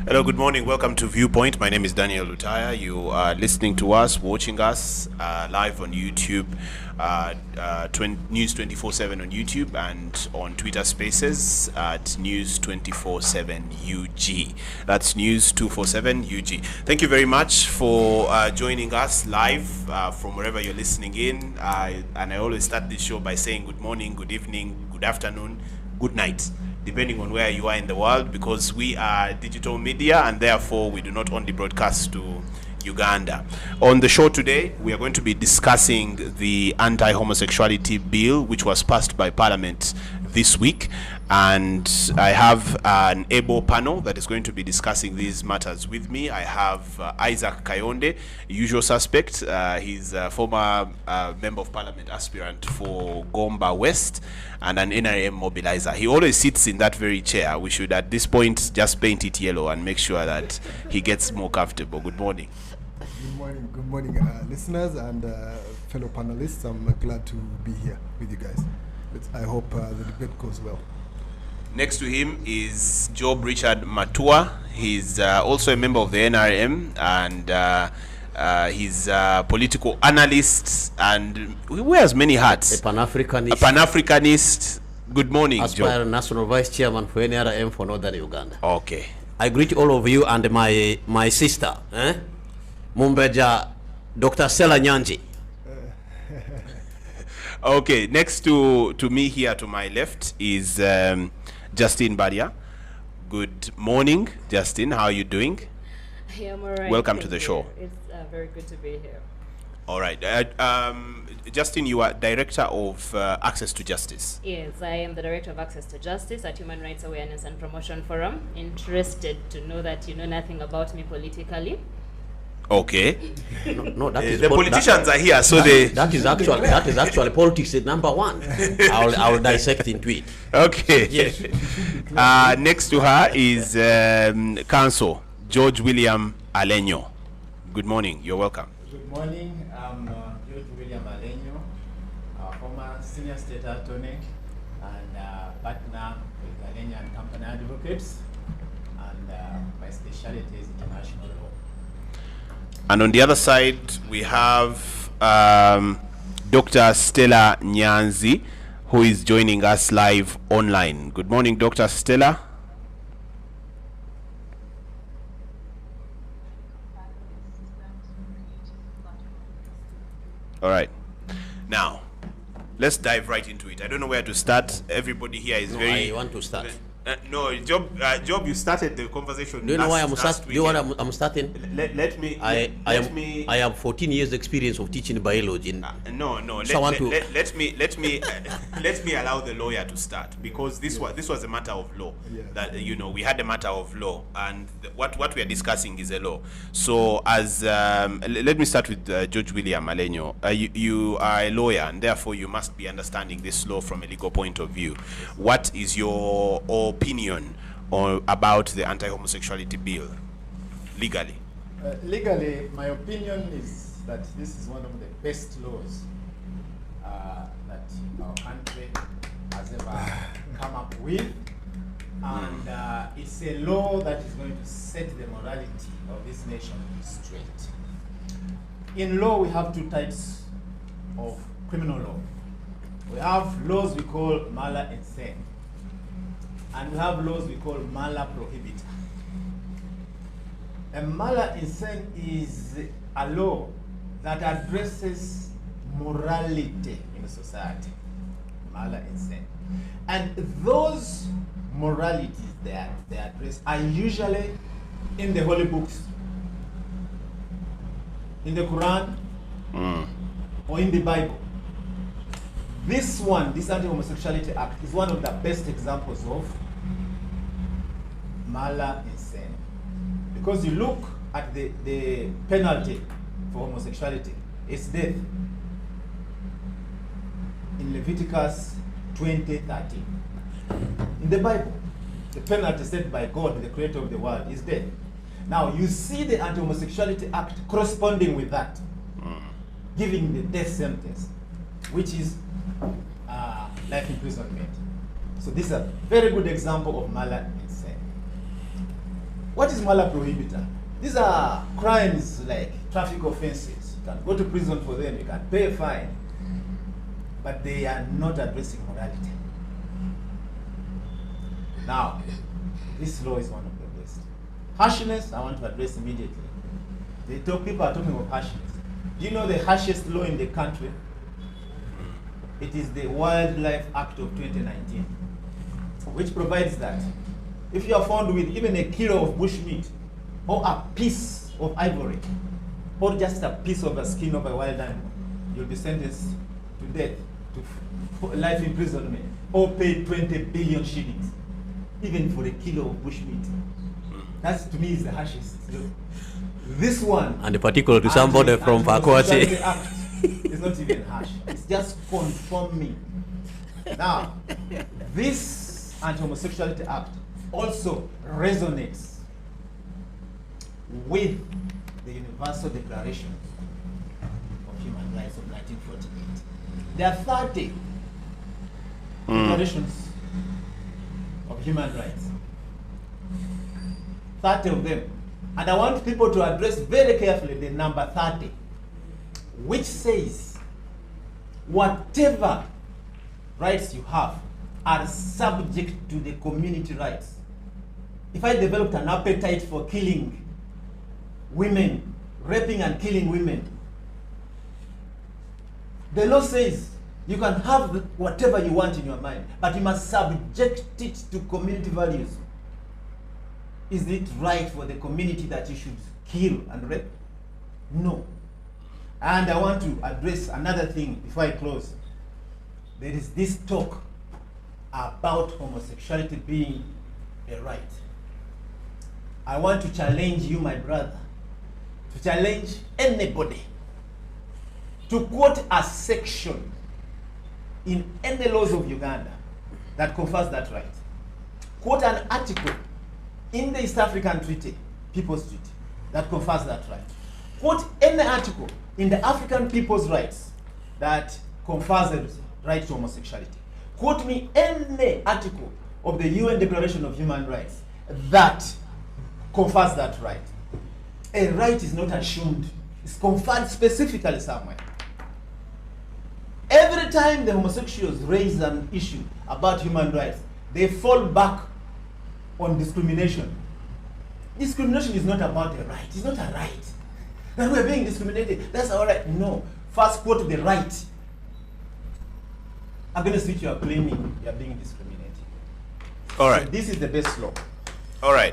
Hello, good morning. Welcome to Viewpoint. My name is Daniel Lutaya. You are listening to us, watching us live on YouTube, News 24/7 on YouTube, and on Twitter Spaces at News 24/7 UG. That's News 247 UG. Thank you very much for joining us live from wherever you're listening in. And I always start this show by saying good morning, good evening, good afternoon, good night, depending on where you are in the world, because we are digital media and therefore we do not only broadcast to Uganda. On the show today, we are going to be discussing the anti-homosexuality bill, which was passed by Parliament this week, and I have an able panel that is going to be discussing these matters with me. I have Isaac Kayonde, usual suspect. He's a former member of Parliament aspirant for Gomba West and an NRM mobilizer. He always sits in that very chair. We should at this point just paint it yellow and make sure that he gets more comfortable. Good morning. Good morning, listeners and fellow panelists. I'm glad to be here with you guys. I hope the debate goes well. Next to him is Job Richard Matua. He's also a member of the NRM, and he's a political analyst, and he wears many hats. A Pan-Africanist. A Pan-Africanist. Good morning, Aspire Job. National Vice Chairman for NRM for Northern Uganda. Okay. I greet all of you and my sister, Mumbeja, Dr. Stella Nyanji. Okay, next to me here to my left is Justin Badia. Good morning, Justin. How are you doing? Yeah, I'm all right. Welcome to the show. It's very good to be here. All right. Justin, you are Director of Access to Justice. Yes, I am the Director of Access to Justice at Human Rights Awareness and Promotion Forum. Interested to know that you know nothing about me politically? Okay. No, that is the politicians are here, so that is actually politics at number one. I will dissect into it. Okay. Yes. Next to her is Counsel George William Alenyo. Good morning. You're welcome. Good morning. I'm George William Alenyo, former senior state attorney and partner with Alenyo and Company Advocates, and my specialty is international law. And on the other side, we have Dr. Stella Nyanzi, who is joining us live online. Good morning, Dr. Stella. All right. Now, let's dive right into it. I don't know where to start. Everybody here is I want to start. No, Job, you started the conversation. Do you know why I'm starting? Do you know what I'm starting? Let me. I have 14 years experience of teaching biology. No. Let me allow the lawyer to start, because this was a matter of law. Yeah. That we had a matter of law, and what we are discussing is a law. So as let me start with George William Alenyo. You are a lawyer, and therefore you must be understanding this law from a legal point of view. What is your opinion about the anti-homosexuality bill legally? Legally, my opinion is that this is one of the best laws that our country has ever come up with, and it's a law that is going to set the morality of this nation straight. In law, we have two types of criminal law. We have laws we call mala insane, and we have laws we call mala prohibita. A mala insane is a law that addresses morality in a society. Mala insane. And those moralities they address are usually in the holy books, in the Quran, or in the Bible. This Anti-Homosexuality Act is one of the best examples of mala insane. Because you look at the penalty for homosexuality, it's death. In Leviticus 20:13. In the Bible, the penalty set by God, the creator of the world, is death. Now, you see the Anti-Homosexuality Act corresponding with that, giving the death sentence, which is life imprisonment. So this is a very good example of mala insane. What is mala prohibita? These are crimes like traffic offenses. You can go to prison for them, you can pay a fine, but they are not addressing morality. Now, this law is one of the best. Harshness, I want to address immediately. People are talking of harshness. Do you know the harshest law in the country? It is the Wildlife Act of 2019, which provides that if you are found with even a kilo of bushmeat, or a piece of ivory, or just a piece of the skin of a wild animal, you'll be sentenced to death, to life imprisonment, or pay 20 billion shillings, even for a kilo of bushmeat. That to me is the harshest. This one, And in particular to somebody from Pakwati. Act is not even harsh. It's just conforming. Now, this Anti-Homosexuality Act also resonates with the Universal Declaration of Human Rights of 1948. There are 30 declarations of human rights. 30 of them. And I want people to address very carefully the number 30, which says whatever rights you have are subject to the community rights. If I developed an appetite for killing women, raping and killing women, the law says you can have whatever you want in your mind, but you must subject it to community values. Is it right for the community that you should kill and rape? No. And I want to address another thing before I close. There is this talk about homosexuality being a right. I want to challenge you, my brother, to challenge anybody to quote a section in any laws of Uganda that confers that right. Quote an article in the East African Treaty, People's Treaty, that confers that right. Quote any article in the African People's Rights that confers the right to homosexuality. Quote me any article of the UN Declaration of Human Rights that confers that right. A right is not assumed, it's conferred specifically somewhere. Every time the homosexuals raise an issue about human rights, they fall back on discrimination. Discrimination is not about a right. It's not a right. That we're being discriminated, that's our right. No. First quote the right against which you are claiming you are being discriminated. All right. So this is the best law. All right.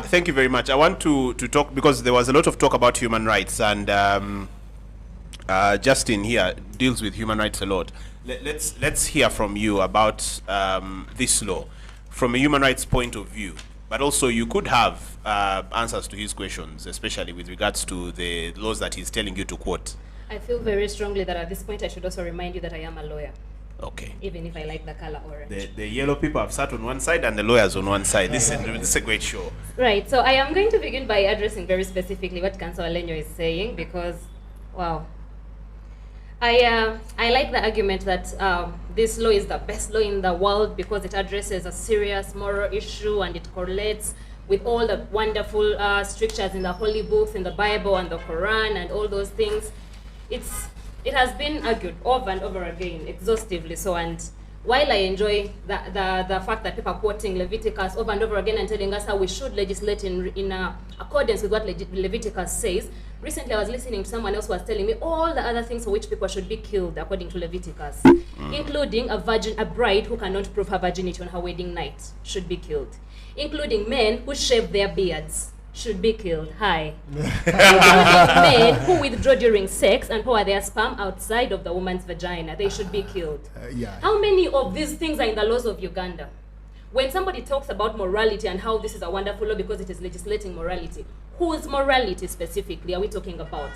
Thank you very much. I want to talk, because there was a lot of talk about human rights, and Justin here deals with human rights a lot. Let's hear from you about this law from a human rights point of view, but also you could have answers to his questions, especially with regards to the laws that he's telling you to quote. I feel very strongly that at this point I should also remind you that I am a lawyer, Okay. even if I like the color orange. The yellow people have sat on one side and the lawyers on one side. This is a great show. Right, so I am going to begin by addressing very specifically what Councillor Lenyo is saying, because, wow. I like the argument that this law is the best law in the world because it addresses a serious moral issue and it correlates with all the wonderful strictures in the holy books, in the Bible and the Quran and all those things. It has been argued over and over again, exhaustively so, and while I enjoy the fact that people are quoting Leviticus over and over again and telling us how we should legislate in accordance with what Leviticus says, recently I was listening to someone else who was telling me all the other things for which people should be killed according to Leviticus, including a bride who cannot prove her virginity on her wedding night should be killed, including men who shave their beards should be killed. Hi. Including men who withdraw during sex and pour their sperm outside of the woman's vagina, they should be killed. Yeah. How many of these things are in the laws of Uganda? When somebody talks about morality and how this is a wonderful law because it is legislating morality, whose morality specifically are we talking about?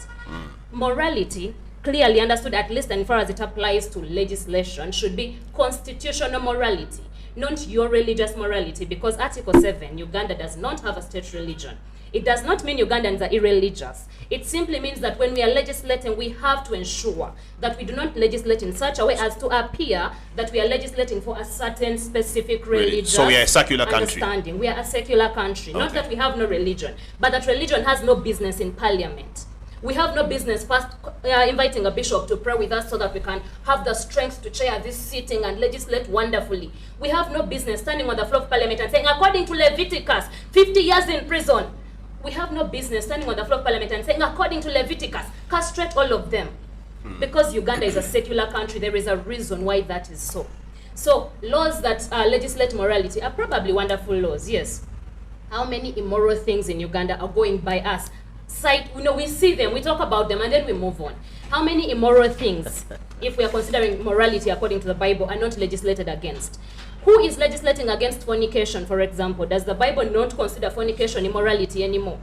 Morality, clearly understood, at least and far as it applies to legislation, should be constitutional morality. not your religious morality, because Article 7, Uganda does not have a state religion. It does not mean Ugandans are irreligious. It simply means that when we are legislating, we have to ensure that we do not legislate in such a way as to appear that we are legislating for a certain specific religious So we are a secular country. understanding. We are a secular country. Not that we have no religion, but that religion has no business in parliament. We have no business first inviting a bishop to pray with us so that we can have the strength to chair this sitting and legislate wonderfully. We have no business standing on the floor of parliament and saying, according to Leviticus, 50 years in prison. We have no business standing on the floor of parliament and saying, according to Leviticus, castrate all of them. Because Uganda is a secular country, there is a reason why that is so. So laws that legislate morality are probably wonderful laws, yes. How many immoral things in Uganda are going by us? We see them, we talk about them, and then we move on. How many immoral things, if we are considering morality according to the Bible, are not legislated against? Who is legislating against fornication, for example? Does the Bible not consider fornication immorality anymore?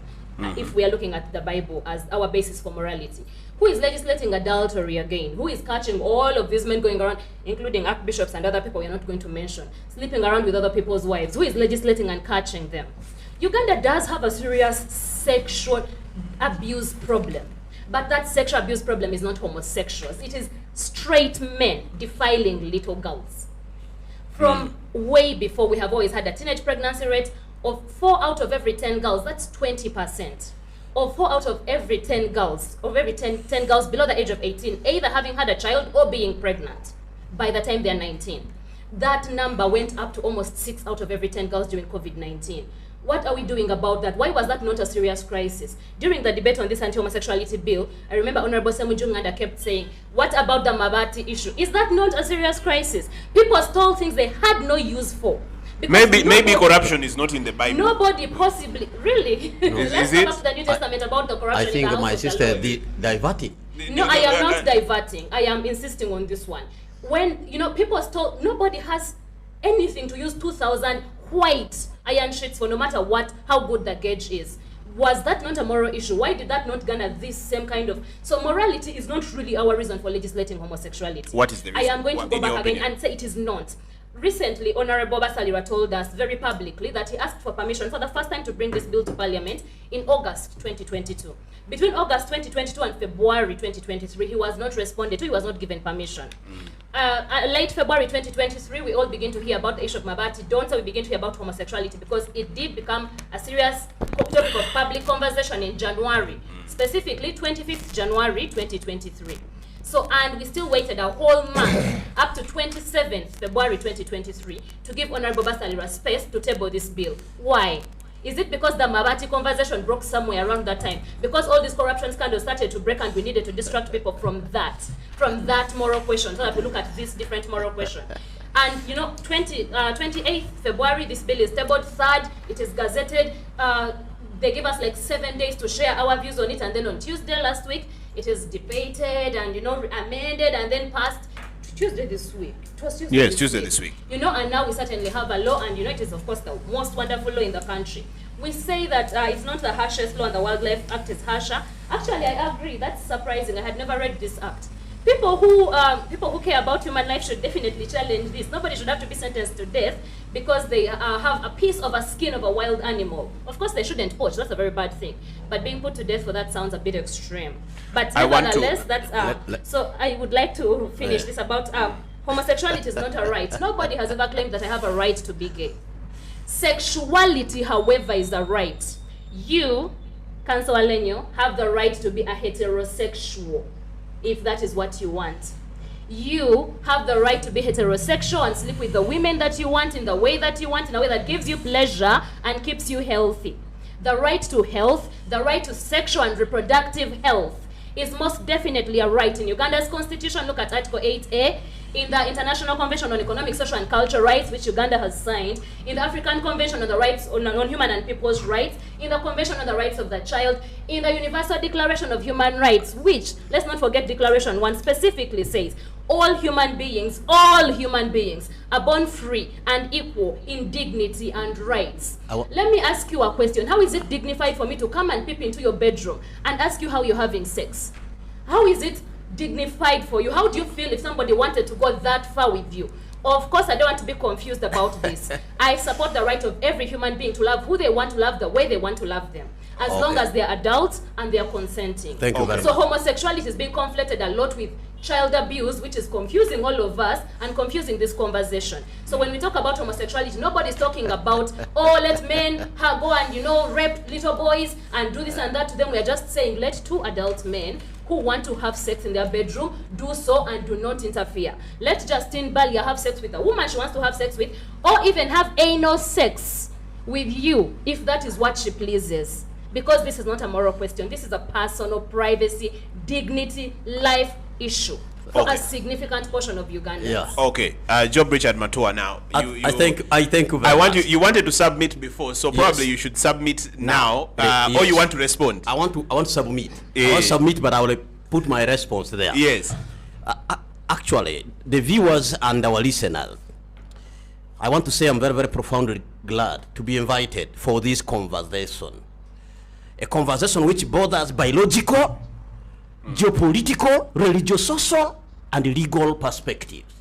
If we are looking at the Bible as our basis for morality. Who is legislating adultery again? Who is catching all of these men going around, including archbishops and other people we are not going to mention, sleeping around with other people's wives? Who is legislating and catching them? Uganda does have a serious sexual abuse problem. But that sexual abuse problem is not homosexuals. It is straight men defiling little girls. From way before, we have always had a teenage pregnancy rate of 4 out of every 10 girls. That's 20%. Of 4 out of every 10 girls, every 10 girls below the age of 18, either having had a child or being pregnant by the time they're 19. That number went up to almost 6 out of every 10 girls during COVID-19. What are we doing about that? Why was that not a serious crisis? During the debate on this anti-homosexuality bill, I remember Honorable Semujunganda kept saying, what about the Mabati issue? Is that not a serious crisis? People stole things they had no use for. Maybe corruption is not in the Bible. Nobody possibly, really. Let's is come up to the New Testament about the corruption I in the think house my of the sister Lord. diverting. No, I am not diverting. I am insisting on this one. When, people stole, nobody has anything to use 2,000 white iron sheets for, no matter how good the gauge is. Was that not a moral issue? Why did that not garner this same kind of... So morality is not really our reason for legislating homosexuality. What is the reason? I am going to go back again and say it is not. Recently, Honorable Basalira told us very publicly that he asked for permission for the first time to bring this bill to Parliament in August 2022. Between August 2022 and February 2023, he was not responded to, he was not given permission. Late February 2023, we all begin to hear about the issue of Mabati. Don't say we begin to hear about homosexuality, because it did become a serious topic of public conversation in January, specifically 25th January 2023. So, and we still waited a whole month up to 27th February 2023 to give Honorable Basalira space to table this bill. Why? Is it because the Mabati conversation broke somewhere around that time? Because all these corruption scandals started to break and we needed to distract people from that moral question, so that we look at this different moral question. And 28th February, this bill is tabled. 3rd, it is gazetted. They give us like 7 days to share our views on it, and then on Tuesday last week, it is debated and amended and then passed. Tuesday this week. It was Tuesday. Yes, Tuesday this week. And now we certainly have a law, and it is of course the most wonderful law in the country. We say that it's not the harshest law, and the Wildlife Act is harsher. Actually, I agree. That's surprising. I had never read this act. People who care about human life should definitely challenge this. Nobody should have to be sentenced to death because they have a piece of a skin of a wild animal. Of course, they shouldn't poach. That's a very bad thing. But being put to death for that sounds a bit extreme. But nevertheless, so I would like to finish this about homosexuality is not a right. Nobody has ever claimed that I have a right to be gay. Sexuality, however, is a right. You, Councillor Lenyo, have the right to be a heterosexual, if that is what you want. You have the right to be heterosexual and sleep with the women that you want in the way that you want, in a way that gives you pleasure and keeps you healthy. The right to health, the right to sexual and reproductive health is most definitely a right in Uganda's constitution. Look at Article 8A. In the International Convention on Economic, Social and Cultural Rights, which Uganda has signed, in the African Convention on the Rights on Human and People's Rights, in the Convention on the Rights of the Child, in the Universal Declaration of Human Rights, which, let's not forget Declaration 1, specifically says, all human beings are born free and equal in dignity and rights. Let me ask you a question. How is it dignified for me to come and peep into your bedroom and ask you how you're having sex? How is it dignified for you? How do you feel if somebody wanted to go that far with you? Of course, I don't want to be confused about this. I support the right of every human being to love who they want to love the way they want to love them, as long as they're adults and they're consenting. Thank you very much. So homosexuality is being conflated a lot with child abuse, which is confusing all of us and confusing this conversation. So when we talk about homosexuality, nobody's talking about, oh, let men go and, you know, rape little boys and do this and that to them. We're just saying, let two adult men who want to have sex in their bedroom do so and do not interfere. Let Justine Balia have sex with a woman she wants to have sex with, or even have anal sex with you if that is what she pleases. Because this is not a moral question. This is a personal privacy, dignity, life issue for a significant portion of Ugandans. Yeah. Okay, Job Richard Matua now. I think You wanted to submit before, so probably you should submit now, or you want to respond. I want to submit. I want to submit, but I will put my response there. Yes. Actually, the viewers and our listeners, I want to say I'm very, very profoundly glad to be invited for this conversation. A conversation which borders biological, geopolitical, religious, social, and legal perspectives.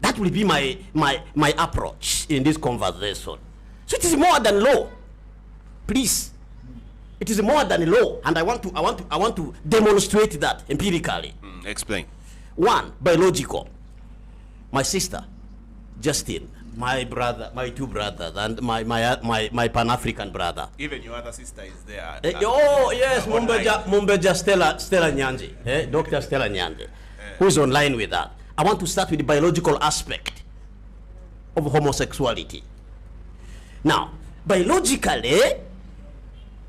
That will be my approach in this conversation. So it is more than law. Please. It is more than law, and I want to demonstrate that empirically. Explain. One, biological. My sister, Justin, my brother, my two brothers, and my Pan-African brother. Even your other sister is there. Oh yes, Mumbeja Stella Nyanje, Dr. Stella Nyanje, who is online with that. I want to start with the biological aspect of homosexuality. Now, biologically,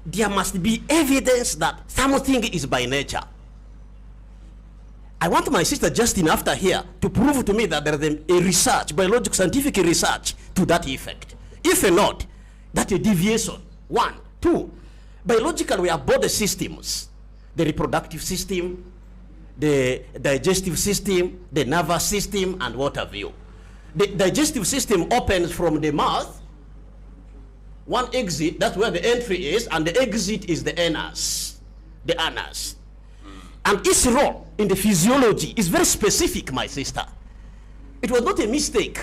there must be evidence that something is by nature. I want my sister Justin after here to prove to me that there is a research, biological scientific research to that effect. If not, that's a deviation. One. Two, biologically we have both the systems, the reproductive system, the digestive system, the nervous system, and what have you. The digestive system opens from the mouth, one exit, that's where the entry is, and the exit is the anus. The anus. And its role in the physiology is very specific, my sister. It was not a mistake.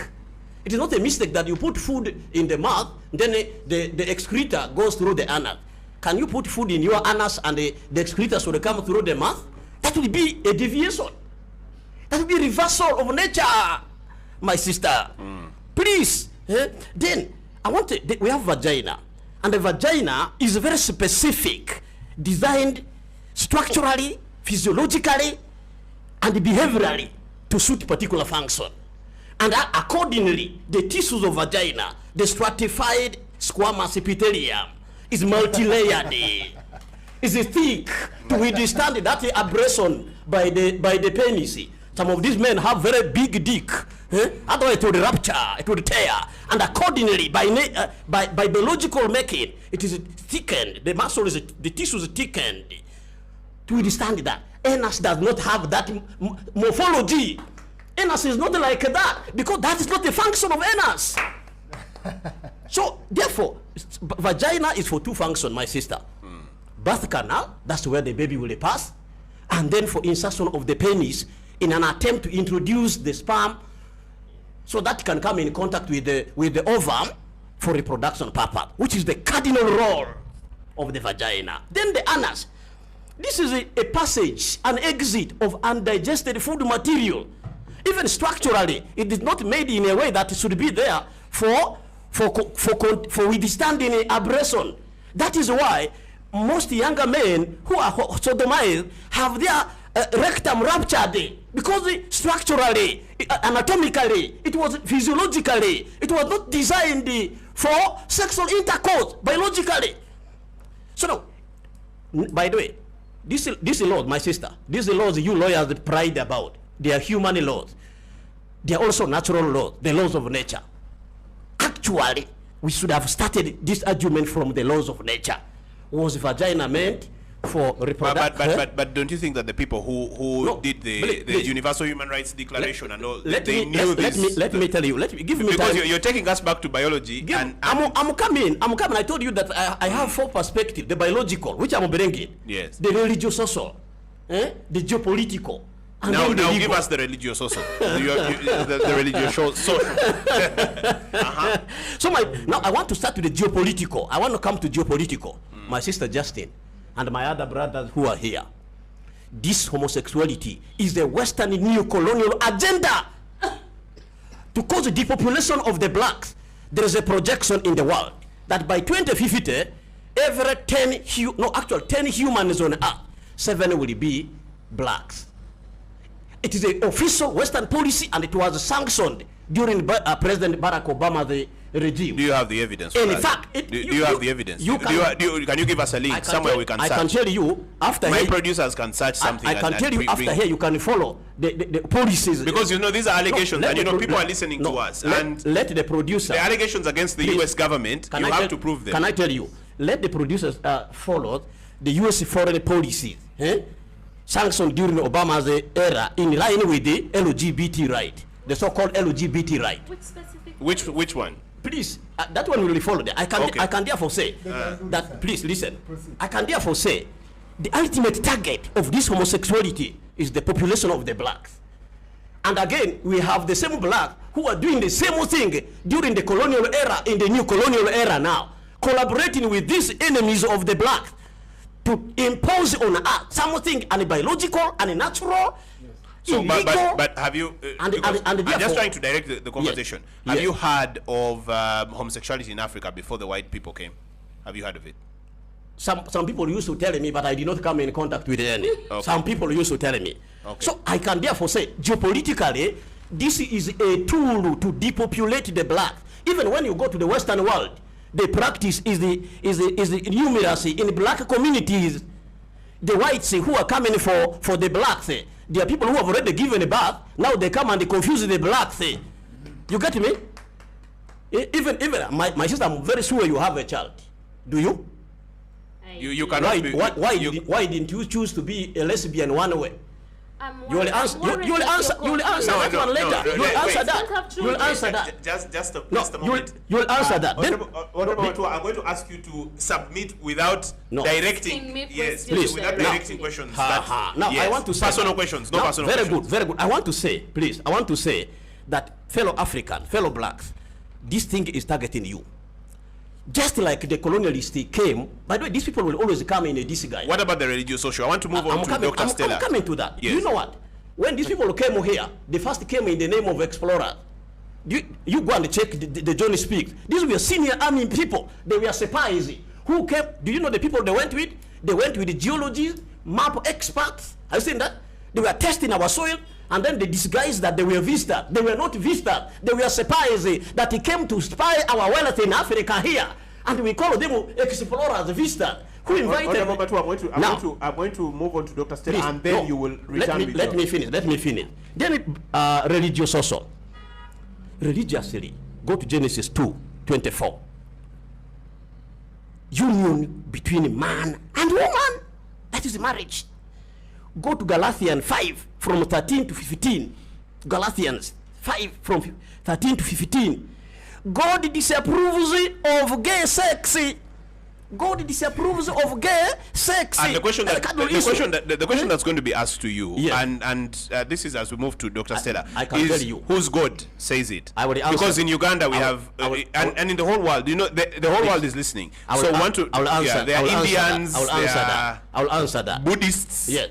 It is not a mistake that you put food in the mouth, then the excreta goes through the anus. Can you put food in your anus and the excreta will come through the mouth? That will be a deviation. That will be a reversal of nature, my sister. Please. Then, we have vagina. And the vagina is very specific, designed structurally, physiologically, and behaviorally to suit particular function. And accordingly, the tissues of vagina, the stratified squamous epithelium, is multi-layered, is thick to withstand that abrasion by the penis. Some of these men have very big dick. Otherwise it would rupture, it would tear. And accordingly, by biological making, it is thickened. The muscle is, the tissue is thickened to withstand that. Anus does not have that morphology. Anus is not like that because that is not the function of anus. So therefore, vagina is for two functions, my sister. Birth canal, that's where the baby will pass, and then for insertion of the penis in an attempt to introduce the sperm so that can come in contact with the ovum for reproduction purpose, which is the cardinal role of the vagina. Then the anus. This is a passage, an exit of undigested food material. Even structurally, it is not made in a way that it should be there for withstanding abrasion. That is why most younger men who are sodomized have their rectum ruptured, because structurally, anatomically, it was physiologically, it was not designed for sexual intercourse biologically. So now, by the way, these laws, my sister, these laws you lawyers pride about, they are human laws. They are also natural laws, the laws of nature. Actually, we should have started this argument from the laws of nature. Was vagina meant for reproduction? But don't you think that the people who did the Universal Human Rights Declaration and all, they knew this? Let me tell you. Give me because time. You're taking us back to biology. I'm coming. I told you that I have four perspectives: the biological, which I'm bringing. Yes. The religious, social, the geopolitical, And Now, then the now legal. give us the religious social. The religious social. So now I want to start with the geopolitical. I want to come to geopolitical. My sister Justin and my other brothers who are here. This homosexuality is the Western neo-colonial agenda to cause the depopulation of the blacks. There is a projection in the world that by 2050, every 10 humans on earth, 7 will be blacks. It is an official Western policy, and it was sanctioned during President Barack Obama's regime. Do you have the evidence? For In that? fact, do you have the evidence? Can you give us a link somewhere we can search? I can tell you after My here. producers can search something. I can tell you after here you can follow the policies. Because these are allegations, and people are listening to us. And let the producer. The allegations against the U.S. government, you have to prove them. Can I tell you? Let the producers follow the U.S. foreign policies. Sanctioned during Obama's era in line with the LGBT right, the so-called LGBT right. Which specific? Which one? Please, that one will be followed. I can Okay. I can therefore say that. Please listen. Proceed. I can therefore say the ultimate target of this homosexuality is the population of the blacks. And again, we have the same blacks who are doing the same thing during the colonial era, in the new colonial era now, collaborating with these enemies of the blacks to impose on us something biological and natural. So, illegal, but have you? and I'm just therefore- trying to direct the conversation. Yes. Have you heard of homosexuality in Africa before the white people came? Have you heard of it? Some people used to tell me, but I did not come in contact with any. Okay. Some people used to tell me. Okay. So I can therefore say, geopolitically, this is a tool to depopulate the black. Even when you go to the Western world, the practice is the numeracy in black communities. The whites who are coming for the blacks, there are people who have already given a birth. Now they come and they confuse the blacks. You get me? Even my sister, I'm very sure you have a child. Do you? You cannot be. Why didn't you choose to be a lesbian one way? You will answer. You will answer that one later. You will answer that. You will answer that. Just a No, moment. you will answer that. Then, I'm going to ask you to submit without No. directing. Me Yes, questions. without Now- directing questions. Now yes. I want to say personal that. questions. No Now, personal very questions. good, very good. I want to say, please, I want to say that fellow African, fellow blacks, this thing is targeting you. Just like the colonialists came. By the way, these people will always come in a disguise. What about the religious social? I want to move on to Dr. Stella. I'm coming to that. Yes. You know what? When these people came here, they first came in the name of explorers. You go and check the Johnny Speaks. These were senior army people. They were spies who came. Do you know the people they went with? They went with the geologists, map experts. Have you seen that? They were testing our soil, and then they disguised that they were visitors. They were not visitors. They were spies that came to spy our wealth in Africa here. And we call them explorers, visitors. Who invited I'm going to move on to Dr. Stella, Please, and then no. you will return. Let me finish. Then religious also. Religiously, go to Genesis 2:24. Union between man and woman. That is marriage. Go to Galatians 5 from 13 to 15. Galatians 5 from 13 to 15. God disapproves of gay sex. God disapproves of gay sex. And the question that's going to be asked to you, Yes. and this is as we move to Dr. Stella, I can is tell you. whose God says it? I will answer. Because in Uganda we I will- have, I will- and in the whole world, the whole world is listening. I will, So want to, I will answer. yeah, there I are will answer that. Indians, I will answer there that. are I will answer that. Buddhists. Yeah.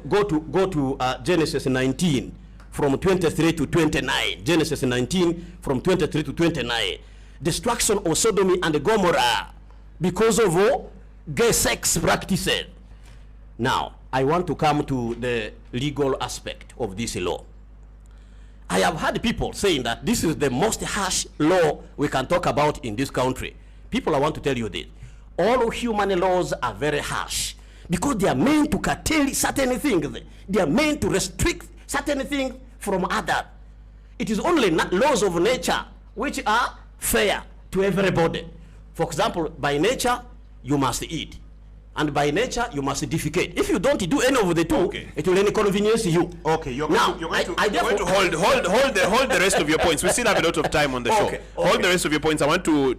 Go to Genesis 19 from 23 to 29. Genesis 19 from 23 to 29. Destruction of Sodom and Gomorrah because of gay sex practices. Now, I want to come to the legal aspect of this law. I have heard people saying that this is the most harsh law we can talk about in this country. People, I want to tell you this. All human laws are very harsh because they are meant to curtail certain things. They are meant to restrict certain things from others. It is only laws of nature which are fair to everybody. For example, by nature, you must eat. And by nature, you must defecate. If you don't do any of the two, Okay. it will inconvenience you. Okay, you're Now, going to therefore- hold the rest of your points. We still have a lot of time on the show. Okay, Hold the rest of your points. I want to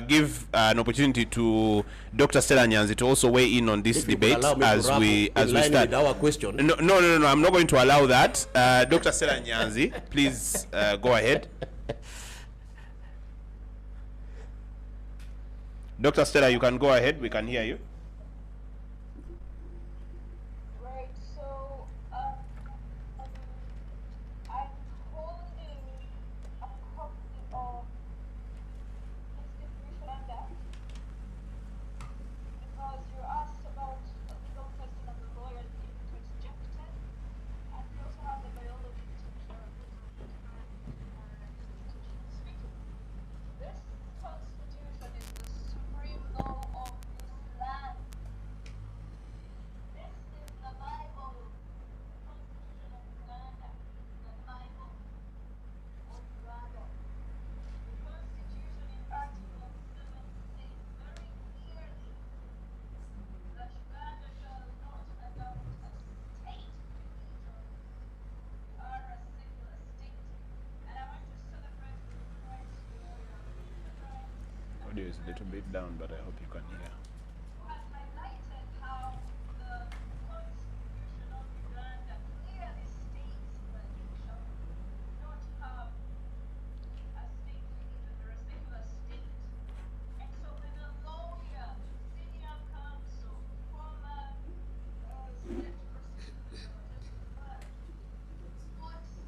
give an opportunity to Dr. Stella Nyanzi to also weigh in on this If you debate allow me to as wrap we in line start. with our question. No, I'm not going to allow that. Dr. Stella Nyanzi, please go ahead. Dr. Stella, you can go ahead. We can hear you. Right, so I'm holding a copy of Constitution Uganda because you asked about the legal question of the lawyer and if it was rejected, and we also have the biology teacher who's speaking. This constitution is the supreme law of this land. This is the Bible, the Constitution of Uganda, the Bible of Uganda. The Constitution in Article 7 says very clearly that Uganda shall not adopt a state religion. We are a secular state. And I want to celebrate the human rights lawyer, human rights Audio is a little bit down, but I hope you can hear. who has highlighted how the Constitution of Uganda clearly states that we shall not have a state religion or a secular state. And so when a lawyer, senior counsel, former state prosecutor, testified, quotes the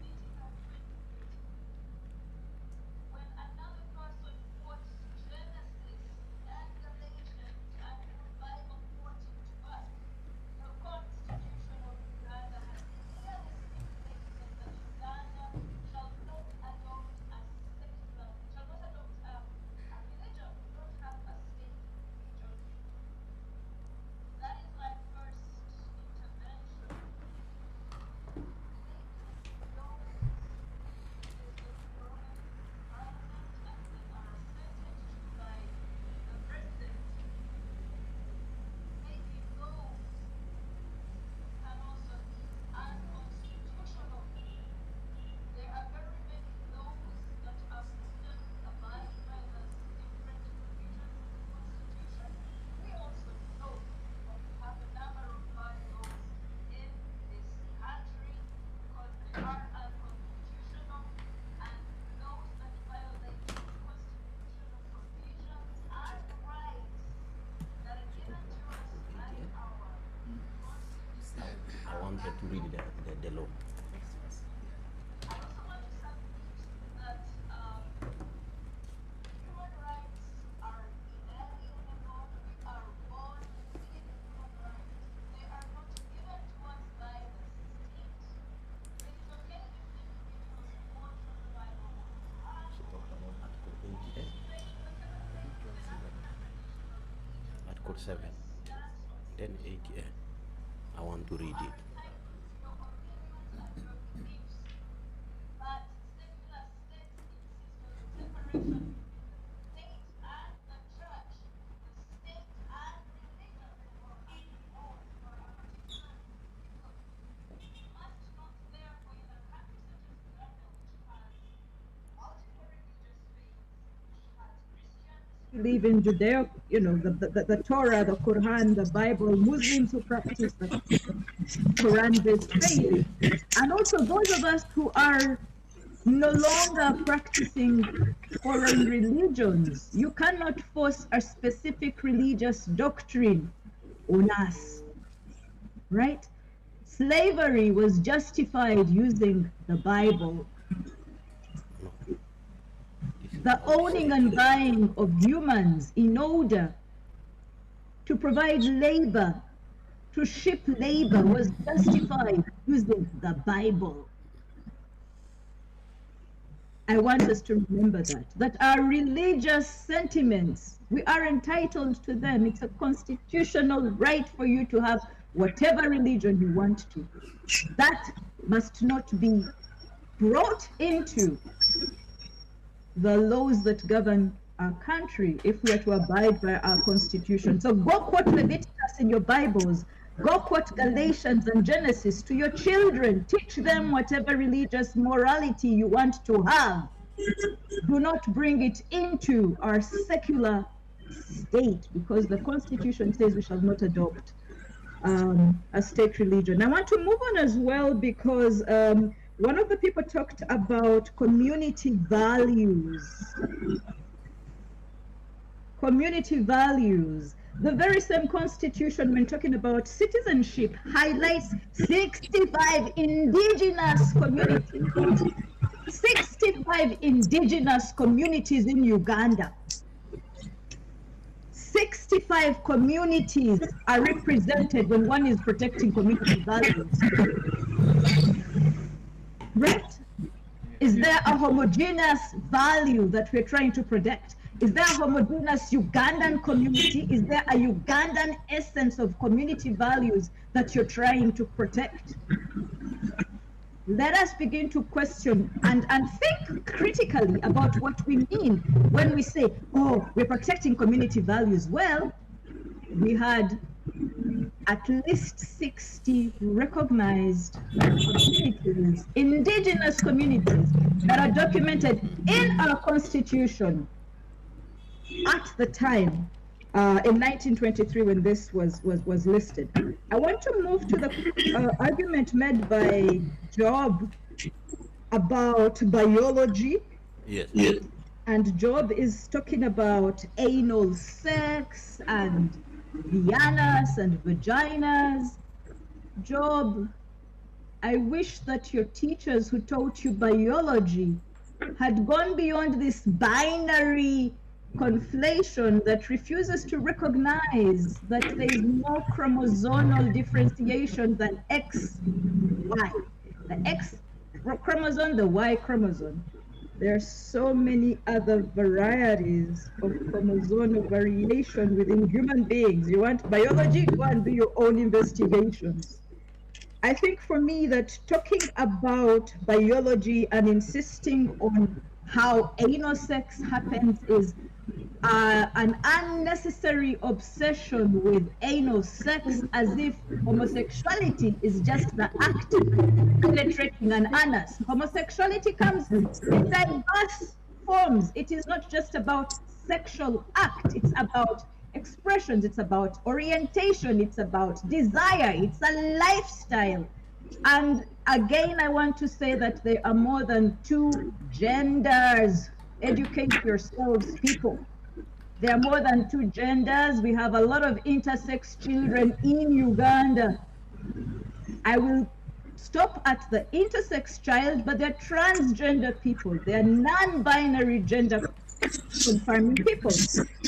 meeting of 2013, when another person quotes Genesis and Galatians and the Bible quoting to us, the Constitution of Uganda has clearly stipulated that Uganda shall not adopt a secular, shall not adopt a religion, we don't have a state religion. That is my first intervention. I wanted to read the law. I also want to submit that human rights are inalienable. We are born with human rights. They are not given to us by the state. It is okay if individuals quote from the Bible. She talked about Article 8A, Article 7, then 8A. I want to read it. But secular states insist on the separation between the state and the church, the state and religion for a particular people. We must not therefore in a country such as Uganda, which has multiple religious faiths, which has Christians, believe in Judeo, the Torah, the Quran, the Bible, Muslims who practice the Quran-based faith, and also those of us who are no longer practicing foreign religions. You cannot force a specific religious doctrine on us, right? Slavery was justified using the Bible. The owning and buying of humans in order to provide labor, to ship labor, was justified using the Bible. I want us to remember that our religious sentiments, we are entitled to them. It's a constitutional right for you to have whatever religion you want to. That must not be brought into the laws that govern our country if we are to abide by our constitution. So go quote Leviticus in your Bibles. Go quote Galatians and Genesis to your children. Teach them whatever religious morality you want to have. Do not bring it into our secular state, because the Constitution says we shall not adopt a state religion. I want to move on as well because one of the people talked about community values. Community values. The very same Constitution, when talking about citizenship, highlights 65 indigenous communities. 65 indigenous communities in Uganda. 65 communities are represented when one is protecting community values. Right? Is there a homogeneous value that we're trying to protect? Is there a homogeneous Ugandan community? Is there a Ugandan essence of community values that you're trying to protect? Let us begin to question and think critically about what we mean when we say, oh, we're protecting community values. Well, we had at least 60 recognized communities, indigenous communities, that are documented in our constitution at the time, in 1923, when this was listed. I want to move to the argument made by Job about biology. Yes. And Job is talking about anal sex and vianas and vaginas. Job, I wish that your teachers who taught you biology had gone beyond this binary conflation that refuses to recognize that there is more chromosomal differentiation than X, Y. The X chromosome, the Y chromosome. There are so many other varieties of chromosomal variation within human beings. You want biology? Go and do your own investigations. I think for me that talking about biology and insisting on how anal sex happens is an unnecessary obsession with anal sex, as if homosexuality is just the act of penetrating an anus. Homosexuality comes in diverse forms. It is not just about sexual act, it's about expressions, it's about orientation, it's about desire, it's a lifestyle. And again, I want to say that there are more than 2 genders. Educate yourselves, people. There are more than 2 genders. We have a lot of intersex children in Uganda. I will stop at the intersex child, but they're transgender people. They're non-binary gender confirming people.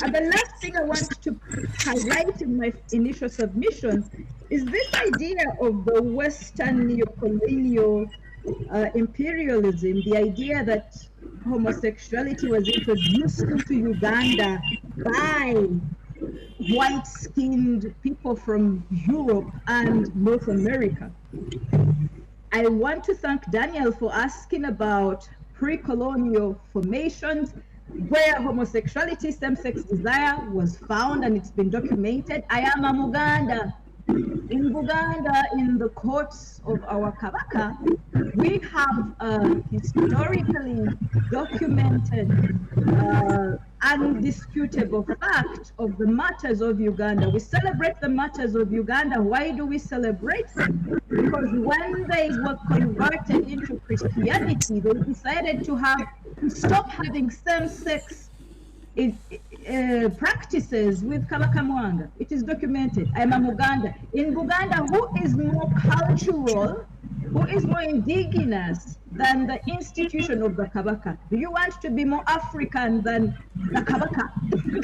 And the last thing I want to highlight in my initial submission is this idea of the Western neocolonial imperialism, the idea that homosexuality was introduced into Uganda by white-skinned people from Europe and North America. I want to thank Daniel for asking about pre-colonial formations where homosexuality, same-sex desire was found, and it's been documented. I am a Muganda. In Uganda, in the courts of our Kabaka, we have a historically documented, undisputable fact of the martyrs of Uganda. We celebrate the martyrs of Uganda. Why do we celebrate them? Because when they were converted into Christianity, they decided to stop having same-sex practices with Kabaka Mwanga. It is documented. I'm a Muganda. In Buganda, who is more cultural, who is more indigenous than the institution of the Kabaka? Do you want to be more African than the Kabaka?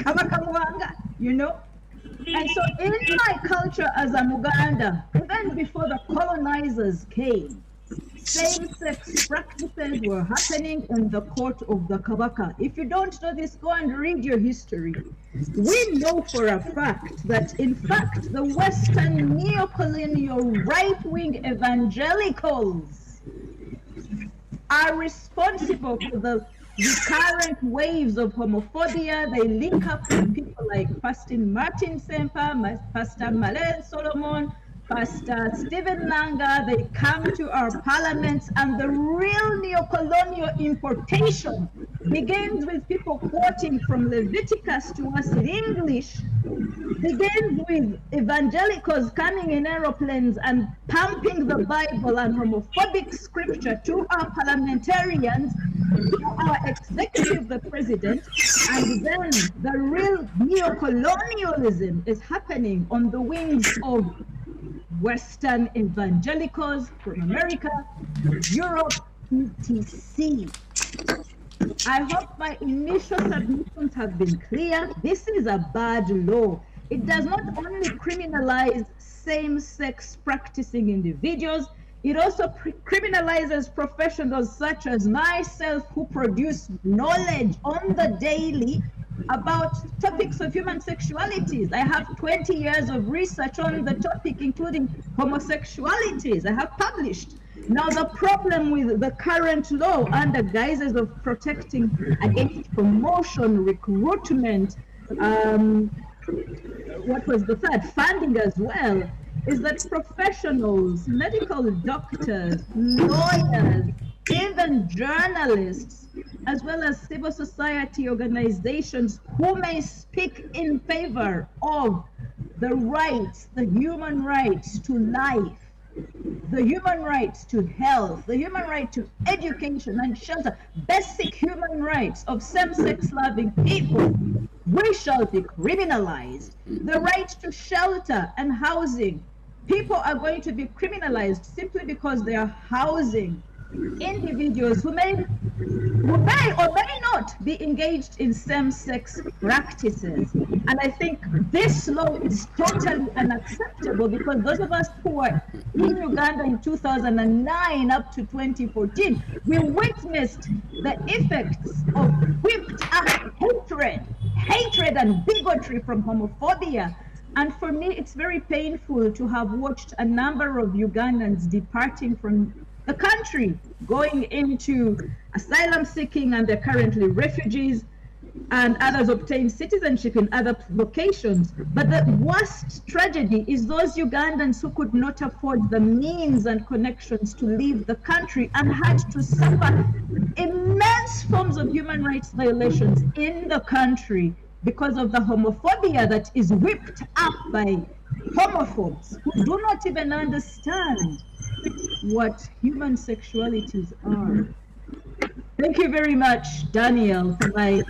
Kabaka Mwanga, you know? And so in my culture as a Muganda, even before the colonizers came, same-sex practices were happening in the court of the Kabaka. If you don't know this, go and read your history. We know for a fact that, in fact, the Western neocolonial right-wing evangelicals are responsible for the the current waves of homophobia. They link up with people like Pastor Martin Semper, Pastor Malene Solomon, Pastor Stephen Langa. They come to our parliaments, and the real neocolonial importation begins with people quoting from Leviticus to us in English, begins with evangelicals coming in aeroplanes and pumping the Bible and homophobic scripture to our parliamentarians, to our executive, the president, and then the real neocolonialism is happening on the wings of Western evangelicals from America, Europe, etc. I hope my initial submissions have been clear. This is a bad law. It does not only criminalize same-sex practicing individuals, it also criminalizes professionals such as myself who produce knowledge on the daily about topics of human sexualities. I have 20 years of research on the topic, including homosexualities. I have published. Now, the problem with the current law, under guises of protecting against promotion, recruitment, what was the third, funding as well, is that professionals, medical doctors, lawyers, even journalists, as well as civil society organizations who may speak in favor of the rights, the human rights to life, the human rights to health, the human right to education and shelter, basic human rights of same-sex loving people, we shall be criminalized. The right to shelter and housing, people are going to be criminalized simply because they are housing individuals who may or may not be engaged in same-sex practices. And I think this law is totally unacceptable, because those of us who were in Uganda in 2009 up to 2014, we witnessed the effects of whipped up hatred and bigotry from homophobia. And for me, it's very painful to have watched a number of Ugandans departing from the country, going into asylum seeking, and they're currently refugees, and others obtain citizenship in other locations. But the worst tragedy is those Ugandans who could not afford the means and connections to leave the country and had to suffer immense forms of human rights violations in the country because of the homophobia that is whipped up by homophobes who do not even understand what human sexualities are. Thank you very much, Daniel, for my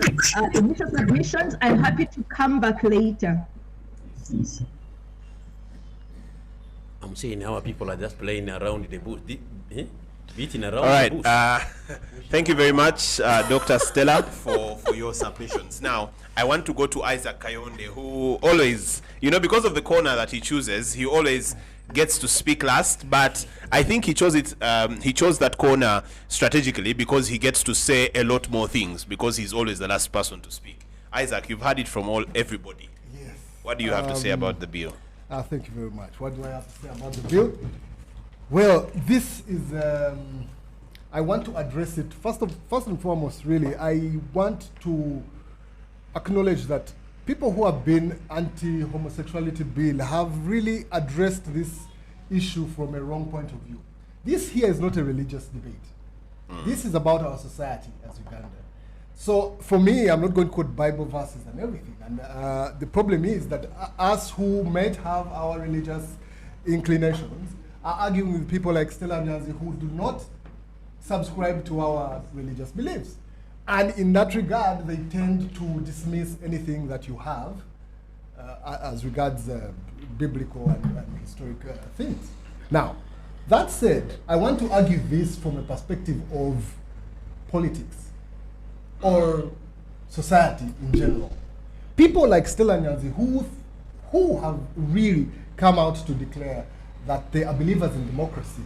initial submissions. I'm happy to come back later. I'm seeing how people are just playing around the bush, beating around All right. the bush. Thank you very much, Dr. Stella, for your submissions. Now, I want to go to Isaac Kayonde, who always, because of the corner that he chooses, he always gets to speak last, but I think he chose it. He chose that corner strategically because he gets to say a lot more things, because he's always the last person to speak. Isaac, you've heard it from everybody. Yes. What do you have to say about the bill? Thank you very much. What do I have to say about the bill? Well, this is, I want to address it. First and foremost, really, I want to acknowledge that people who have been anti-homosexuality bill have really addressed this issue from a wrong point of view. This here is not a religious debate. This is about our society as Uganda. So for me, I'm not going to quote Bible verses and everything. And the problem is that us who might have our religious inclinations are arguing with people like Stella Nyanzi who do not subscribe to our religious beliefs. And in that regard, they tend to dismiss anything that you have as regards biblical and historic things. Now, that said, I want to argue this from a perspective of politics or society in general. People like Stella Nyanzi who have really come out to declare that they are believers in democracy,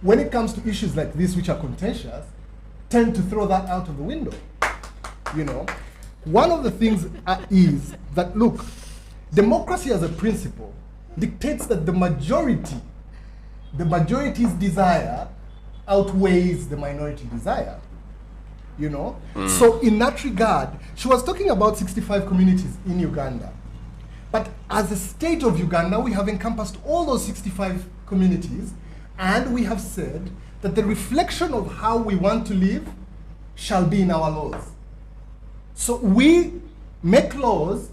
when it comes to issues like this which are contentious, tend to throw that out of the window. One of the things is that, look, democracy as a principle dictates that the majority's desire outweighs the minority desire. you know. So in that regard, she was talking about 65 communities in Uganda. But as a state of Uganda, we have encompassed all those 65 communities, and we have said that the reflection of how we want to live shall be in our laws. So we make laws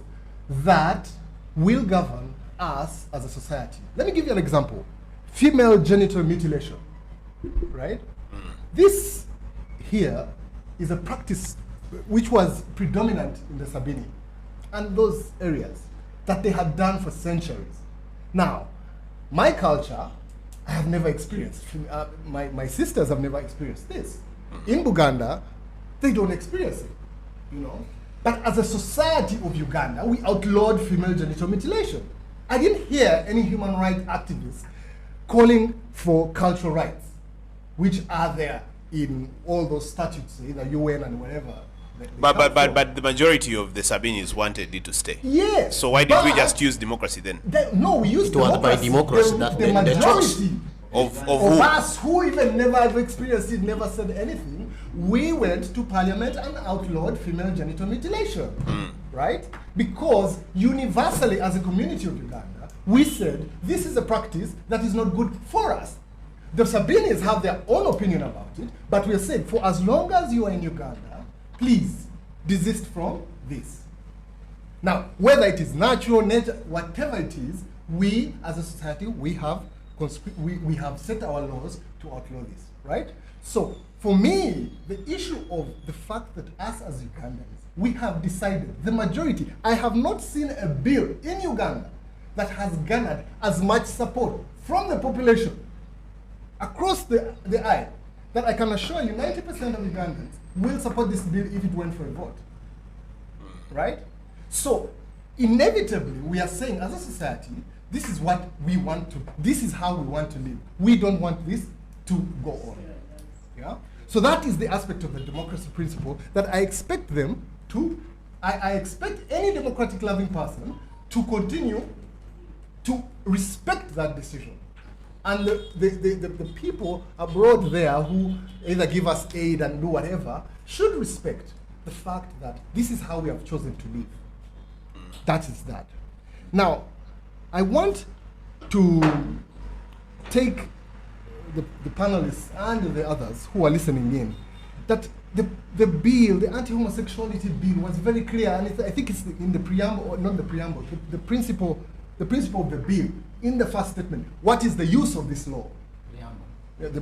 that will govern us as a society. Let me give you an example. Female genital mutilation, right? This here is a practice which was predominant in the Sabini and those areas that they had done for centuries. Now, my culture, I have never experienced. My sisters have never experienced this. In Buganda, they don't experience it, you know. But as a society of Uganda, we outlawed female genital mutilation. I didn't hear any human rights activists calling for cultural rights, which are there in all those statutes, either UN and wherever. But the majority of the Sabinis wanted it to stay. Yes. So why did we just use democracy then? No, we used It was by democracy The, that the they chose. majority Of of who? us who even never have experienced it, never said anything, we went to parliament and outlawed female genital mutilation, right? Because universally as a community of Uganda, we said this is a practice that is not good for us. The Sabinis have their own opinion about it, but we said for as long as you are in Uganda, please desist from this. Now, whether it is natural, nature, whatever it is, we as a society, we have set our laws to outlaw this, right? So, for me, the issue of the fact that us as Ugandans, we have decided, the majority, I have not seen a bill in Uganda that has garnered as much support from the population across the aisle, that I can assure you 90% of Ugandans will support this bill if it went for a vote, right? So, inevitably, we are saying as a society, this is what we want to, this is how we want to live. We don't want this to go on. Yeah? So that is the aspect of the democracy principle that I expect them to, I expect any democratic loving person to continue to respect that decision. And the people abroad there who either give us aid and do whatever should respect the fact that this is how we have chosen to live. That is that. Now, I want to take the panelists and the others who are listening in, that the bill, the anti-homosexuality bill was very clear, and I think it's in the preamble, or not the preamble, the principle of the bill, in the first statement. What is the use of this law? The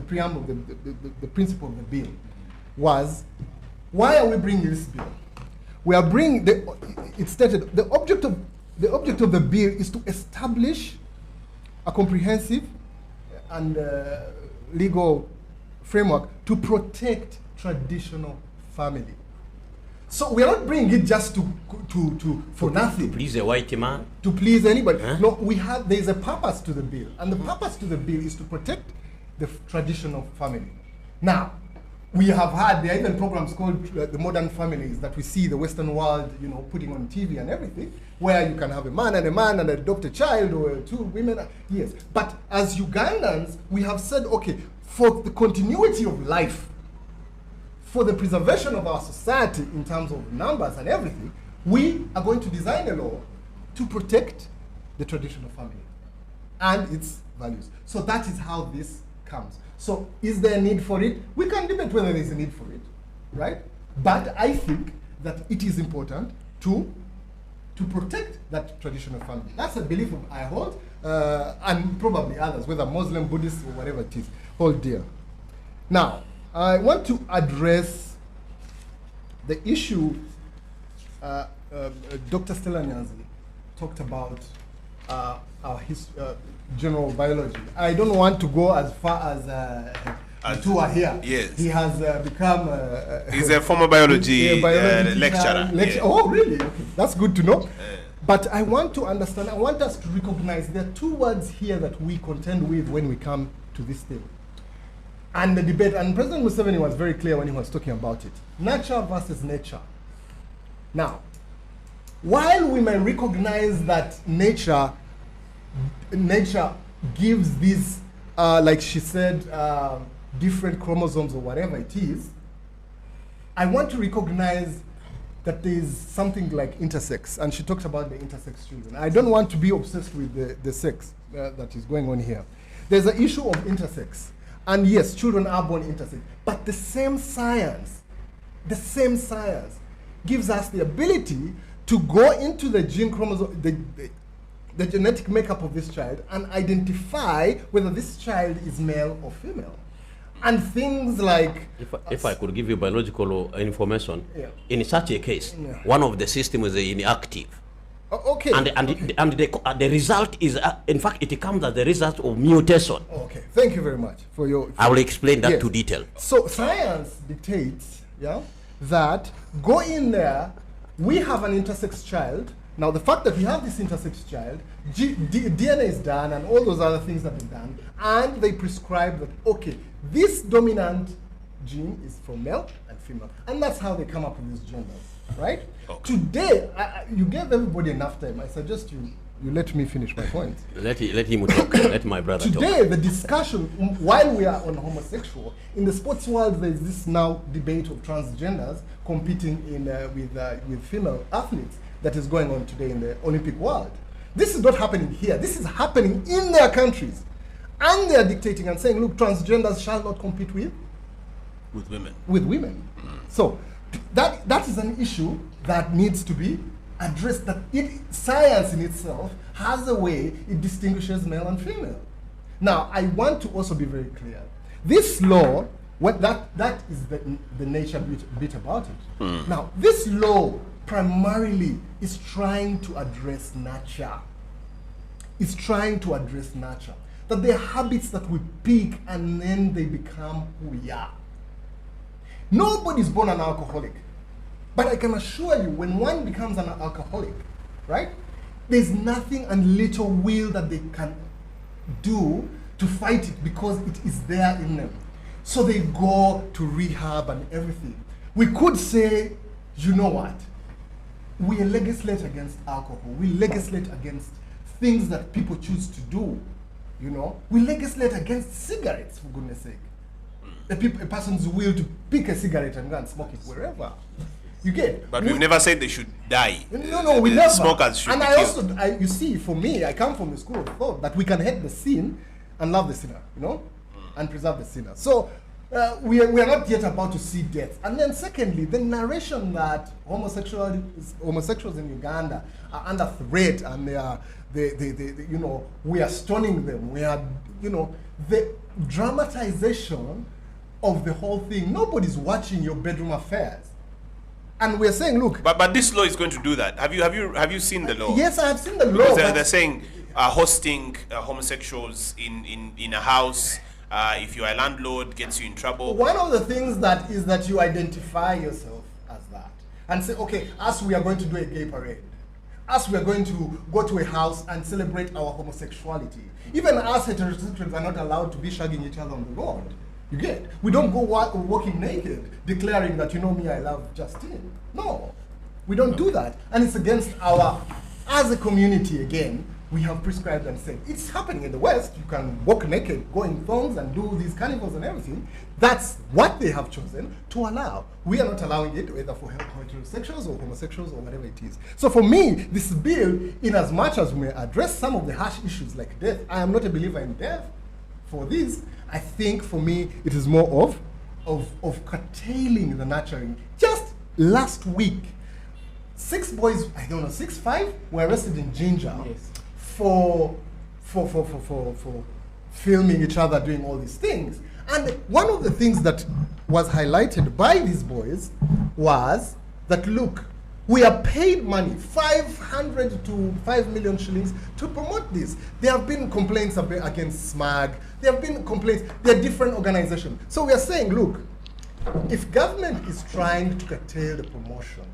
preamble, the principle of the bill was, why are we bringing this bill? We are bringing, it stated, the object of the bill is to establish a comprehensive and legal framework to protect traditional family. So we are not bringing it just for nothing. To please a white man? To please anybody. Huh? No, there is a purpose to the bill, and the purpose to the bill is to protect the traditional family. Now, we have had, there are even programs called the modern families that we see the Western world, putting on TV and everything, where you can have a man and adopt a child, or two women. Yes, but as Ugandans, we have said, okay, for the continuity of life, for the preservation of our society in terms of numbers and everything, we are going to design a law to protect the traditional family and its values. So that is how this comes. So is there a need for it? We can debate whether there is a need for it, right? But I think that it is important to protect that traditional family. That's a belief I hold, and probably others, whether Muslim, Buddhist, or whatever it is, hold dear. Now, I want to address the issue Dr. Stella Nyanzi talked about our general biology. I don't want to go as far as two are here. Yes. He has become He's a former biology, teacher, lecturer. Yeah. Oh, really? Okay. That's good to know. But I want to understand, I want us to recognize there are two words here that we contend with when we come to this table. And the debate, and President Museveni was very clear when he was talking about it. Nurture versus nature. Now, while we may recognize that nature gives these, like she said, different chromosomes or whatever it is, I want to recognize that there is something like intersex, and she talked about the intersex children. I don't want to be obsessed with the sex that is going on here. There's an issue of intersex, and yes, children are born intersex, but the same science gives us the ability to go into the gene chromosome, the genetic makeup of this child, and identify whether this child is male or female. And things like... If I could give you biological information, Yeah. in such a case, Yeah. one of the systems is inactive. Okay. And the result is, in fact, it comes as the result of mutation. Okay, thank you very much for your... I will explain that Yes. to detail. So science dictates, that go in there, we have an intersex child. Now the fact that we have this intersex child, DNA is done and all those other things have been done, and they prescribe that, okay, this dominant gene is for male and female, and that's how they come up with these genders, right? Okay. Today, you gave everybody enough time. I suggest you let me finish my point. Let him talk. Let my brother talk. Today, the discussion, while we are on homosexual, in the sports world, there is this now debate of transgenders competing with female athletes that is going on today in the Olympic world. This is not happening here. This is happening in their countries. And they are dictating and saying, look, transgenders shall not compete with women. With women. So that is an issue that needs to be addressed, that science in itself has a way it distinguishes male and female. Now, I want to also be very clear. This law, that is the nature bit about it. Now, this law primarily is trying to address nature. It's trying to address nature. That there are habits that we pick and then they become who we are. Nobody's born an alcoholic. But I can assure you, when one becomes an alcoholic, right, there's nothing and little will that they can do to fight it because it is there in them. So they go to rehab and everything. We could say, you know what? We legislate against alcohol. We legislate against things that people choose to do. You know, we legislate against cigarettes, for goodness sake. A person's will to pick a cigarette and go and smoke it wherever. You get? But we've never said they should die. No, we The never. smokers should and be I killed. also, you see, for me, I come from the school of thought that we can hate the sin and love the sinner, you know, and preserve the sinner. So we are not yet about to see death. And then secondly, the narration that homosexuals in Uganda are under threat and you know, we are stoning them. We are, you know, the dramatization of the whole thing. Nobody's watching your bedroom affairs. And we're saying, look. But this law is going to do that. Have you seen the law? Yes, I have seen the law. Because they're saying hosting homosexuals in a house, if you are a landlord, gets you in trouble. One of the things that is that you identify yourself as that and say, okay, us, we are going to do a gay parade. Us, we are going to go to a house and celebrate our homosexuality. Even us heterosexuals are not allowed to be shagging each other on the road. You get? We don't go walking naked, declaring that, you know me, I love Justine. No, we don't do that. And it's against as a community, again, we have prescribed and said, it's happening in the West. You can walk naked, go in thongs and do these carnivals and everything. That's what they have chosen to allow. We are not allowing it either for heterosexuals or homosexuals or whatever it is. So for me, this bill, in as much as we may address some of the harsh issues like death, I am not a believer in death for this. I think for me, it is more of curtailing the nurturing. Just last week, 6 boys, I don't know, 6, 5, were arrested in Ginger for filming each other doing all these things. And one of the things that was highlighted by these boys was that, look, we are paid money, 500 to 5 million shillings, to promote this. There have been complaints against SMAG. There have been complaints. There are different organizations. So we are saying, look, if government is trying to curtail the promotion,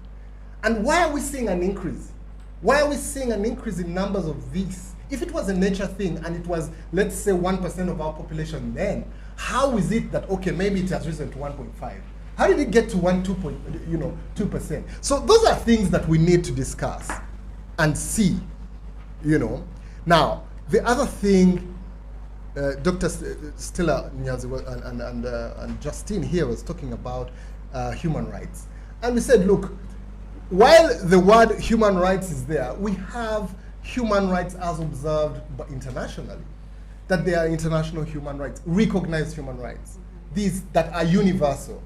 and why are we seeing an increase? Why are we seeing an increase in numbers of these? If it was a nature thing and it was, let's say, 1% of our population then, how is it that, okay, maybe it has risen to 1.5? How did it get to 2%? So those are things that we need to discuss and see, you know. Now, the other thing, Dr. Stella Nyazi and Justine here was talking about human rights. And we said, look, while the word human rights is there, we have human rights as observed internationally, that they are international human rights, recognized human rights, these that are universal.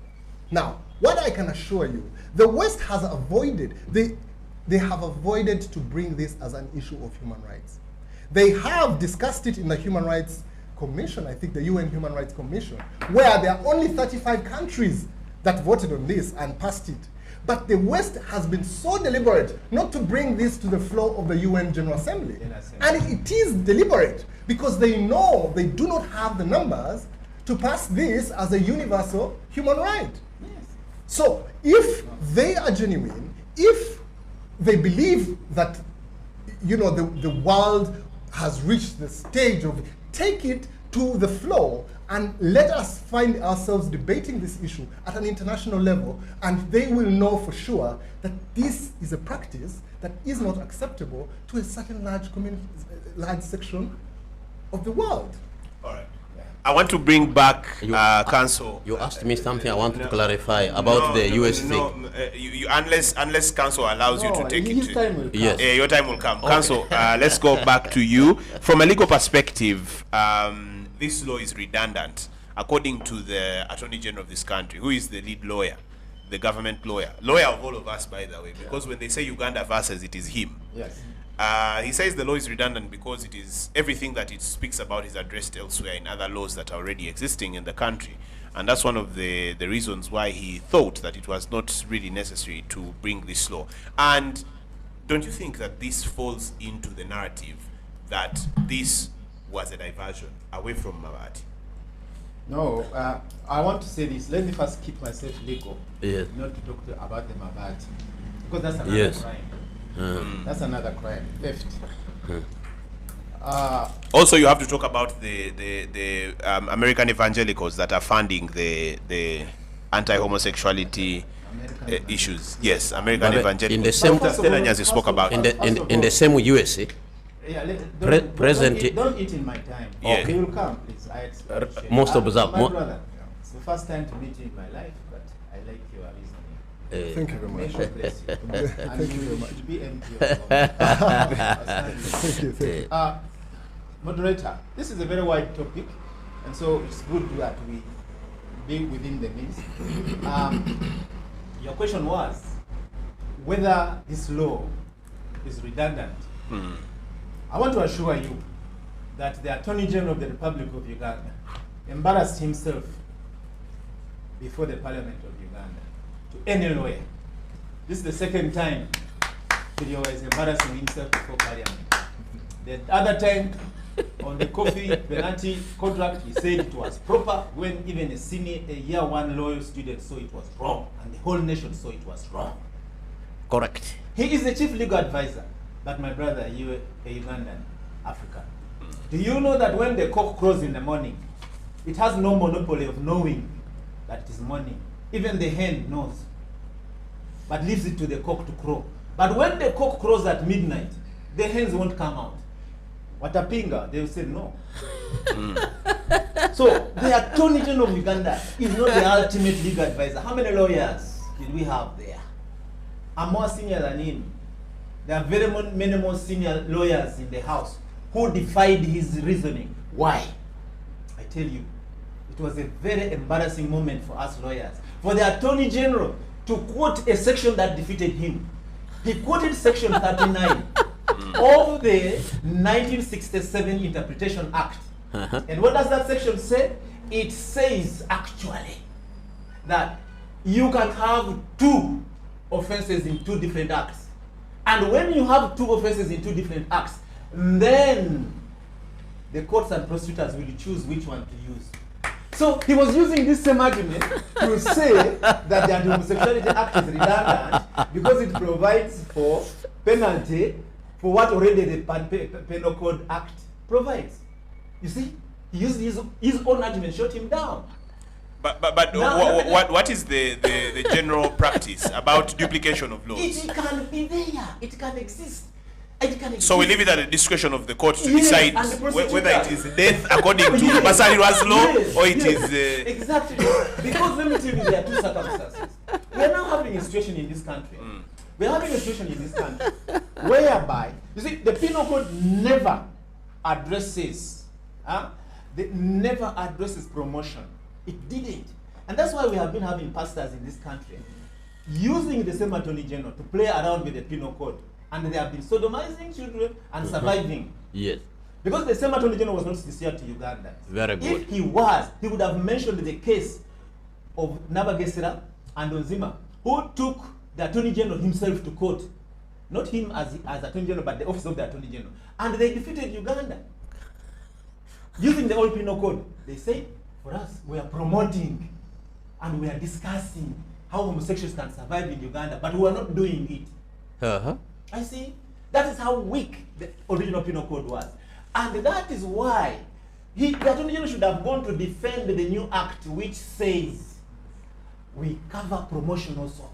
Now, what I can assure you, the West has avoided, they have avoided to bring this as an issue of human rights. They have discussed it in the Human Rights Commission, I think the UN Human Rights Commission, where there are only 35 countries that voted on this and passed it. But the West has been so deliberate not to bring this to the floor of the UN General Assembly. And it is deliberate because they know they do not have the numbers to pass this as a universal human right. Yes. So if they are genuine, if they believe that, you know, the world has reached the stage of take it to the floor and let us find ourselves debating this issue at an international level, and they will know for sure that this is a practice that is not acceptable to a certain large community, large section of the world. All right. I want to bring back Council. You asked me something I wanted to clarify about the US thing. Unless Council allows you to take his it. time will come. Yes. Your time will come. Council, let's go back to you. From a legal perspective, this law is redundant, according to the Attorney General of this country, who is the lead lawyer, the government lawyer of all of us, by the way, because when they say Uganda versus, it is him. Yes. He says the law is redundant because it is everything that it speaks about is addressed elsewhere in other laws that are already existing in the country. And that's one of the reasons why he thought that it was not really necessary to bring this law. And don't you think that this falls into the narrative that this was a diversion away from Mabati? No, I want to say this. Let me first keep myself legal, Yes. not to talk about the Mabati, because that's another Yes. crime. That's another crime, theft. Also, you have to talk about the American evangelicals that are funding the anti-homosexuality issues. Yes, American But evangelicals. in the same- As you spoke about. In the same USA, Yeah, Present- don't eat in my time. Yeah. Okay, you will come, please. most observe- my brother, it's the first time to meet you in my life, but I like your reasoning. Thank you very May much. God bless you. And Thank you very you much. should be empty of Thank you, thank you. Moderator, this is a very wide topic, and so it's good that we be within the means. Your question was whether this law is redundant. I want to assure you that the Attorney General of the Republic of Uganda embarrassed himself before the Parliament of Uganda to any lawyer. This is the second time he was embarrassing himself before Parliament. The other time, on the coffee penalty contract, he said it was proper when even a year one law student saw it was wrong, and the whole nation saw it was wrong. correct. He is the chief legal advisor, but my brother, you a Ugandan, African. Do you know that when the cock crows in the morning, it has no monopoly of knowing that it is morning? Even the hen knows, but leaves it to the cock to crow. But when the cock crows at midnight, the hens won't come out. Watapinga, they will say no. So the Attorney General of Uganda is not the ultimate legal advisor. How many lawyers did we have there? I'm more senior than him. There are very many more senior lawyers in the house who defied his reasoning. Why? I tell you, it was a very embarrassing moment for us lawyers. For the Attorney General to quote a section that defeated him. He quoted section 39 of the 1967 Interpretation Act. And what does that section say? It says actually that you can have two offenses in two different acts. And when you have two offenses in two different acts, then the courts and prosecutors will choose which one to use. So he was using this same argument to say that the Anti-Homosexuality Act is redundant because it provides for penalty for what already the Penal Code Act provides. You see, he used his own argument, shut him down. But Now, what is the general practice about duplication of laws? It can be there. It can exist. It can exist. So we leave it at the discretion of the court to Yes, decide and the prosecutor. whether it is death according to Yes. Basariwa's law Yes, or it yes, is. exactly. Because let me tell you, there are two circumstances. we are now having a situation in this country. We are having a situation in this country whereby, you see, the penal code never addresses, never addresses promotion. It didn't. And that's why we have been having pastors in this country using the same attorney general to play around with the penal code. And they have been sodomizing children and surviving. Yes. Because the same attorney general was not sincere to Uganda. Very good. If he was, he would have mentioned the case of Nabagesera and Onzima, who took the attorney general himself to court. Not him as attorney general, but the office of the attorney general. And they defeated Uganda. Using the old penal code, they say, for us, we are promoting and we are discussing how homosexuals can survive in Uganda, but we are not doing it. Uh-huh. I see. That is how weak the original penal code was. And that is why the attorney general should have gone to defend the new act which says we cover promotion also.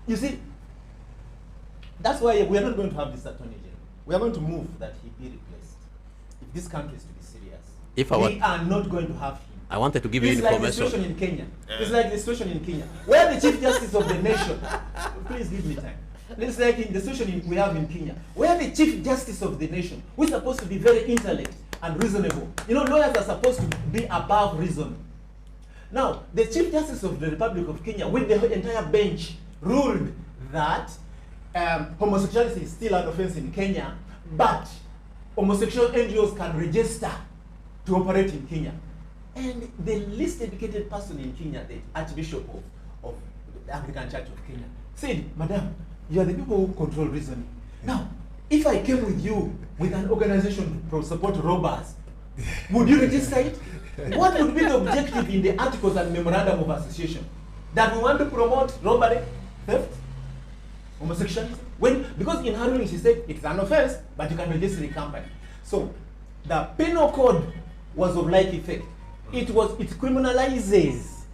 You see, that's why we are not going to have this attorney general. We are going to move that he be replaced. If this country is to be serious, we are not going to have him. I wanted to give you It's like the information. situation in Kenya. It's like the situation in Kenya, where the Chief Justice of the nation, please give me time. It's like in the situation we have in Kenya, where the Chief Justice of the nation, who is supposed to be very intellect and reasonable. You know, lawyers are supposed to be above reason. Now, the Chief Justice of the Republic of Kenya, with the entire bench, ruled that homosexuality is still an offense in Kenya, but homosexual NGOs can register to operate in Kenya. And the least educated person in Kenya, the Archbishop of the Anglican Church of Kenya, said, Madam, you are the people who control reasoning. Now, if I came with you with an organization to support robbers, would you register it? What would be the objective in the articles and memorandum of association? That we want to promote robbery, theft, homosexuality? Because in her ruling she said it's an offense, but you can register the company. So the penal code was of like effect. It criminalizes,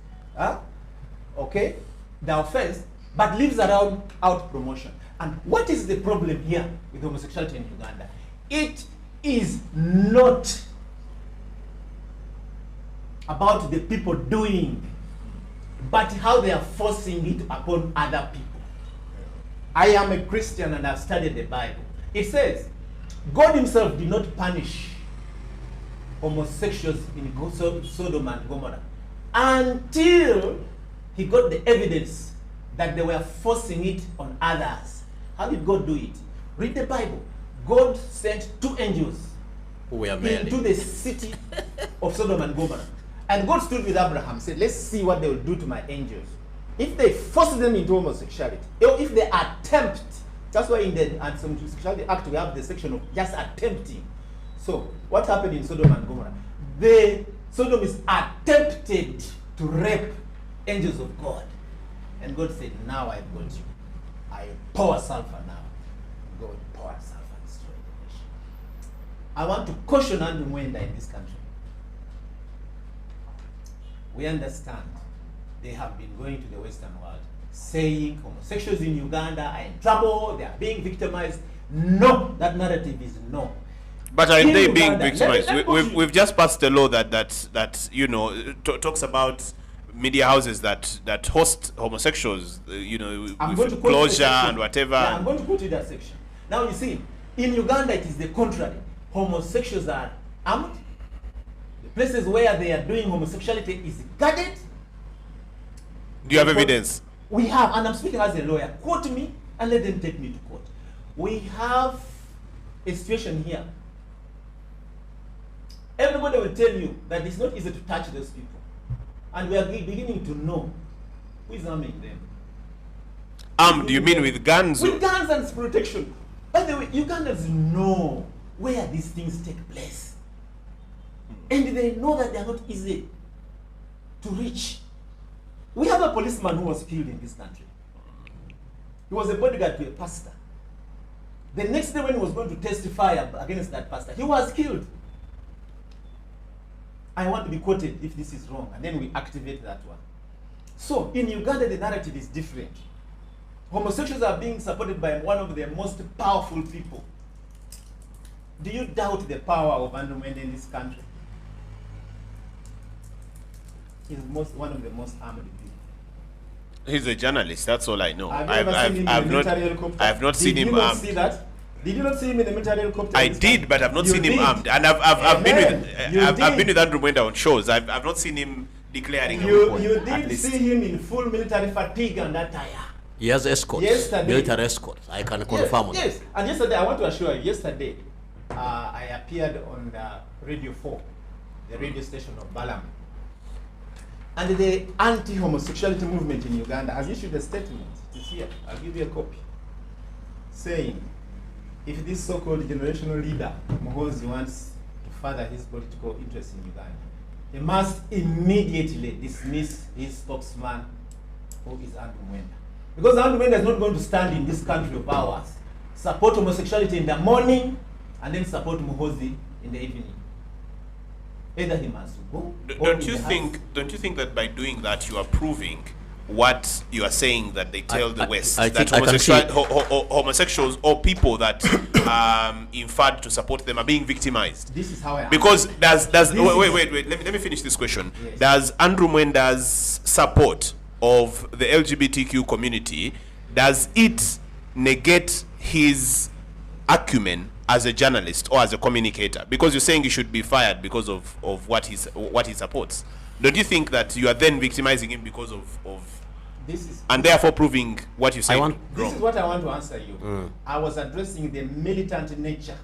okay, the offense, but leaves around out promotion. And what is the problem here with homosexuality in Uganda? It is not about the people doing, but how they are forcing it upon other people. I am a Christian and I've studied the Bible. It says, God himself did not punish homosexuals in Sodom and Gomorrah until he got the evidence that they were forcing it on others. How did God do it? Read the Bible. God sent 2 angels Who were married. into the city of Sodom and Gomorrah. And God stood with Abraham, said, let's see what they will do to my angels. If they force them into homosexuality, or if they attempt, that's why in the Anti-Homosexuality Act we have the section of just attempting. So, what happened in Sodom and Gomorrah? Sodom is attempted to rape angels of God. And God said, now I've got you. I pour sulfur now. God poured sulfur and destroyed the nation. I want to caution Andrew Mwenda in this country. We understand they have been going to the Western world saying homosexuals in Uganda are in trouble, they are being victimized. No, that narrative is no. But are In they being Uganda, victimized? let- We've just passed a law that you know talks about media houses that host homosexuals, I'm going to with quote closure the section. and whatever. Yeah, I'm going to quote you that section. Now you see, in Uganda it is the contrary. Homosexuals are armed. The places where they are doing homosexuality is guarded. Do you have evidence? We have, and I'm speaking as a lawyer. Quote me and let them take me to court. We have a situation here. Everybody will tell you that it's not easy to touch those people. And we are beginning to know who is arming them. Armed, you mean with guns? With guns and protection. By the way, Ugandans know where these things take place. And they know that they are not easy to reach. We have a policeman who was killed in this country. He was a bodyguard to a pastor. The next day when he was going to testify against that pastor, he was killed. I want to be quoted if this is wrong, and then we activate that one. So, in Uganda, the narrative is different. Homosexuals are being supported by one of the most powerful people. Do you doubt the power of Andrew Mwenda in this country? He's one of the most armed people. He's a journalist. That's all I know. Have you ever seen him in the military helicopter? I've not seen him Did you not armed. see that? Did you not see him in the military helicopter? I this did, time? but I've not You seen him did. armed. And I've been You I've been did. with Andrew Mwenda on shows. I've not seen him declaring a You, weapon, you at did least. see him in full military fatigue and attire. He has escorts, Yesterday. military escorts. I can confirm on that. Yes, and yesterday, I want to assure you, yesterday, I appeared on Radio 4, the radio station of Balam. And the anti-homosexuality movement in Uganda has issued a statement. It is here. I'll give you a copy. Saying, if this so-called generational leader, Muhoozi, wants to further his political interests in Uganda, he must immediately dismiss his spokesman, who is Andrew Mwenda. Because Andrew Mwenda is not going to stand in this country of ours, support homosexuality in the morning, and then support Muhoozi in the evening. Either he must go. or Don't he you has- think that by doing that you are proving what you are saying that they tell the West, I that think I can see- homosexuals or people that inferred to support them are being victimized? This is how I Because does This wait, is- let me finish this question. Yes. Does Andrew Mwenda's support of the LGBTQ community, does it negate his acumen as a journalist or as a communicator? Because you're saying he should be fired because of what he supports. Don't you think that you are then victimizing him because of This is and therefore proving what you say want- This is wrong? what I want to answer you. I was addressing the militant nature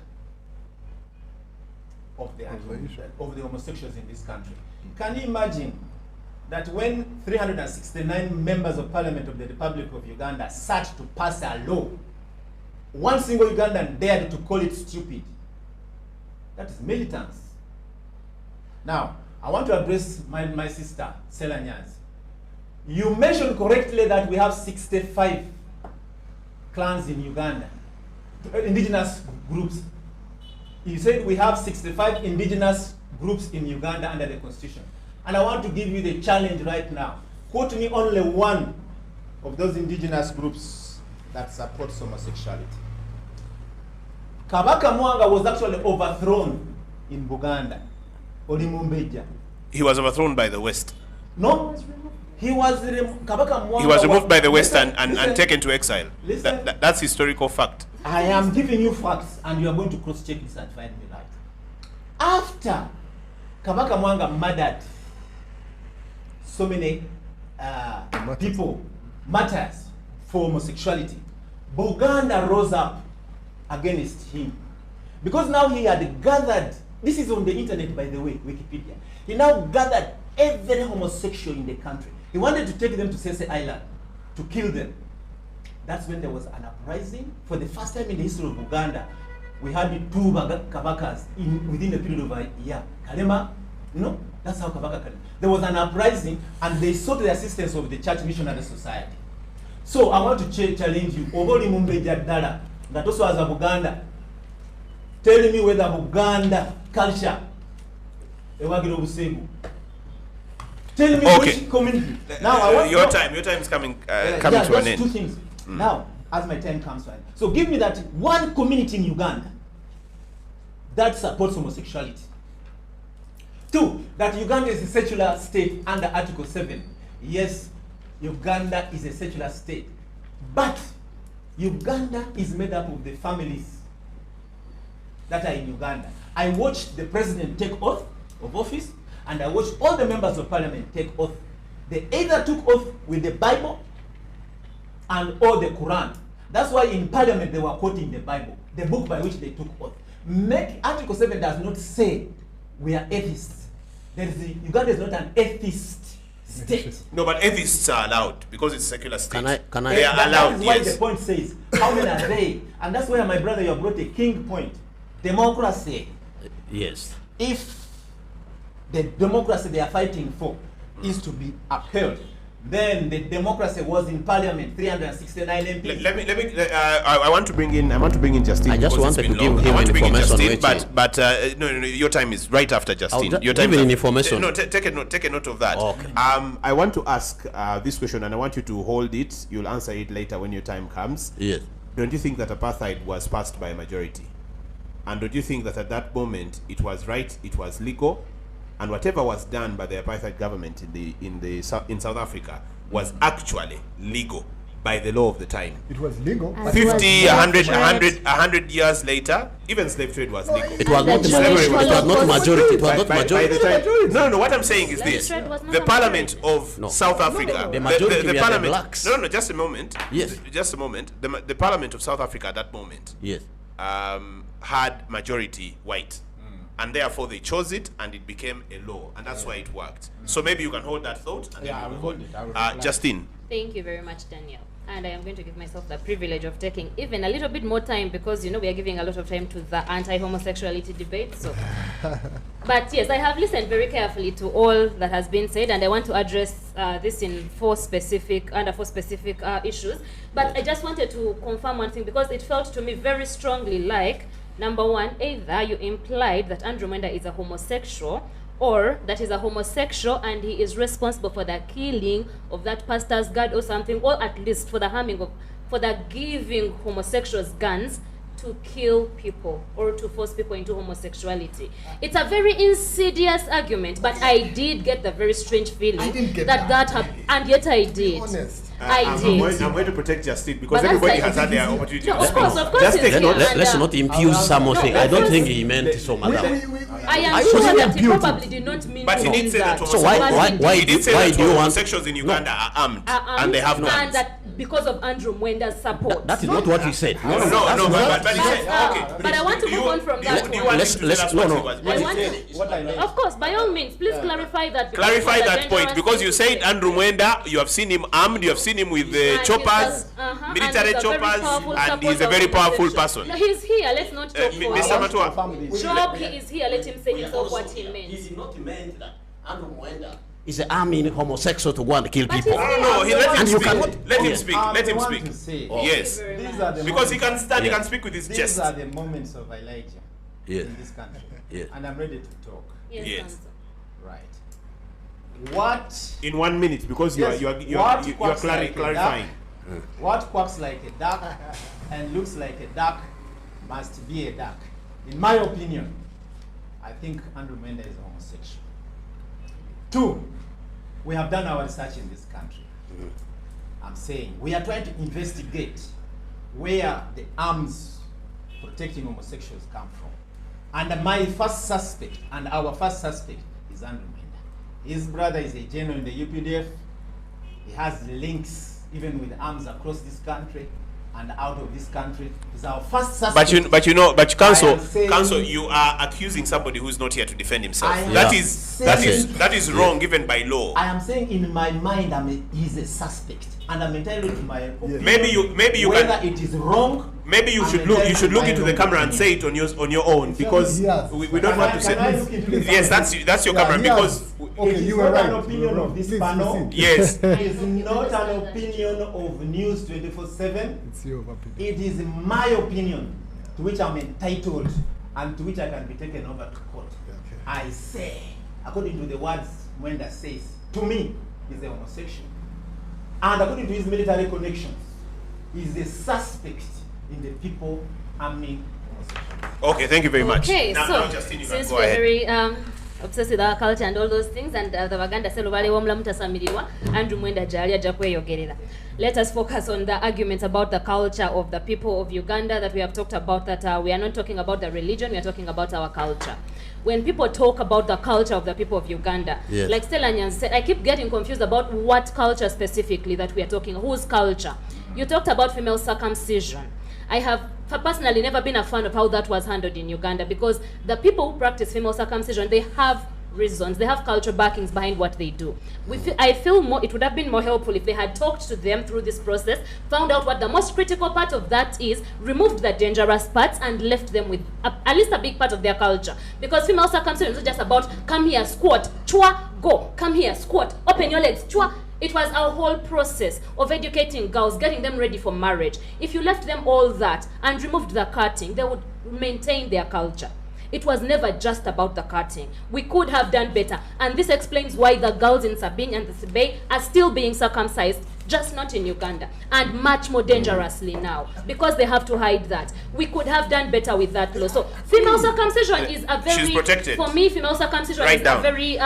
of the homosexuals in this country. Can you imagine that when 369 members of parliament of the Republic of Uganda sat to pass a law, one single Ugandan dared to call it stupid? That is militance. Now, I want to address my sister, Sela Nyanzi. You mentioned correctly that we have 65 clans in Uganda, indigenous groups. You said we have 65 indigenous groups in Uganda under the constitution. And I want to give you the challenge right now. Quote me only one of those indigenous groups that supports homosexuality. Kabaka Mwanga was actually overthrown in Buganda. Olimumbeja. He was overthrown by the West. No, he was Kabaka Mwanga He was removed by the West Listen, and listen. taken to exile. Listen. That's historical fact. I am giving you facts, and you are going to cross-check this and find me right. After Kabaka Mwanga murdered so many people, martyrs for homosexuality, Buganda rose up against him. Because now he had gathered, this is on the internet by the way, Wikipedia. He now gathered every homosexual in the country. He wanted to take them to Sese Island to kill them. That's when there was an uprising. For the first time in the history of Uganda, we had two Kabakas within a period of a year. Kalema, that's how Kabaka came. There was an uprising, and they sought the assistance of the Church Missionary Society. So I want to challenge you. Oboli Mumbeja Dala, that also as a Buganda, tell me whether Buganda culture, Ewagiro Busegu. Tell me Okay. which community. Now I want your time is coming to an just end. two things. Now, as my time comes to an end. So give me that one community in Uganda that supports homosexuality. Two, that Uganda is a secular state under Article 7. Yes, Uganda is a secular state. But Uganda is made up of the families that are in Uganda. I watched the president take oath of office, and I watched all the members of parliament take oath. They either took oath with the Bible and or the Quran. That's why in parliament they were quoting the Bible, the book by which they took oath. Article 7 does not say we are atheists. Uganda is not an atheist state. No, but atheists are allowed because it's a secular state. Can I? They are allowed, That is why yes. the point says, how many are they? And that's where my brother, you have brought a king point. Democracy. Yes. If the democracy they are fighting for is to be upheld, then the democracy was in parliament, 369 MPs. Let me. I want to bring in Justin. I just because it's wanted been to give long. him I want to bring in information Justin, waiting. but no, your time is right after Justin. I'll Your time. give him information. No, take a note of that. Okay. I want to ask this question, and I want you to hold it. You'll answer it later when your time comes. Yes. Don't you think that apartheid was passed by a majority? And don't you think that at that moment it was right, it was legal, and whatever was done by the apartheid government in South Africa, was actually legal by the law of the time. It was legal. As 50, was 100, slave 100, 100 years later, even slave trade was legal. It was not the majority. Jewish It was not Holocaust. majority. It was not By the majority. time, no, what I'm saying is Slave this: trade was not the a Parliament majority. of No. South Africa, The majority were the Parliament. blacks. No, just a moment. Yes. Just a moment. The Parliament of South Africa at that moment Yes. had majority white, and therefore they chose it, and it became a law, and that's why it worked. So maybe you can hold that thought, and Yeah, I then will we move hold it. I will on. reply. Justine. Thank you very much, Daniel. And I am going to give myself the privilege of taking even a little bit more time because, we are giving a lot of time to the anti-homosexuality debate. So, but yes, I have listened very carefully to all that has been said, and I want to address this in four specific issues. But I just wanted to confirm one thing because it felt to me very strongly like, number one, either you implied that Andrew Mwenda is a homosexual, or that he's a homosexual and he is responsible for the killing of that pastor's guard or something, or at least for the giving homosexuals guns to kill people or to force people into homosexuality. It's a very insidious argument, but I did get the very strange feeling I didn't get that that. happened, and yet I did. honest. I did. I'm going to protect Justine because But that's everybody like- has had their opportunity No, to of speak. course, Just it's take here. note. Let's not impugn something. I don't think he meant some other. I am I sure wasn't that he imputed. probably did not mean But to he mean did say that that. So why- But why- he why did. He did say Why that do you want- homosexuals in Uganda are armed and they have and guns. that because of Andrew Mwenda's support. That is not what he said. No, that's but he But, said, okay. but I want to move on from that Do you one. want Let's- him to tell us no, what no. he was? I What he want said? to, What I meant. of course, by all means, please clarify that. because Clarify it's a that point dangerous because thing you to said say. Andrew Mwenda, you have seen him armed, you have seen him with And he's choppers, and military he's a very choppers, powerful and he's a supporter very of powerful homosexual. person. No, he's here. Let's not talk for Mr. him. Matua. Job, he is here. Let him say himself what he meant. He did not meant that Andrew Mwenda is arming homosexual to go and kill But people. he's- No, he let him And you speak. cannot- Let him Yes. speak. I Let him want speak. to say, Yes. Thank you very these much. are the Because he moments- can stand, he Yeah. can speak with his These chest. are the moments of Elijah Yes. in this country. Yes. And I'm ready to talk. Yes, Yes. Counsel. Right. What In 1 minute, because Yes, you what are quacks like a clarifying. What quacks like a duck and looks like a duck must be a duck. In my opinion, I think Andrew Mwenda is homosexual. 2, we have done our research in this country. I'm saying we are trying to investigate where the arms protecting homosexuals come from. And my first suspect and our first suspect is Andrew Mwenda. His brother is a general in the UPDF. He has links even with arms across this country and out of this country. He's our first suspect. But I am saying- counsel, you are accusing somebody who's not here to defend himself. I am That Yeah. is saying- that is wrong even by law. I am saying in my mind he's a suspect and I'm entitled to my opinion. Maybe you whether can. it is wrong. Maybe you I'm should look. You entitled should to look my into the own camera and say opinion. it on your own because Yes. we don't Can want I- to say. can I look into the Yes, that's your camera because Okay, It is you were not right. an opinion of this panel. proceed. yes. It is not an opinion of News 24/7. It's your opinion. It is my opinion to which I'm entitled and to which I can be taken over to court. Okay. I say, according to the words Mwenda says, to me, he's a homosexual. And according to his military connections, he's a suspect in the people arming homosexuals. Okay, thank you very much. Okay, Now, so Justine, you can since go we're ahead. very obsessed with our culture and all those things, and the Baganda said obalewo omulamu tasamirirwa, Andrew Mwenda gyali ajja kweyogerera. Let us focus on the argument about the culture of the people of Uganda that we have talked about, that we are not talking about the religion, we are talking about our culture. When people talk about the culture of the people of Uganda, Yes. like Stella Nyan said, I keep getting confused about what culture specifically that we are talking, whose culture. You talked about female circumcision. I have personally never been a fan of how that was handled in Uganda because the people who practice female circumcision, they have reasons, they have cultural backings behind what they do. I feel more, it would have been more helpful if they had talked to them through this process, found out what the most critical part of that is, removed the dangerous parts and left them with at least a big part of their culture. Because female circumcision is not just about come here, squat, chua, go, come here, squat, open your legs, chua. It was a whole process of educating girls, getting them ready for marriage. If you left them all that and removed the cutting, they would maintain their culture. It was never just about the cutting. We could have done better. And this explains why the girls in Sabine and the Sibey are still being circumcised just not in Uganda, and much more dangerously now, because they have to hide that. We could have done better with that law. So female circumcision is a very, she's protected. for me, female circumcision Right is down. a very,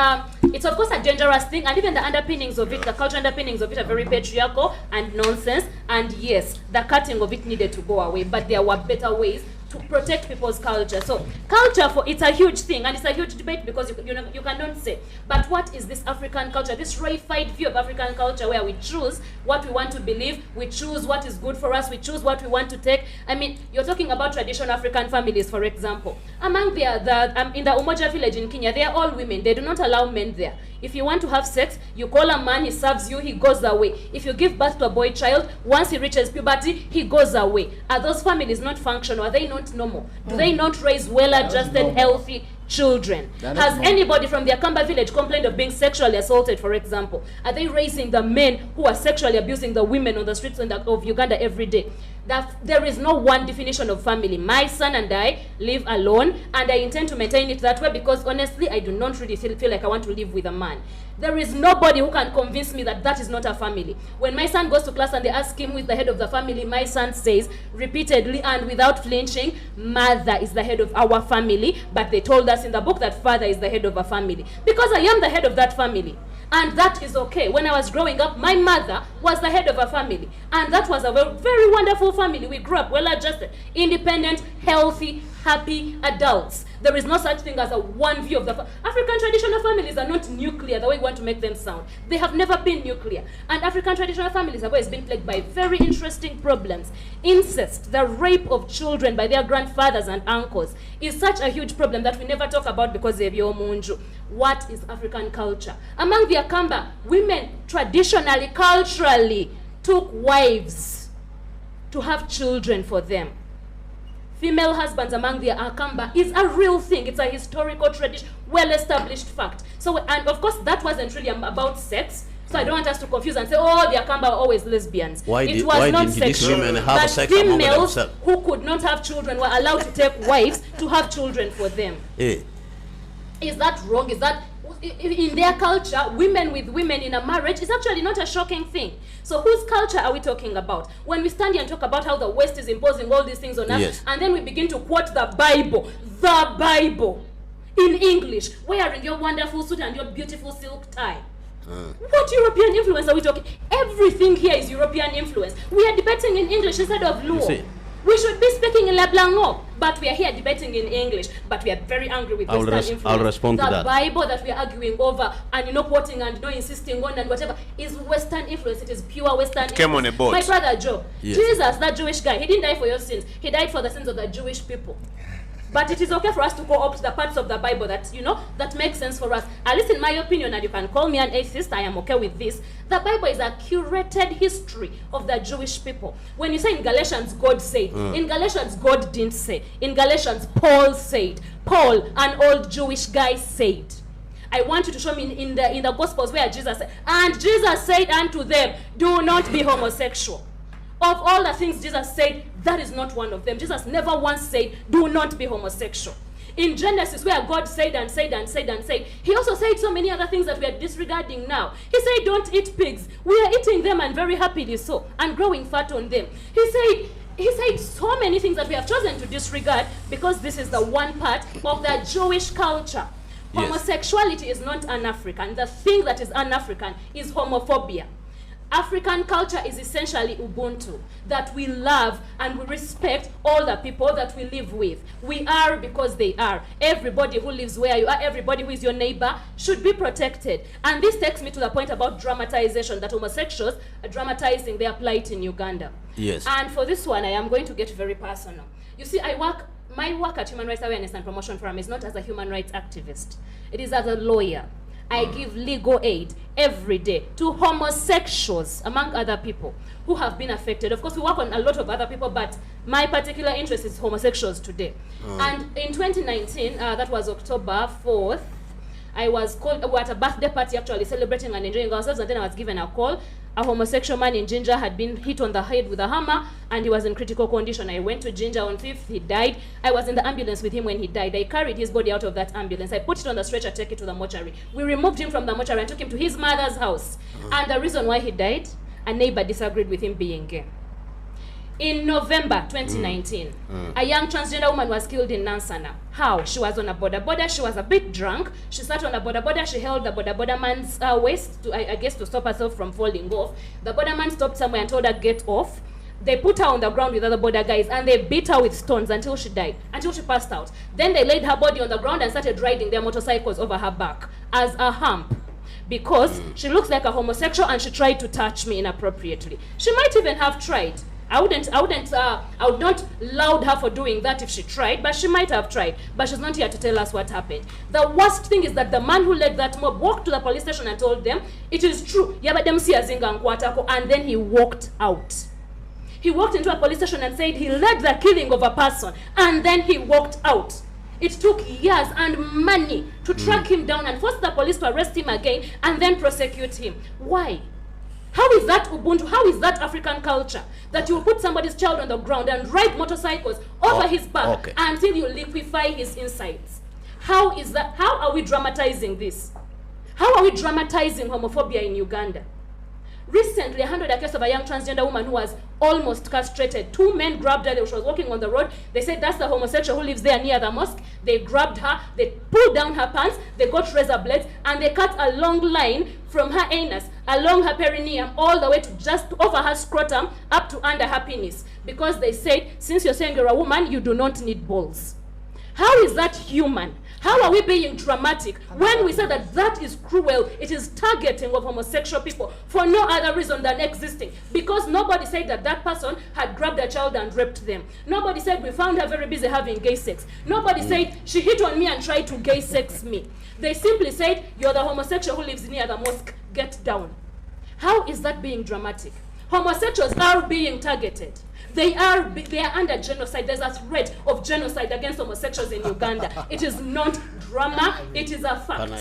it's of course a dangerous thing, and even the underpinnings of it, the cultural underpinnings of it are very patriarchal and nonsense, and yes, the cutting of it needed to go away, but there were better ways to protect people's culture. So culture, it's a huge thing, and it's a huge debate, because you cannot say, but what is this African culture, this reified view of African culture, where we choose what we want to believe, we choose what is good for us, we choose what we want to take. I mean, you're talking about traditional African families, for example. Among in the Umoja village in Kenya, they are all women. They do not allow men there. If you want to have sex, you call a man, he serves you, he goes away. If you give birth to a boy child, once he reaches puberty, he goes away. Are those families not functional? Are they not normal? Do they not raise well-adjusted, healthy children? Has anybody from the Akamba village complained of being sexually assaulted, for example? Are they raising the men who are sexually abusing the women on the streets of Uganda every day? That there is no one definition of family. My son and I live alone, and I intend to maintain it that way, because honestly, I do not really feel like I want to live with a man. There is nobody who can convince me that that is not a family. When my son goes to class and they ask him who is the head of the family, my son says repeatedly and without flinching, mother is the head of our family, but they told us in the book that father is the head of a family. Because I am the head of that family. And that is okay. When I was growing up, my mother was the head of a family. And that was a very wonderful family. We grew up well-adjusted, independent, healthy, happy adults. There is no such thing as a one view of the African traditional families are not nuclear the way we want to make them sound. They have never been nuclear. And African traditional families have always been plagued by very interesting problems. Incest, the rape of children by their grandfathers and uncles, is such a huge problem that we never talk about because of Munju. What is African culture? Among the Akamba, women traditionally, culturally, took wives to have children for them. Female husbands among the Akamba is a real thing. It's a historical tradition, well-established fact. So, and of course, that wasn't really about sex. So I don't want us to confuse and say, oh, the Akamba are always lesbians. Why didn't these women have sex among females themselves? who could not have children were allowed to take wives to have children for them. Eh. Is that wrong? Is that, in their culture, women with women in a marriage is actually not a shocking thing. So whose culture are we talking about? When we stand here and talk about how the West is imposing all these things on us, Yes. and then we begin to quote the Bible, in English, wearing your wonderful suit and your beautiful silk tie. What European influence are we talking? Everything here is European influence. We are debating in English instead of Luo. see. We should be speaking in Leblango, but we are here debating in English. But we are very angry with Western influence. I'll respond to the that. Bible that we are arguing over and quoting and insisting on and whatever is Western influence. It is pure Western influence. came on a boat. My brother Joe, Yes. Jesus, that Jewish guy, he didn't die for your sins. He died for the sins of the Jewish people. But it is okay for us to co-opt the parts of the Bible that, that make sense for us. At least in my opinion, and you can call me an atheist, I am okay with this. The Bible is a curated history of the Jewish people. When you say in Galatians, God said. In Galatians, God didn't say. In Galatians, Paul said. Paul, an old Jewish guy, said. I want you to show me in the Gospels where Jesus said, and Jesus said unto them, do not be homosexual. Of all the things Jesus said, that is not one of them. Jesus never once said, do not be homosexual. In Genesis, where God said and said and said and said, he also said so many other things that we are disregarding now. He said, don't eat pigs. We are eating them and very happily so, and growing fat on them. He said so many things that we have chosen to disregard because this is the one part of the Jewish culture. Yes. Homosexuality is not un-African. The thing that is un-African is homophobia. African culture is essentially Ubuntu, that we love and we respect all the people that we live with. We are because they are. Everybody who lives where you are, everybody who is your neighbor should be protected. And this takes me to the point about dramatization, that homosexuals are dramatizing their plight in Uganda. Yes. And for this one, I am going to get very personal. You see, my work at Human Rights Awareness and Promotion Forum is not as a human rights activist. It is as a lawyer. I give legal aid every day to homosexuals, among other people, who have been affected. Of course, we work on a lot of other people, but my particular interest is homosexuals today. And in 2019, that was October 4th, I was called, we were at a birthday party actually, celebrating and enjoying ourselves, and then I was given a call. A homosexual man in Jinja had been hit on the head with a hammer, and he was in critical condition. I went to Jinja on 5th, he died. I was in the ambulance with him when he died. I carried his body out of that ambulance. I put it on the stretcher, take it to the mortuary. We removed him from the mortuary and took him to his mother's house. And the reason why he died, a neighbor disagreed with him being gay. In November 2019, a young transgender woman was killed in Nansana. How? She was on a boda. She was a bit drunk. She sat on a boda. She held the boda man's waist, I guess, to stop herself from falling off. The boda man stopped somewhere and told her, get off. They put her on the ground with other border guys and they beat her with stones until she died, until she passed out. Then they laid her body on the ground and started riding their motorcycles over her back as a hump, because she looks like a homosexual and she tried to touch me inappropriately. She might even have tried. I would not laud her for doing that if she tried, but she might have tried. But she's not here to tell us what happened. The worst thing is that the man who led that mob walked to the police station and told them, it is true, and then he walked out. He walked into a police station and said he led the killing of a person, and then he walked out. It took years and money to track him down and force the police to arrest him again and then prosecute him. Why? How is that Ubuntu? How is that African culture? That you put somebody's child on the ground and ride motorcycles over his back until you liquefy his insides? How is that? How are we dramatizing this? How are we dramatizing homophobia in Uganda? Recently, I handled a case of a young transgender woman who was almost castrated. Two men grabbed her. She was walking on the road. They said that's the homosexual who lives there near the mosque. They grabbed her. They pulled down her pants. They got razor blades and they cut a long line from her anus along her perineum all the way to just over her scrotum up to under her penis, because they said, since you're saying you're a woman, you do not need balls. How is that human? How are we being dramatic when we say that that is cruel? It is targeting of homosexual people for no other reason than existing. Because nobody said that that person had grabbed a child and raped them. Nobody said we found her very busy having gay sex. Nobody said she hit on me and tried to gay sex me. They simply said, you're the homosexual who lives near the mosque, get down. How is that being dramatic? Homosexuals are being targeted. They are under genocide. There's a threat of genocide against homosexuals in Uganda. It is not drama, it is a fact.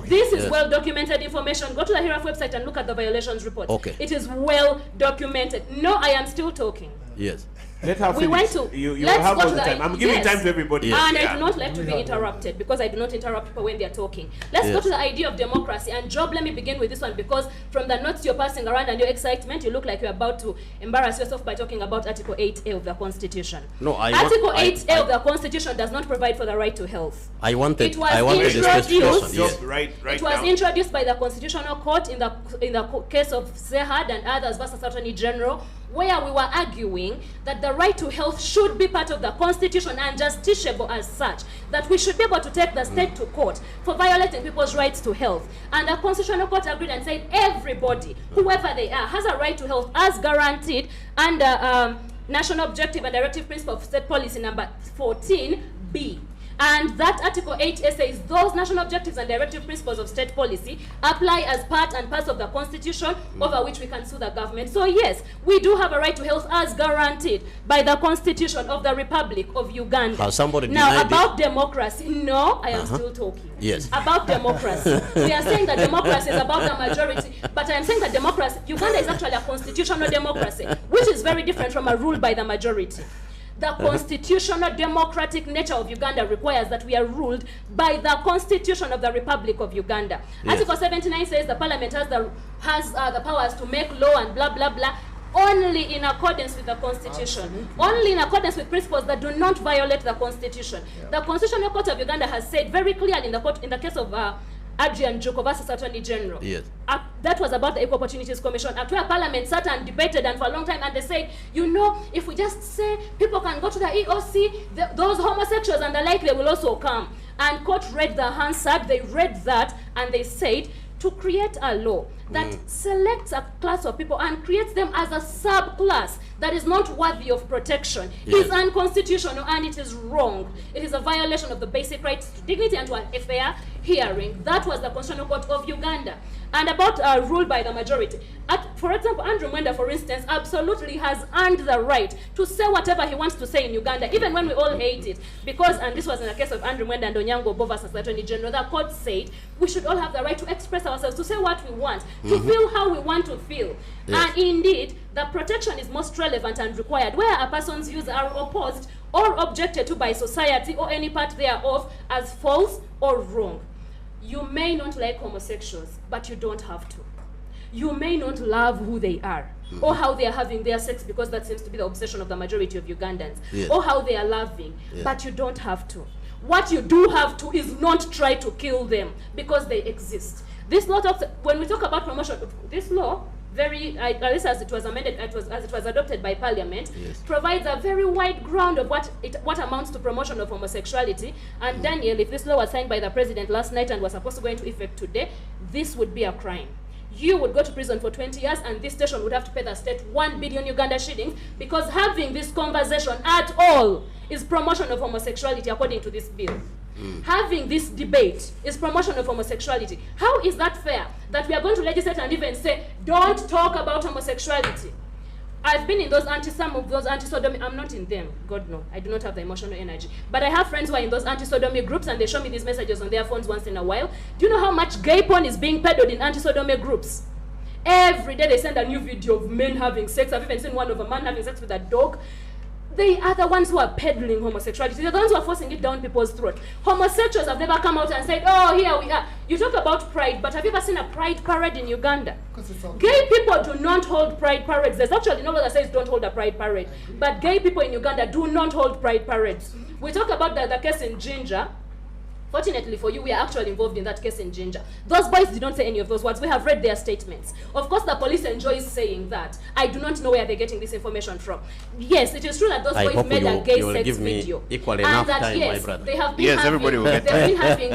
This is well documented information. Go to the HIRAF website and look at the violations report. It is well documented. No, I am still talking. Yes. Let her finish. We went to, you have all the time. I'm giving time to everybody. And I do not like to be interrupted, because I do not interrupt people when they are talking. Let's go to the idea of democracy. And Job, let me begin with this one, because from the notes you're passing around and your excitement, you look like you're about to embarrass yourself by talking about Article 8A of the Constitution. No, Article 8A of the Constitution does not provide for the right to health. I wanted it was introduced. Right It was introduced by the Constitutional Court in the case of Zehad and others versus Attorney General, where we were arguing that the right to health should be part of the Constitution and justiciable as such, that we should be able to take the state to court for violating people's rights to health. And the Constitutional Court agreed and said everybody, whoever they are, has a right to health as guaranteed under National Objective and Directive Principle of State Policy number 14B. And that Article 8A says those national objectives and directive principles of state policy apply as part and parcel of the Constitution over which we can sue the government. So yes, we do have a right to health as guaranteed by the Constitution of the Republic of Uganda. Has somebody now, about democracy, no, I am still talking. Yes. About democracy. We are saying that democracy is about the majority, but I am saying that democracy, Uganda is actually a constitutional democracy, which is very different from a rule by the majority. The constitutional democratic nature of Uganda requires that we are ruled by the Constitution of the Republic of Uganda. Yes. Article 79 says the Parliament has the powers to make law and blah, blah, blah, only in accordance with the Constitution. Absolutely. Only in accordance with principles that do not violate the Constitution. Yeah. The Constitutional Court of Uganda has said very clearly in the case of Adrian Joko versus Attorney General. Yes. That was about the Equal Opportunities Commission Act, where Parliament sat and debated and for a long time, and they said, you know, if we just say people can go to the EOC, those homosexuals and the like, they will also come. And court read the Hansard, they read that, and they said, to create a law that selects a class of people and creates them as a subclass that is not worthy of protection is unconstitutional, and it is wrong. It is a violation of the basic rights to dignity and to a fair hearing. That was the Constitutional Court of Uganda. And about rule by the majority. For example, Andrew Mwenda, for instance, absolutely has earned the right to say whatever he wants to say in Uganda, even when we all hate it. Because, and this was in the case of Andrew Mwenda and Onyango Bo versus the Attorney General, the court said we should all have the right to express ourselves, to say what we want, to feel how we want to feel. Yes. And indeed, the protection is most relevant and required where a person's views are opposed or objected to by society or any part thereof as false or wrong. You may not like homosexuals, but you don't have to. you may not love who they are, or how they are having their sex, because that seems to be the obsession of the majority of Ugandans, or how they are loving, but you don't have to. What you do have to is not try to kill them because they exist. This law talks, when we talk about promotion, this law, at least as it was amended, as it was adopted by Parliament, provides a very wide ground of what amounts to promotion of homosexuality. And Daniel, if this law was signed by the President last night and was supposed to go into effect today, this would be a crime. You would go to prison for 20 years, and this station would have to pay the state 1 billion Uganda shillings, because having this conversation at all is promotion of homosexuality according to this bill. Having this debate is promotion of homosexuality. How is that fair that we are going to legislate and even say, don't talk about homosexuality? I've been in some of those anti-sodomy, I'm not in them, God no, I do not have the emotional energy. But I have friends who are in those anti-sodomy groups, and they show me these messages on their phones once in a while. Do you know how much gay porn is being peddled in anti-sodomy groups? Every day they send a new video of men having sex. I've even seen one of a man having sex with a dog. They are the ones who are peddling homosexuality. They're the ones who are forcing it down people's throat. Homosexuals have never come out and said, oh, here we are. You talk about pride, but have you ever seen a pride parade in Uganda? Gay people do not hold pride parades. There's actually no law that says don't hold a pride parade. But gay people in Uganda do not hold pride parades. We talk about the case in Ginger. Fortunately for you, we are actually involved in that case in Ginger. Those boys did not say any of those words. We have read their statements. Of course, the police enjoys saying that. I do not know where they're getting this information from. Yes, it is true that those boys made a gay sex video. And that, yes, they have been having,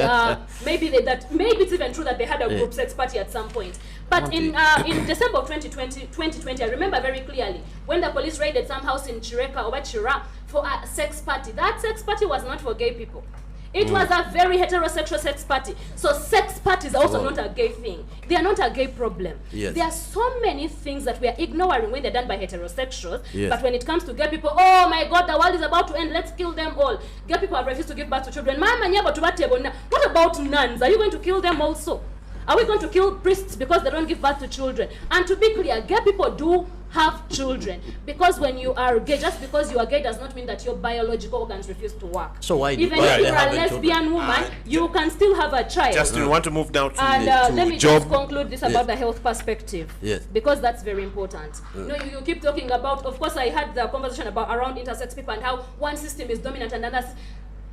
maybe it's even true that they had a group sex party at some point. But in December of 2020, I remember very clearly, when the police raided some house in Chireka or Chira for a sex party. That sex party was not for gay people. It was a very heterosexual sex party. So sex parties are also not a gay thing. They are not a gay problem. There are so many things that we are ignoring when they're done by heterosexuals. But when it comes to gay people, oh my God, the world is about to end. Let's kill them all. Gay people have refused to give birth to children. What about nuns? Are you going to kill them also? Are we going to kill priests because they don't give birth to children? And to be clear, gay people do have children, because when you are gay, just because you are gay does not mean that your biological organs refuse to work. So why even if you are a lesbian woman, you can still have a child. Justin, we want to move down to let me just conclude this about the health perspective, because that's very important. You keep talking about, of course I had the conversation about around intersex people and how one system is dominant and another.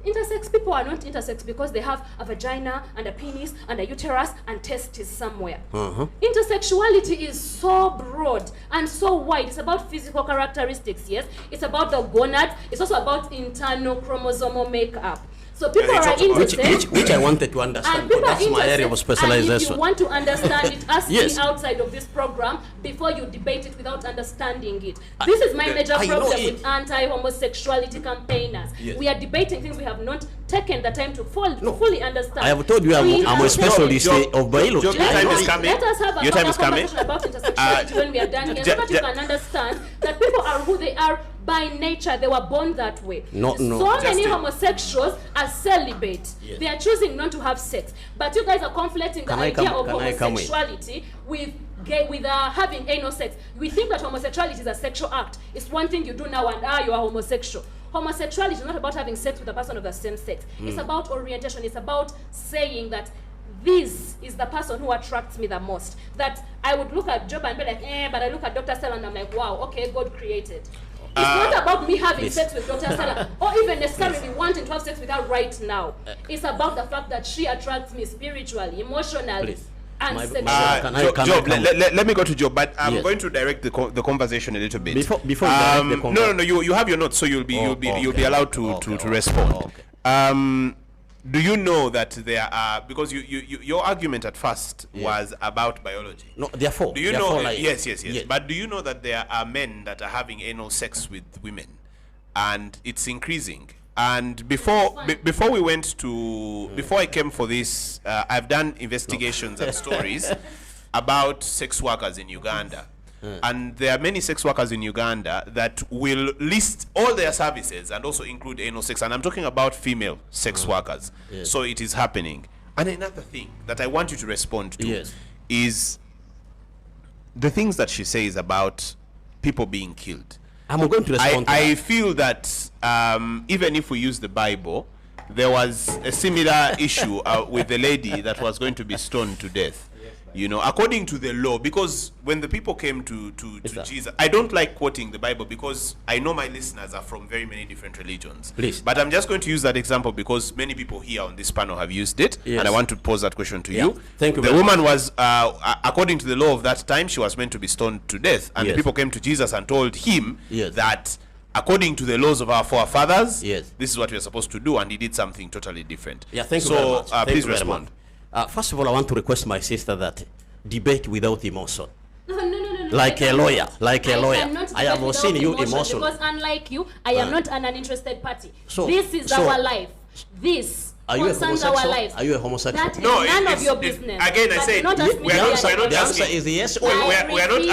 Intersex people are not intersex because they have a vagina and a penis and a uterus and testes somewhere. Intersexuality is so broad and so wide. It's about physical characteristics, yes. It's about the gonad. It's also about internal chromosomal makeup. So people are interested, which I wanted to understand. But that's my area of specialization. And if you want to understand it, ask me outside of this program before you debate it without understanding it. This is my major problem with anti-homosexuality campaigners. We are debating things we have not taken the time to fully understand. I have told you I'm a specialist of biology. Let us have a conversation about intersexuality when we are done here, so that you can understand that people are who they are by nature. They were born that way. Many homosexuals are celibate. They are choosing not to have sex. But you guys are conflating the idea of homosexuality with having anal sex. We think that homosexuality is a sexual act. It's one thing you do now and you are homosexual. Homosexuality is not about having sex with a person of the same sex. It's about orientation. It's about saying that this is the person who attracts me the most. That I would look at Job and be like, but I look at Dr. Stella and I'm like, wow, okay, God created. It's not about me having sex with Dr. Stella or even necessarily wanting to have sex with her right now. It's about the fact that she attracts me spiritually, emotionally. Job, let me go to Job, but I'm going to direct the conversation a little bit. Before you direct the conversation. No, you have your notes, so you'll be allowed to respond. Do you know that there are, because your argument at first was about biology? No, therefore. Do you know? Yes. But do you know that there are men that are having anal sex with women, and it's increasing? And before we went to before I came for this, I've done investigations and stories about sex workers in Uganda. And there are many sex workers in Uganda that will list all their services and also include anal sex. And I'm talking about female sex workers. So it is happening. And another thing that I want you to respond to is the things that she says about people being killed. I'm going to respond to I feel that even if we use the Bible, there was a similar issue with the lady that was going to be stoned to death. You know, according to the law, because when the people came to sir. Jesus, I don't like quoting the Bible because I know my listeners are from very many different religions. Please. But I'm just going to use that example because many people here on this panel have used it, Yes. and I want to pose that question to Yeah. you. Thank you The very woman was, according to the law of that time, she was meant to be stoned to death, and Yes. the people came to Jesus and told him Yes. that according to the laws of our forefathers, Yes. this is what we are supposed to do, and he did something totally different. Yeah, thank you so, very much. Thank please you very respond. much. First of all, I want to request my sister that debate without emotion. No. Like I a cannot. lawyer, like a lawyer. Cannot I have debate seen without you emotion emotional. Because unlike you, I am not an uninterested party. So- this is so- our life. This Are you a concerns our homosexual? lives. Are you a homosexual? That is No, none it's- of your it's- business. again, I But say do not we- ask me we are to not- be we are an not The asking- answer is yes or We no. are not refuse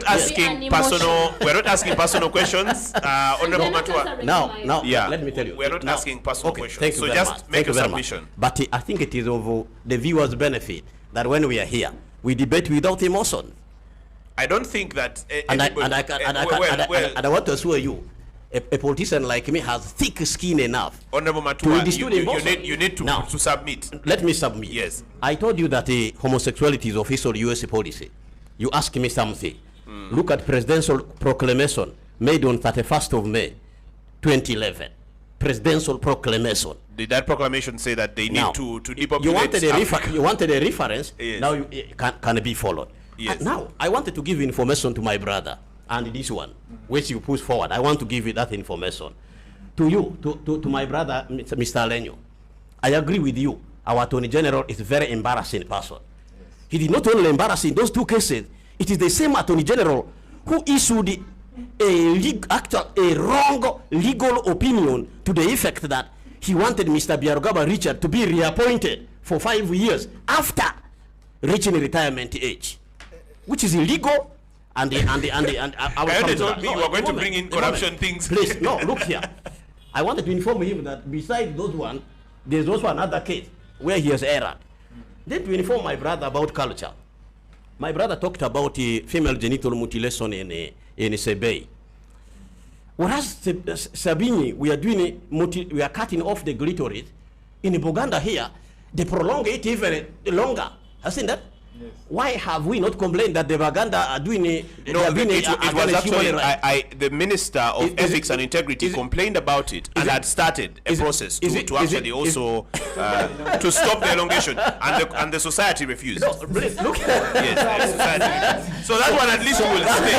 asking to be an personal. emotion. We are not asking personal questions, Honorable You're not Matua. answering Now, my- now, Yeah. let me tell you. We are not Now- asking personal okay, questions. Thank you So very just much. make Thank a you very submission. much. But I think it is of the viewers' benefit that when we are here, we debate without emotion. I don't think that. And I well, want to assure you, a politician like me has thick skin enough. Honorable to Matua, dispute emotion. you need to Now, submit. Let me submit. Yes. I told you that homosexuality is official US policy. You ask me something. Look at presidential proclamation made on 31st of May, 2011. Presidential proclamation. Did that proclamation say that they need Now, to depopulate you wanted a Africa? you wanted a reference. Yes. Now it can be followed. Yes. Now I wanted to give information to my brother, and this one, which you push forward. I want to give you that information to you, to my brother, Mr. Alenyo. I agree with you. Our Attorney General is a very embarrassing person. He did not only embarrass in those two cases. It is the same Attorney General who issued a wrong legal opinion to the effect that he wanted Mr. Biarugaba Richard to be reappointed for 5 years after reaching retirement age, which is illegal. And I will Kayode come to told that. me No, you were a going to moment, bring in a corruption moment. things. Please, no, look here. I wanted to inform him that besides those one, there's also another case where he has erred. Then to inform my brother about culture. My brother talked about female genital mutilation in Sebei. Whereas Sabini, we are cutting off the clitoris. In Buganda here, they prolong it even longer. Have you seen that? Yes. Why have we not complained that the Baganda are doing No, it was actually the Minister of Is Ethics it- and Integrity is it- complained about it and it- had started a is it- process is to it- actually is it- also to stop the elongation, and the society refused. No, please, look. Yes, the society refused. So that one at least will stay.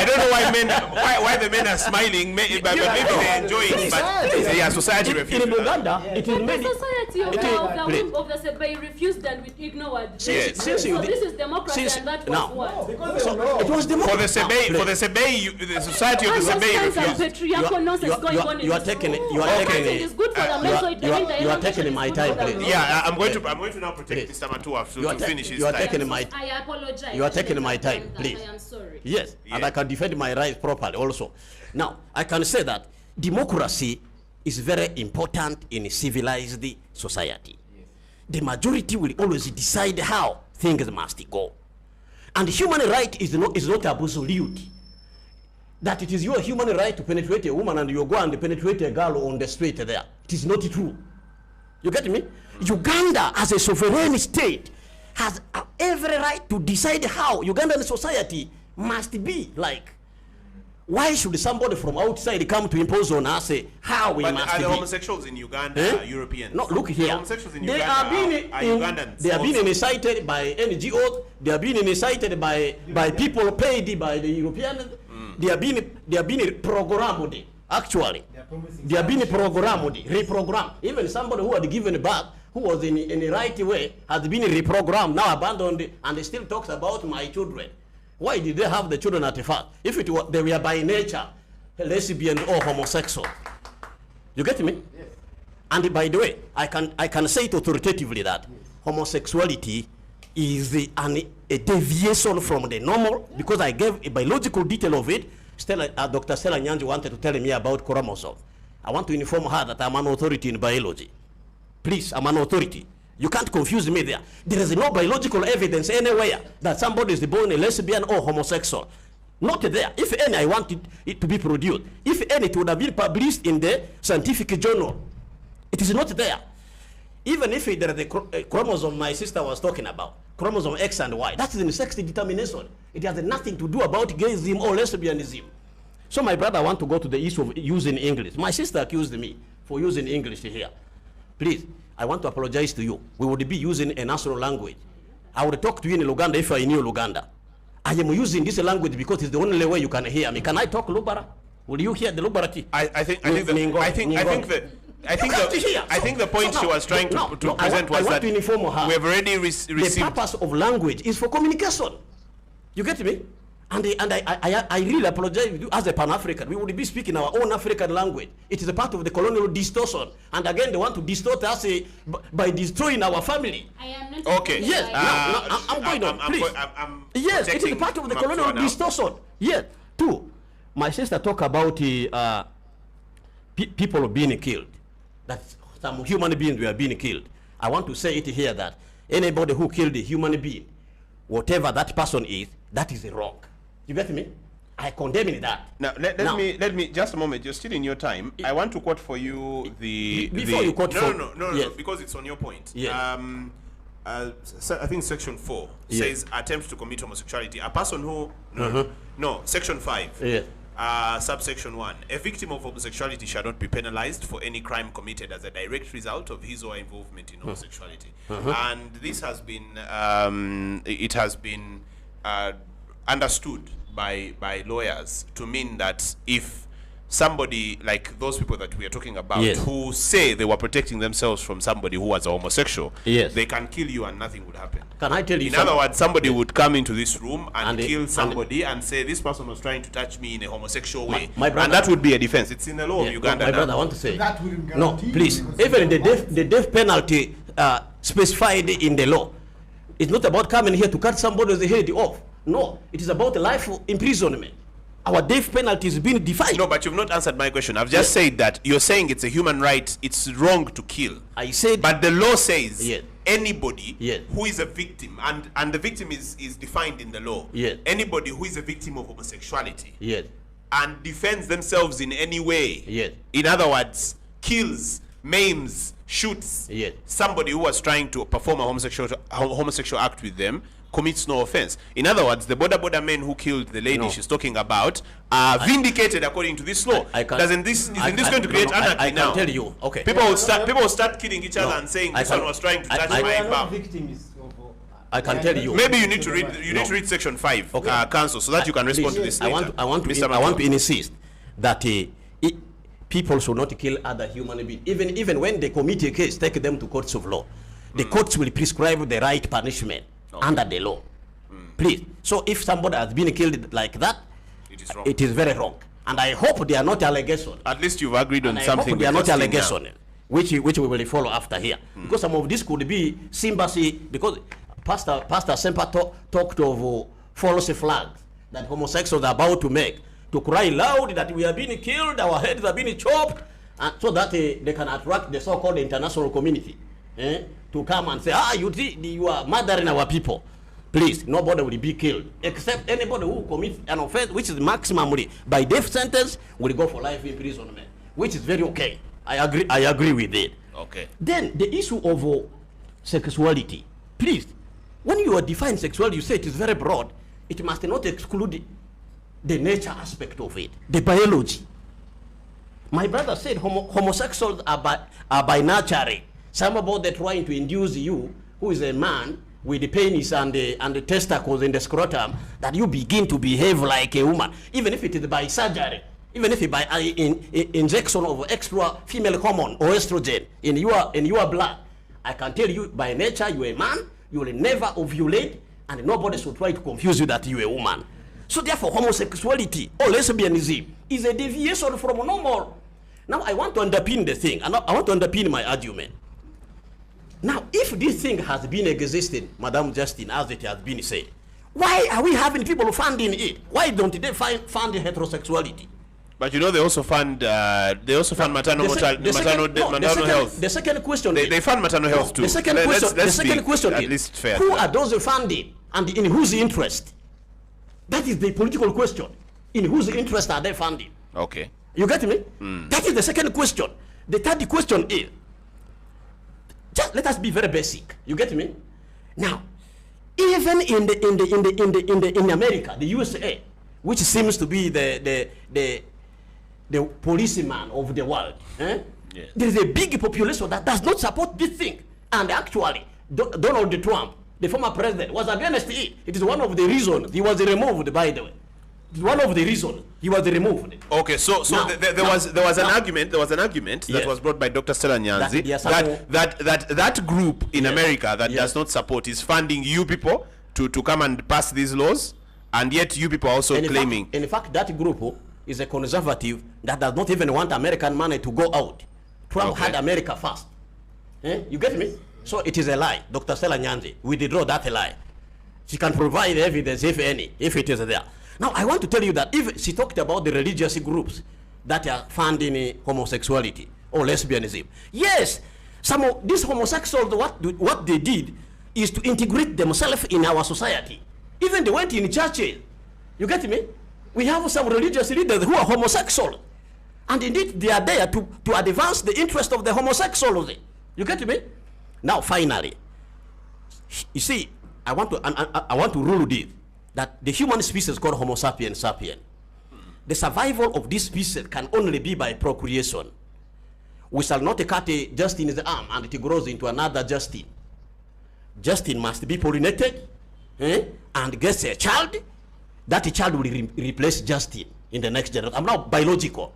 I don't know why the men are smiling, but maybe they're enjoying it. But yeah, society In refused. Uganda, it is The many. society of It the is- of the Sebei refused and we ignored. Yes. Since So you- this is democracy since- and that now- was what? Because So it was For the democracy. Sebei, the society of the Sebei Understand some refused. patriarchal nonsense going on in You are this taking room. you are Okay, taking it is good for them. So it you are- means the you are elongation taking is my good time, for them. please. Yeah, I'm going to now protect Please. Mr. Matua You are to finish his you are time. taking my I apologize. You are I taking shouldn't my have time, done that. please. I am sorry. yes, and Yeah. I can defend my rights properly also. Now I can say that democracy is very important in a civilized society. The majority will always decide how things must go, and human right is not absolute. That it is your human right to penetrate a woman and you go and penetrate a girl on the street there. It is not true. You get me? Uganda, as a sovereign state, has every right to decide how Ugandan society must be like. Why should somebody from outside come to impose on us how we But must are be? the homosexuals in Uganda Eh? Europeans? No, look The here. homosexuals in They Uganda are being are Ugandans. they are being also. incited by NGOs. They are being incited by people paid by the Europeans. They are being programmed. Actually, they are being programmed, reprogrammed. Even somebody who had given birth, who was in the right way, has been reprogrammed, now abandoned, and they still talks about my children. Why did they have the children at first? If it were, they were by nature lesbian or homosexual. You get me? Yes. And by the way, I can say it authoritatively that homosexuality is a deviation from the normal, because I gave a biological detail of it. Dr. Stella Nyanji wanted to tell me about chromosome. I want to inform her that I'm an authority in biology. Please, I'm an authority. You can't confuse me there. There is no biological evidence anywhere that somebody is born a lesbian or homosexual. Not there. If any, I want it to be produced. If any, it would have been published in the scientific journal. It is not there. Even if there is a chromosome my sister was talking about. chromosome X and Y. That is in sex determination. It has nothing to do about gayism or lesbianism. So my brother want to go to the issue of using English. My sister accused me for using English here. Please, I want to apologize to you. We would be using a national language. I would talk to you in Uganda if I knew Uganda. I am using this language because it's the only way you can hear me. Can I talk Lubara? Will you hear the Lubarati? I think the point she was trying to present was that we have already received. The purpose of language is for communication. You get me? And I really apologize with you as a Pan-African. We would be speaking our own African language. It is a part of the colonial distortion. And again, they want to distort us by destroying our family. I am not. Okay. Yes. I'm going on. Please. Yes, it is part of the colonial distortion. Yes. Two, my sister talk about people being killed. That some human beings were being killed. I want to say it here that anybody who killed a human being, whatever that person is, that is wrong. You get me? I condemn that. Now, let me just a moment. You're still in your time. I want to quote for you before you quote. No, because it's on your point. Yes. I think section 4 says attempt to commit homosexuality. A person who section 5. Subsection 1. A victim of homosexuality shall not be penalized for any crime committed as a direct result of his or her involvement in homosexuality. And this has been understood by lawyers to mean that if somebody like those people that we are talking about who say they were protecting themselves from somebody who was a homosexual, they can kill you and nothing would happen. Can I tell you in other words, somebody would come into this room and kill somebody and say this person was trying to touch me in a homosexual way, my brother, and that would be a defense. It's in the law of Uganda. My brother, I want to say That wouldn't no, guarantee please. Even the death penalty specified in the law, it's not about coming here to cut somebody's head off. No, it is about life imprisonment. Our death penalty is being defined. No, but you've not answered my question. I've just said that you're saying it's a human right. It's wrong to kill. I said, but the law says anybody Yes. who is a victim, and the victim is defined in the law. Yes. Anybody who is a victim of homosexuality. Yes. And defends themselves in any way. Yes. In other words, kills, maims, shoots somebody who was trying to perform a homosexual act with them, commits no offense. In other words, the border men who killed the lady she's talking about are vindicated according to this law. Isn't this going to create anarchy now? I can tell you. Okay. People will start killing each other and saying this one was trying to touch my bum. I can tell you. Maybe you need to read section 5, counsel, so that you can respond to this later. I want to insist that people should not kill other human beings. Even when they commit a case, take them to courts of law. The courts will prescribe the right punishment under the law. Please. So if somebody has been killed like that, it is very wrong. And I hope they are not allegations. At least you've agreed on something. I hope they are not allegations, which we will follow after here. Because some of this could be sympathy, because Pastor Semper talked of false flags that homosexuals are about to make, to cry loud that we are being killed, our heads are being chopped, and so that they can attract the so-called international community to come and say, you are murdering our people. Please, nobody will be killed, except anybody who commits an offense, which is maximally by death sentence, will go for life imprisonment, which is very okay. I agree with it. Okay. Then the issue of sexuality. Please, when you are defining sexuality, you say it is very broad. It must not exclude the nature aspect of it, the biology. My brother said homosexuals are by nature. Some about they trying to induce you, who is a man with the penis and the testicles in the scrotum, that you begin to behave like a woman, even if it is by surgery, even if it by injection of extra female hormone or estrogen in your blood. I can tell you, by nature, you are a man. You will never ovulate, and nobody should try to confuse you that you are a woman. So therefore, homosexuality or lesbianism is a deviation from normal. Now, I want to underpin the thing, and I want to underpin my argument. Now, if this thing has been existing, Madam Justin, as it has been said, why are we having people funding it? Why don't they fund heterosexuality? But you know, they also fund maternal health. The second question they fund maternal health too. The second question at least fair. Who are those funding, and in whose interest? That is the political question. In whose interest are they funding? Okay. You get me? That is the second question. The third question is, just let us be very basic. You get me? Now, Even in America, the USA, which seems to be the policeman of the world, Yes. there is a big population that does not support this thing. And actually, Donald Trump, the former president, was against it. It is one of the reasons he was removed, by the way. One of the reasons he was removed. Okay, so Now- there was an now- argument. There was an argument that Yes. was brought by Dr. Stella Nyanzi Yes, that group in Yes. America that Yes. does not support is funding you people to come and pass these laws, and yet you people are also And claiming. in fact, that group is a conservative that does not even want American money to go out. Trump Okay. had America first. You get me? So it is a lie. Dr. Stella Nyanzi, we withdraw that lie. She can provide evidence, if any, if it is there. Now, I want to tell you that if she talked about the religious groups that are funding homosexuality or lesbianism. Yes, some of these homosexuals, what they did is to integrate themselves in our society. Even they went in churches. You get me? We have some religious leaders who are homosexual. And indeed, they are there to advance the interest of the homosexuals. You get me? Now, finally, you see, I want to rule this, that the human species called Homo sapiens sapien, the survival of this species can only be by procreation. We shall not cut a Justin's arm and it grows into another Justin. Justin must be pollinated and gets a child. That child will replace Justin in the next generation. I'm now biological.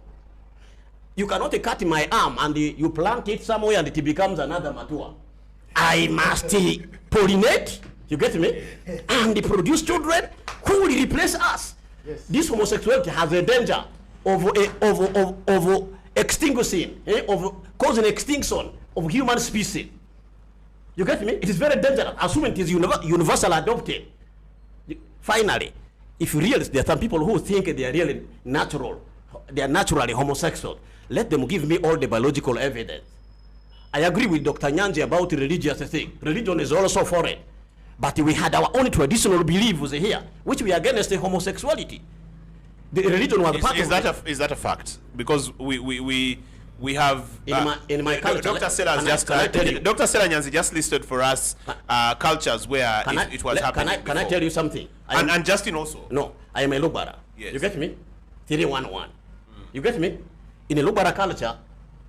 You cannot cut my arm and you plant it somewhere and it becomes another mature. I must pollinate, you get me, and produce children who will replace us. Yes. This homosexuality has a danger of extinguishing, of causing extinction of human species. You get me? It is very dangerous, assuming it is universal adopted. Finally, if really there are some people who think they are really natural, they are naturally homosexual, let them give me all the biological evidence. I agree with Dr. Nyanzi about the religious thing. Religion is also foreign. But we had our own traditional beliefs here, which we are against the homosexuality. The religion was part Is of it. that a fact? Because we have In my culture, Dr. Stella Dr. Stella Nyanzi just listed for us cultures where it was happening. Can I tell you something? And Justin also. No, I am a Lubara. Yes. You get me? 311. You get me? In a Lubara culture,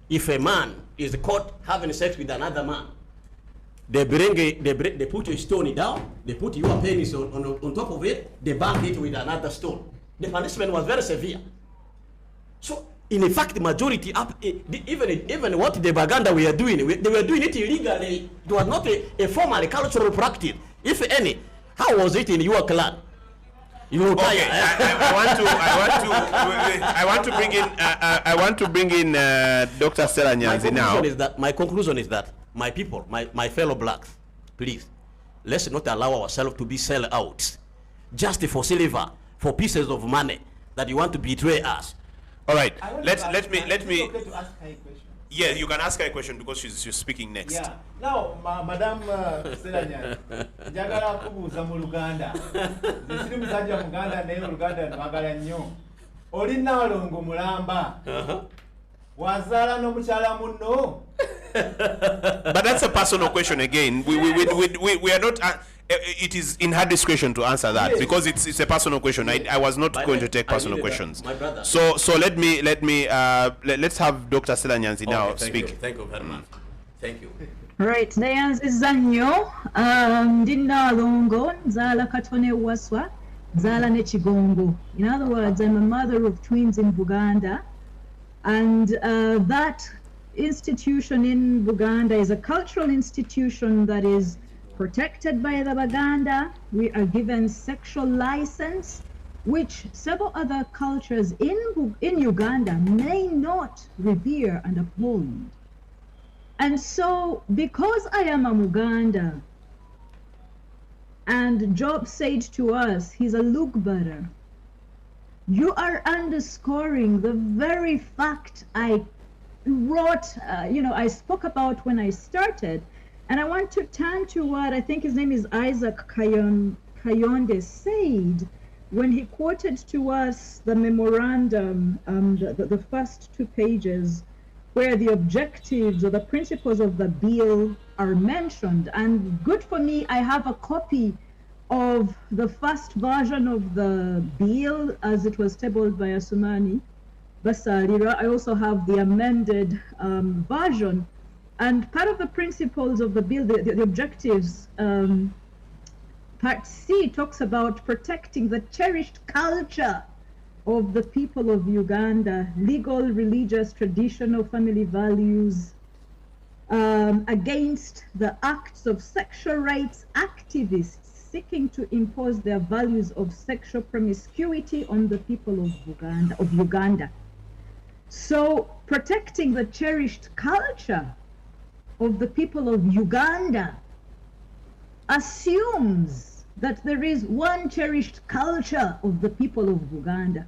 if a man is caught having sex with another man, they put a stone down, they put your penis on top of it, they bang it with another stone. The punishment was very severe. So, in fact, the majority, even what the Baganda were doing, they were doing it illegally. It was not a formal cultural practice. If any, how was it in your clan? You Okay, I want to bring in Dr. Stella Nyanzi now. My conclusion is that my people, my fellow blacks, please, let's not allow ourselves to be sell out just for silver, for pieces of money that you want to betray us. All right, let me. It's okay to ask her a question. Yeah, you can ask her a question because she's speaking next. Yeah. Now, Madam Stella Nyanzi, njagala kubuuza mu Luganda. Nze siri musajja Muganda naye Oluganda nwagala nnyo. Oli Nnaalongo mulamba. Wazaala n'omukyala munno. But that's a personal question again. We are not. It is in her discretion to answer that, Yes. because it's a personal question. I was not going to take I personal needed that, questions. my brother. So let's have Dr. Stella Nyanzi now Okay, speak. Thank you very much. Thank you. Right, nayanziza nnyo ndi Nnaalongo nzaala Katone Waswa nzaala ne Kigongo. In other words, I'm a mother of twins in Buganda, and that institution in Buganda is a cultural institution that is protected by the Baganda. We are given sexual license, which several other cultures in Uganda may not revere and uphold. And so, because I am a Muganda, and Job said to us, he's a Lugbara, you are underscoring the very fact I wrote, I spoke about when I started. And I want to turn to what I think his name is Isaac Kayonde said when he quoted to us the memorandum, the first 2 pages, where the objectives or the principles of the bill are mentioned. And good for me, I have a copy of the first version of the bill as it was tabled by Asumani Basalira. I also have the amended version. And part of the principles of the bill, the objectives, Part C talks about protecting the cherished culture of the people of Uganda, legal, religious, traditional, family values, against the acts of sexual rights activists seeking to impose their values of sexual promiscuity on the people of Uganda. So protecting the cherished culture of the people of Uganda assumes that there is one cherished culture of the people of Uganda.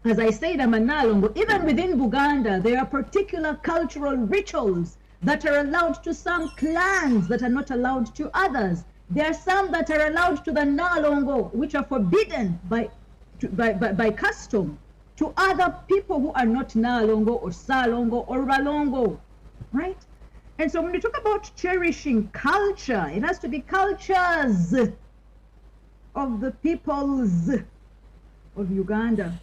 As I said, I'm a Nalongo. Even within Buganda, there are particular cultural rituals that are allowed to some clans that are not allowed to others. There are some that are allowed to the Nalongo, which are forbidden by custom to other people who are not Nalongo or Salongo or Balongo, right? And so when we talk about cherishing culture, it has to be cultures of the peoples of Uganda.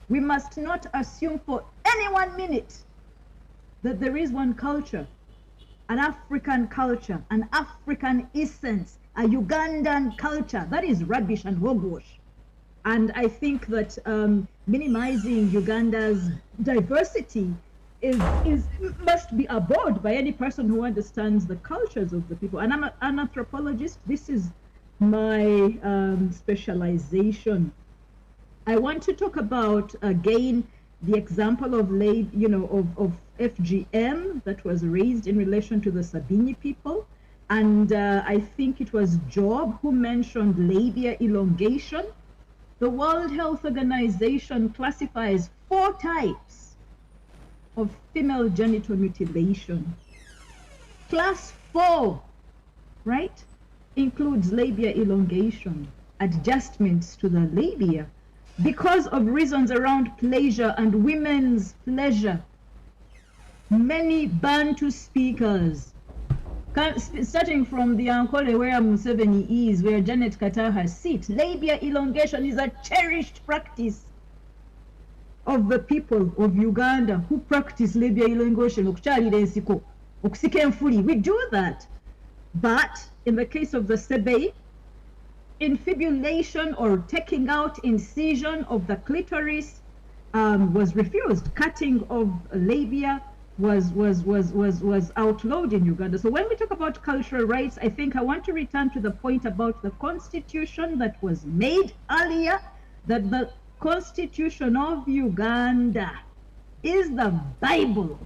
We must not assume for any 1 minute that there is one culture, an African culture, an African essence, a Ugandan culture. That is rubbish and hogwash. And I think that minimizing Uganda's diversity must be abhorred by any person who understands the cultures of the people. And I'm an anthropologist. This is my specialization. I want to talk about, again, the example of of FGM that was raised in relation to the Sabini people. And I think it was Job who mentioned labia elongation. The World Health Organization classifies 4 types of female genital mutilation. Class 4, right, includes labia elongation, adjustments to the labia, because of reasons around pleasure and women's pleasure. Many Bantu speakers, starting from the Ankole where Museveni is, where Janet Kataha sits, labia elongation is a cherished practice of the people of Uganda who practice labia elongation. We do that. But in the case of the Sebei, infibulation or taking out incision of the clitoris was refused. Cutting of labia was outlawed in Uganda. So when we talk about cultural rights, I think I want to return to the point about the constitution that was made earlier, that the Constitution of Uganda is the Bible,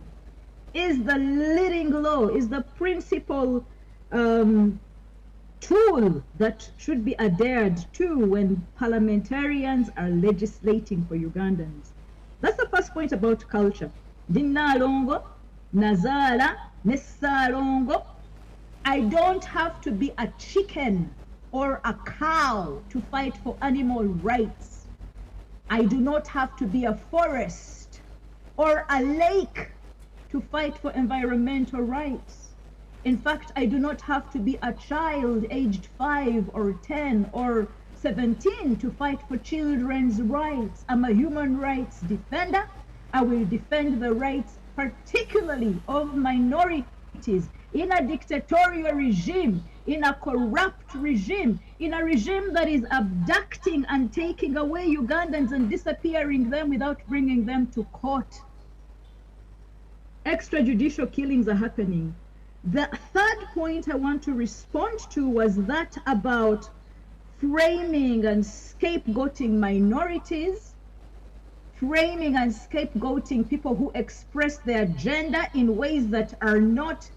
is the leading law, is the principal tool that should be adhered to when parliamentarians are legislating for Ugandans. That's the first point about culture. Dinalongo, Nazala, Nessalongo. I don't have to be a chicken or a cow to fight for animal rights. I do not have to be a forest or a lake to fight for environmental rights. In fact, I do not have to be a child aged 5 or 10 or 17 to fight for children's rights. I'm a human rights defender. I will defend the rights, particularly of minorities, in a dictatorial regime, in a corrupt regime, in a regime that is abducting and taking away Ugandans and disappearing them without bringing them to court. Extrajudicial killings are happening. The third point I want to respond to was that about framing and scapegoating minorities, framing and scapegoating people who express their gender in ways that are not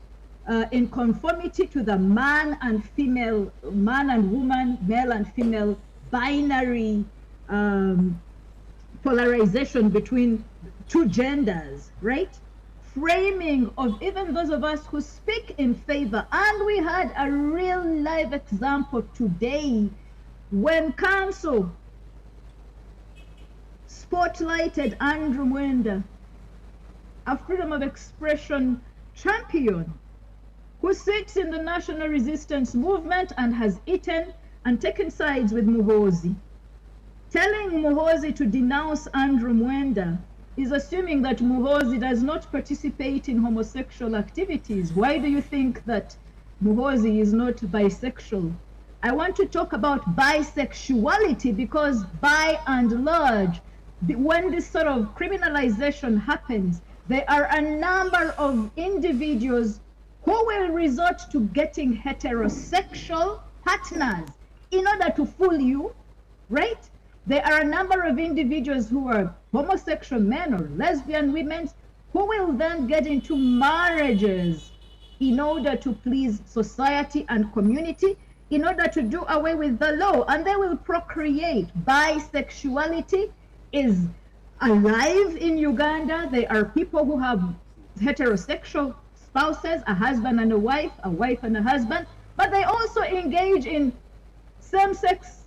in conformity to the man and female, man and woman, male and female binary polarization between 2 genders, right? Framing of even those of us who speak in favor. And we had a real live example today when council spotlighted Andrew Mwenda, a freedom of expression champion, who sits in the national resistance movement and has eaten and taken sides with Muhoozi. Telling Muhoozi to denounce Andrew Mwenda is assuming that Muhoozi does not participate in homosexual activities. Why do you think that Muhoozi is not bisexual? I want to talk about bisexuality because by and large, when this sort of criminalization happens, there are a number of individuals who will resort to getting heterosexual partners in order to fool you, right? There are a number of individuals who are homosexual men or lesbian women who will then get into marriages in order to please society and community, in order to do away with the law, and they will procreate. Bisexuality is alive in Uganda. There are people who have heterosexual spouses, a husband and a wife and a husband, but they also engage in same-sex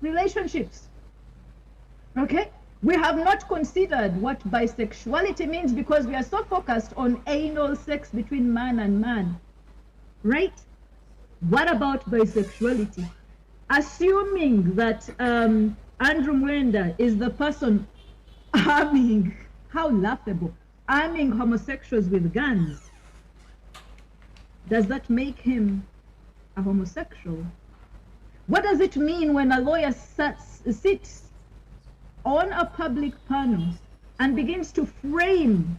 relationships. Okay? We have not considered what bisexuality means because we are so focused on anal sex between man and man, right? What about bisexuality? Assuming that Andrew Mwenda is the person arming, how laughable, arming homosexuals with guns, does that make him a homosexual? What does it mean when a lawyer sits on a public panel and begins to frame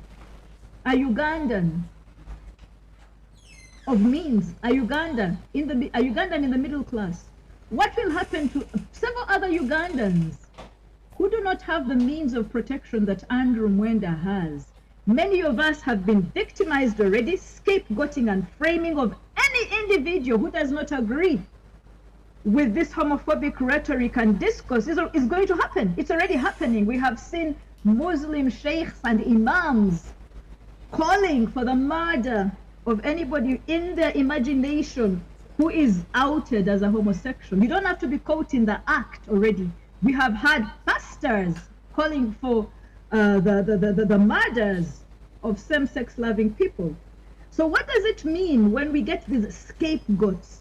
a Ugandan of means, a Ugandan in the middle class? What will happen to several other Ugandans who do not have the means of protection that Andrew Mwenda has? Many of us have been victimized already, scapegoating and framing of any individual who does not agree with this homophobic rhetoric and discourse is going to happen. It's already happening. We have seen Muslim sheikhs and imams calling for the murder of anybody in their imagination who is outed as a homosexual. You don't have to be caught in the act already. We have had pastors calling for the murders of same-sex loving people. So what does it mean when we get these scapegoats?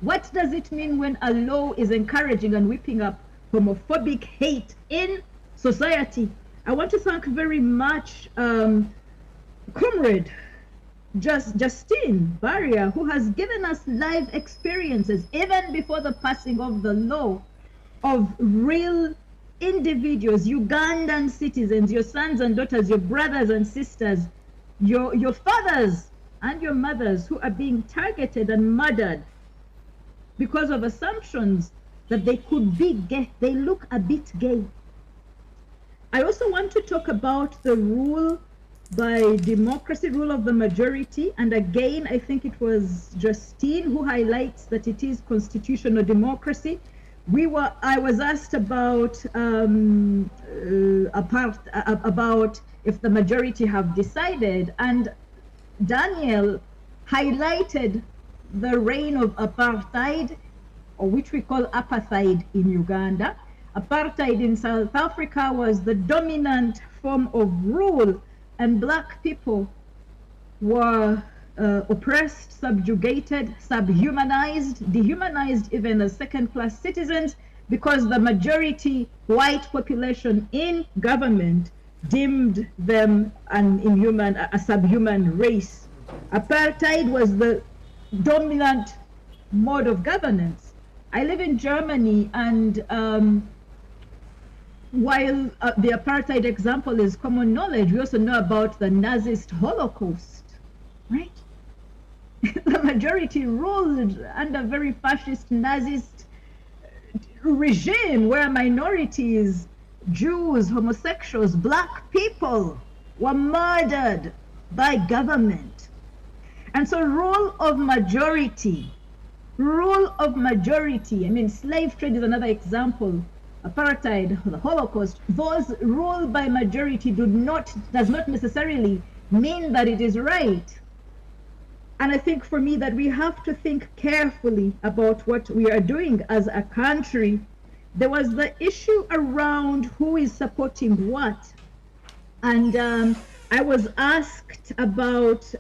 What does it mean when a law is encouraging and whipping up homophobic hate in society? I want to thank very much Comrade Justine Barrier, who has given us live experiences, even before the passing of the law, of real individuals, Ugandan citizens, your sons and daughters, your brothers and sisters, your fathers and your mothers who are being targeted and murdered because of assumptions that they could be gay. They look a bit gay. I also want to talk about the rule by democracy, rule of the majority. And again, I think it was Justine who highlights that it is constitutional democracy. I was asked about if the majority have decided, and Daniel highlighted the reign of apartheid, or which we call apartheid in Uganda. Apartheid in South Africa was the dominant form of rule, and black people were oppressed, subjugated, subhumanized, dehumanized even as second-class citizens, because the majority white population in government deemed them an inhuman, a subhuman race. Apartheid was the dominant mode of governance. I live in Germany, and while the apartheid example is common knowledge, we also know about the Nazist Holocaust, right? The majority ruled under very fascist Nazist regime where minorities, Jews, homosexuals, black people were murdered by government. And so rule of majority, I mean, slave trade is another example, apartheid, the Holocaust, those ruled by majority does not necessarily mean that it is right. And I think for me that we have to think carefully about what we are doing as a country. There was the issue around who is supporting what. And I was asked about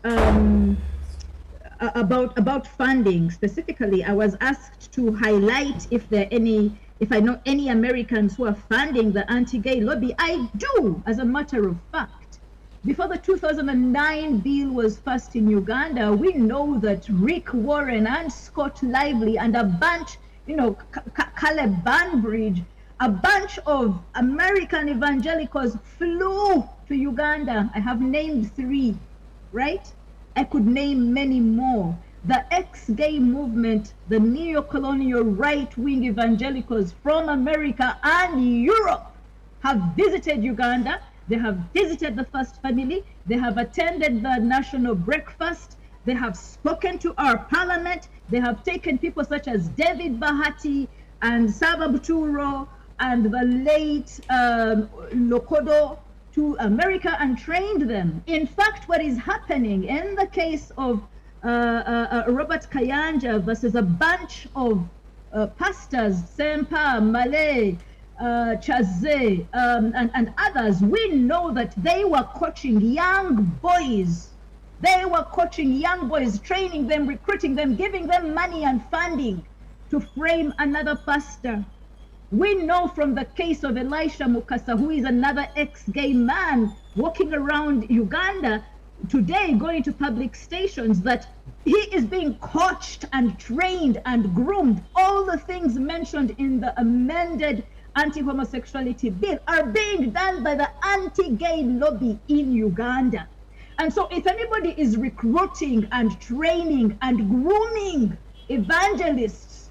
about funding specifically, I was asked to highlight if I know any Americans who are funding the anti-gay lobby. I do, as a matter of fact. Before the 2009 bill was passed in Uganda, we know that Rick Warren and Scott Lively and a bunch, Caleb Banbridge, a bunch of American evangelicals flew to Uganda. I have named 3, right? I could name many more. The ex-gay movement, the neo-colonial right-wing evangelicals from America and Europe have visited Uganda. They have visited the First Family. They have attended the national breakfast. They have spoken to our parliament. They have taken people such as David Bahati and Saba Buturo and the late Lokodo to America and trained them. In fact, what is happening in the case of Robert Kayanja versus a bunch of pastors, Sempa, Malay, Chaze, and others, we know that they were coaching young boys. They were coaching young boys, training them, recruiting them, giving them money and funding to frame another pastor. We know from the case of Elisha Mukasa, who is another ex-gay man walking around Uganda today, going to public stations, that he is being coached and trained and groomed. All the things mentioned in the amended anti-homosexuality bill are being done by the anti-gay lobby in Uganda. And so if anybody is recruiting and training and grooming evangelists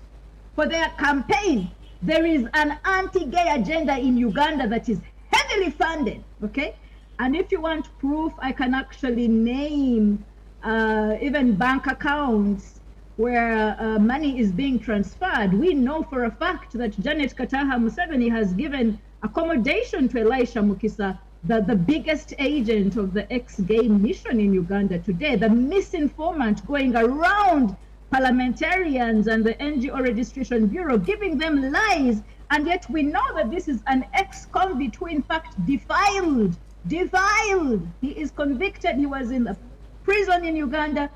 for their campaign, there is an anti-gay agenda in Uganda that is heavily funded, okay? And if you want proof, I can actually name even bank accounts where money is being transferred. We know for a fact that Janet Kataha Museveni has given accommodation to Elisha Mukisa, the biggest agent of the ex-gay mission in Uganda today, the misinformant going around parliamentarians and the NGO Registration Bureau, giving them lies. And yet we know that this is an ex-convict who in fact defiled. He is convicted. He was in a prison in Uganda.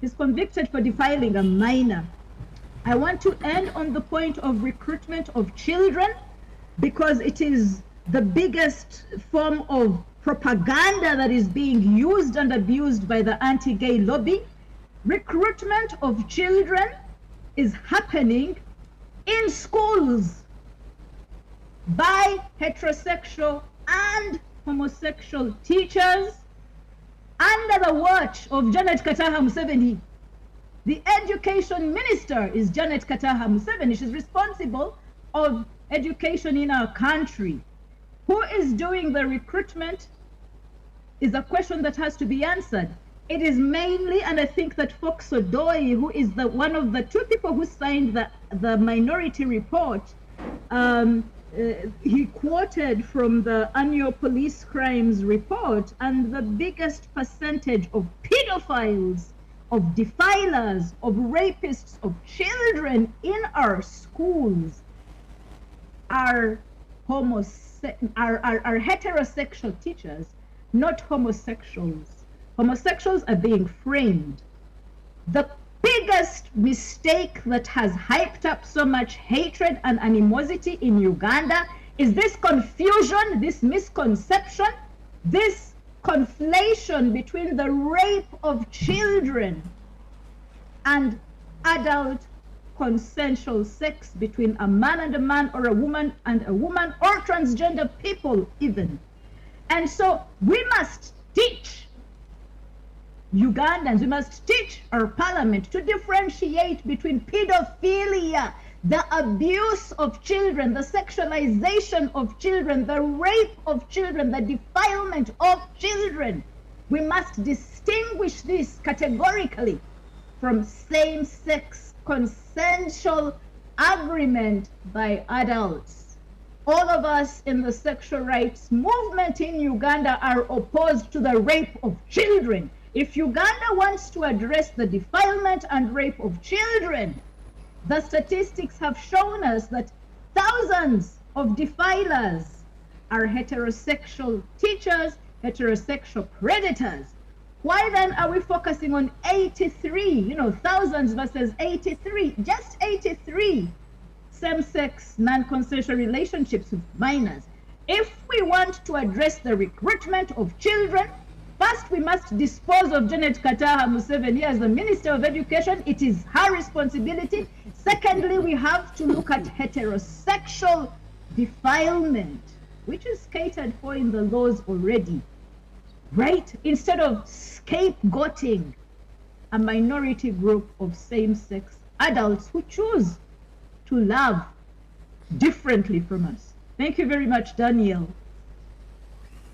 He's convicted for defiling a minor. I want to end on the point of recruitment of children, because it is the biggest form of propaganda that is being used and abused by the anti-gay lobby. Recruitment of children is happening in schools by heterosexual and homosexual teachers under the watch of Janet Kataha Museveni. The education minister is Janet Kataha Museveni. She's responsible of education in our country. Who is doing the recruitment is a question that has to be answered. It is mainly, and I think that Fox Odoi, who is one of the 2 people who signed the minority report, he quoted from the annual police crimes report, and the biggest percentage of pedophiles, of defilers, of rapists of children in our schools are heterosexual teachers, not homosexuals. Homosexuals are being framed. The biggest mistake that has hyped up so much hatred and animosity in Uganda is this confusion, this misconception, this conflation between the rape of children and adult consensual sex between a man and a man, or a woman and a woman, or transgender people even. And so we must teach Ugandans, we must teach our parliament to differentiate between pedophilia, the abuse of children, the sexualization of children, the rape of children, the defilement of children. We must distinguish this categorically from same-sex consensual agreement by adults. All of us in the sexual rights movement in Uganda are opposed to the rape of children. If Uganda wants to address the defilement and rape of children, the statistics have shown us that thousands of defilers are heterosexual teachers, heterosexual predators Why then are we focusing on 83, you know, thousands versus 83, just 83 same-sex, non-consensual relationships with minors? If we want to address the recruitment of children, first we must dispose of Janet Kataha Museveni as the Minister of Education. It is her responsibility. Secondly, we have to look at heterosexual defilement, which is catered for in the laws already, right? Instead of scapegoating a minority group of same-sex adults who choose to love differently from us. Thank you very much, Daniel.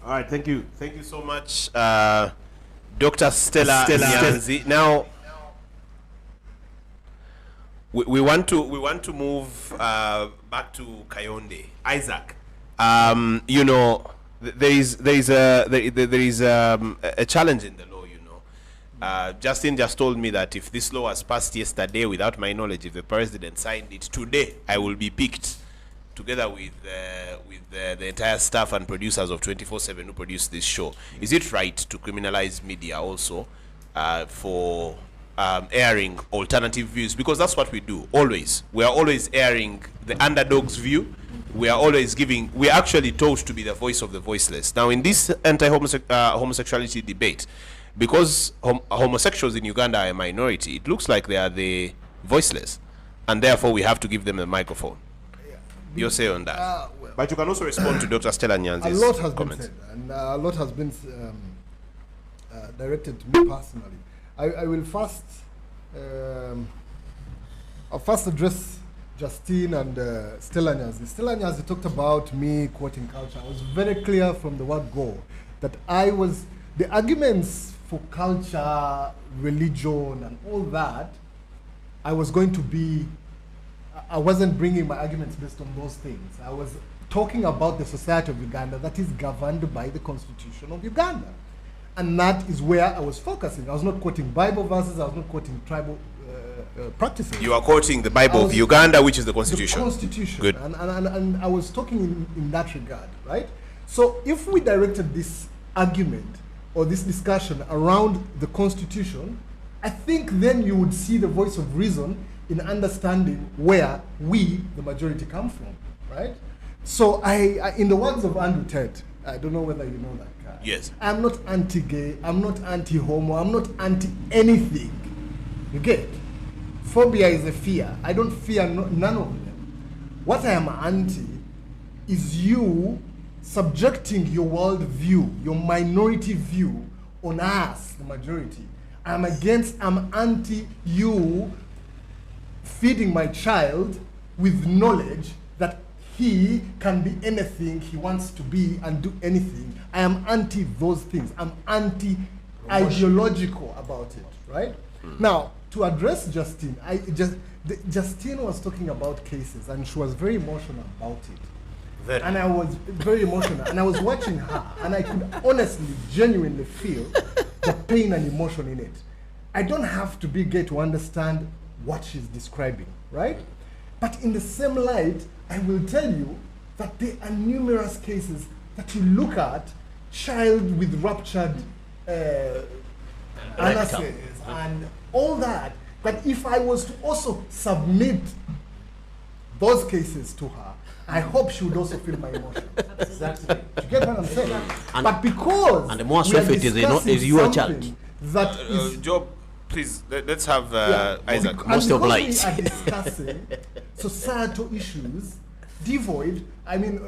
All right, thank you so much, Dr. Stella Nyanzi. Now, we want to move back to Kayonde. Isaac, you know, there is a challenge in the law. You know, Justin just told me that if this law was passed yesterday without my knowledge, if the president signed it today, I will be picked together with the entire staff and producers of 24/7 who produce this show. Is it right to criminalize media also for airing alternative views? Because that's what we do always. We are always airing the underdog's view. We are always giving, we are actually told to be the voice of the voiceless. Now in this anti-homosexuality debate, because homosexuals in Uganda are a minority, it looks like they are the voiceless, and therefore we have to give them a microphone. Your say on that. Well, but you can also respond to Dr. Stella Nyanzi's a lot has comments. been said, and a lot has been directed to me personally. I will first, I'll first address Justine and Stella Nyanzi. Stella Nyanzi talked about me quoting culture. I was very clear from the word go that I was, the arguments for culture, religion, and all that, I was going to be, I wasn't bringing my arguments based on those things. I was talking about the society of Uganda that is governed by the Constitution of Uganda. And that is where I was focusing. I was not quoting Bible verses, I was not quoting tribal practices. You are quoting the Bible of Uganda, which is the Constitution. The Constitution. Good. And I was talking in that regard, right? So if we directed this argument or this discussion around the Constitution, I think then you would see the voice of reason in understanding where we, the majority, come from, right? So I in the words of Andrew Tate, I don't know whether you know that guy. Yes. I'm not anti-gay, I'm not anti-homo, I'm not anti-anything. You get? Phobia is a fear. I don't fear none of them. What I am anti is you subjecting your world view, your minority view on us, the majority. I'm anti you feeding my child with knowledge that he can be anything he wants to be and do anything. I am anti those things. I'm anti-ideological about it, right? Now, to address Justine, Justine was talking about cases and she was very emotional about it. And I was very emotional and I was watching her and I could honestly, genuinely feel the pain and emotion in it. I don't have to be gay to understand what she's describing, right? But in the same light, I will tell you that there are numerous cases that you look at, child with ruptured anuses and all that. But if I was to also submit those cases to her, I hope she would also feel my emotion. Exactly. You get what I'm saying? But because and the more so it is your child. That is Job, please let's have Isaac. Most of light. We are discussing societal issues devoid. I mean,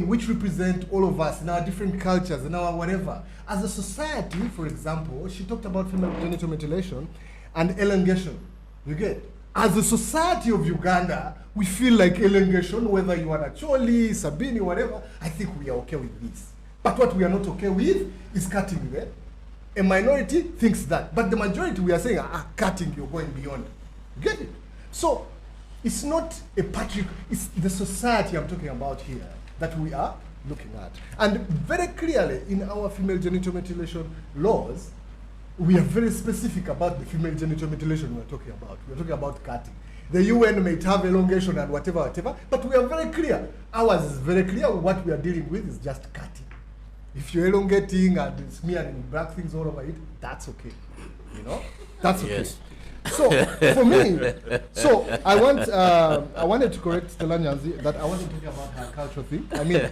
which represent all of us in our different cultures and our whatever. As a society, for example, she talked about female genital mutilation and elongation. You get? As a society of Uganda, we feel like elongation, whether you are Acholi, Sabini, whatever, I think we are okay with this. But what we are not okay with is cutting it. A minority thinks that. But the majority, we are saying, cutting, you're going beyond. Get it? So, it's not a patriarch, it's the society I'm talking about here that we are looking at. And very clearly, in our female genital mutilation laws, we are very specific about the female genital mutilation we're talking about. We're talking about cutting. The UN may have elongation and whatever, but we are very clear. Ours is very clear. What we are dealing with is just cutting. If you're elongating and smearing black things all over it, that's okay. You know, that's okay. Yes. So for me, I wanted to correct Stella Nyanzi that I wasn't talking about her cultural thing. I mean,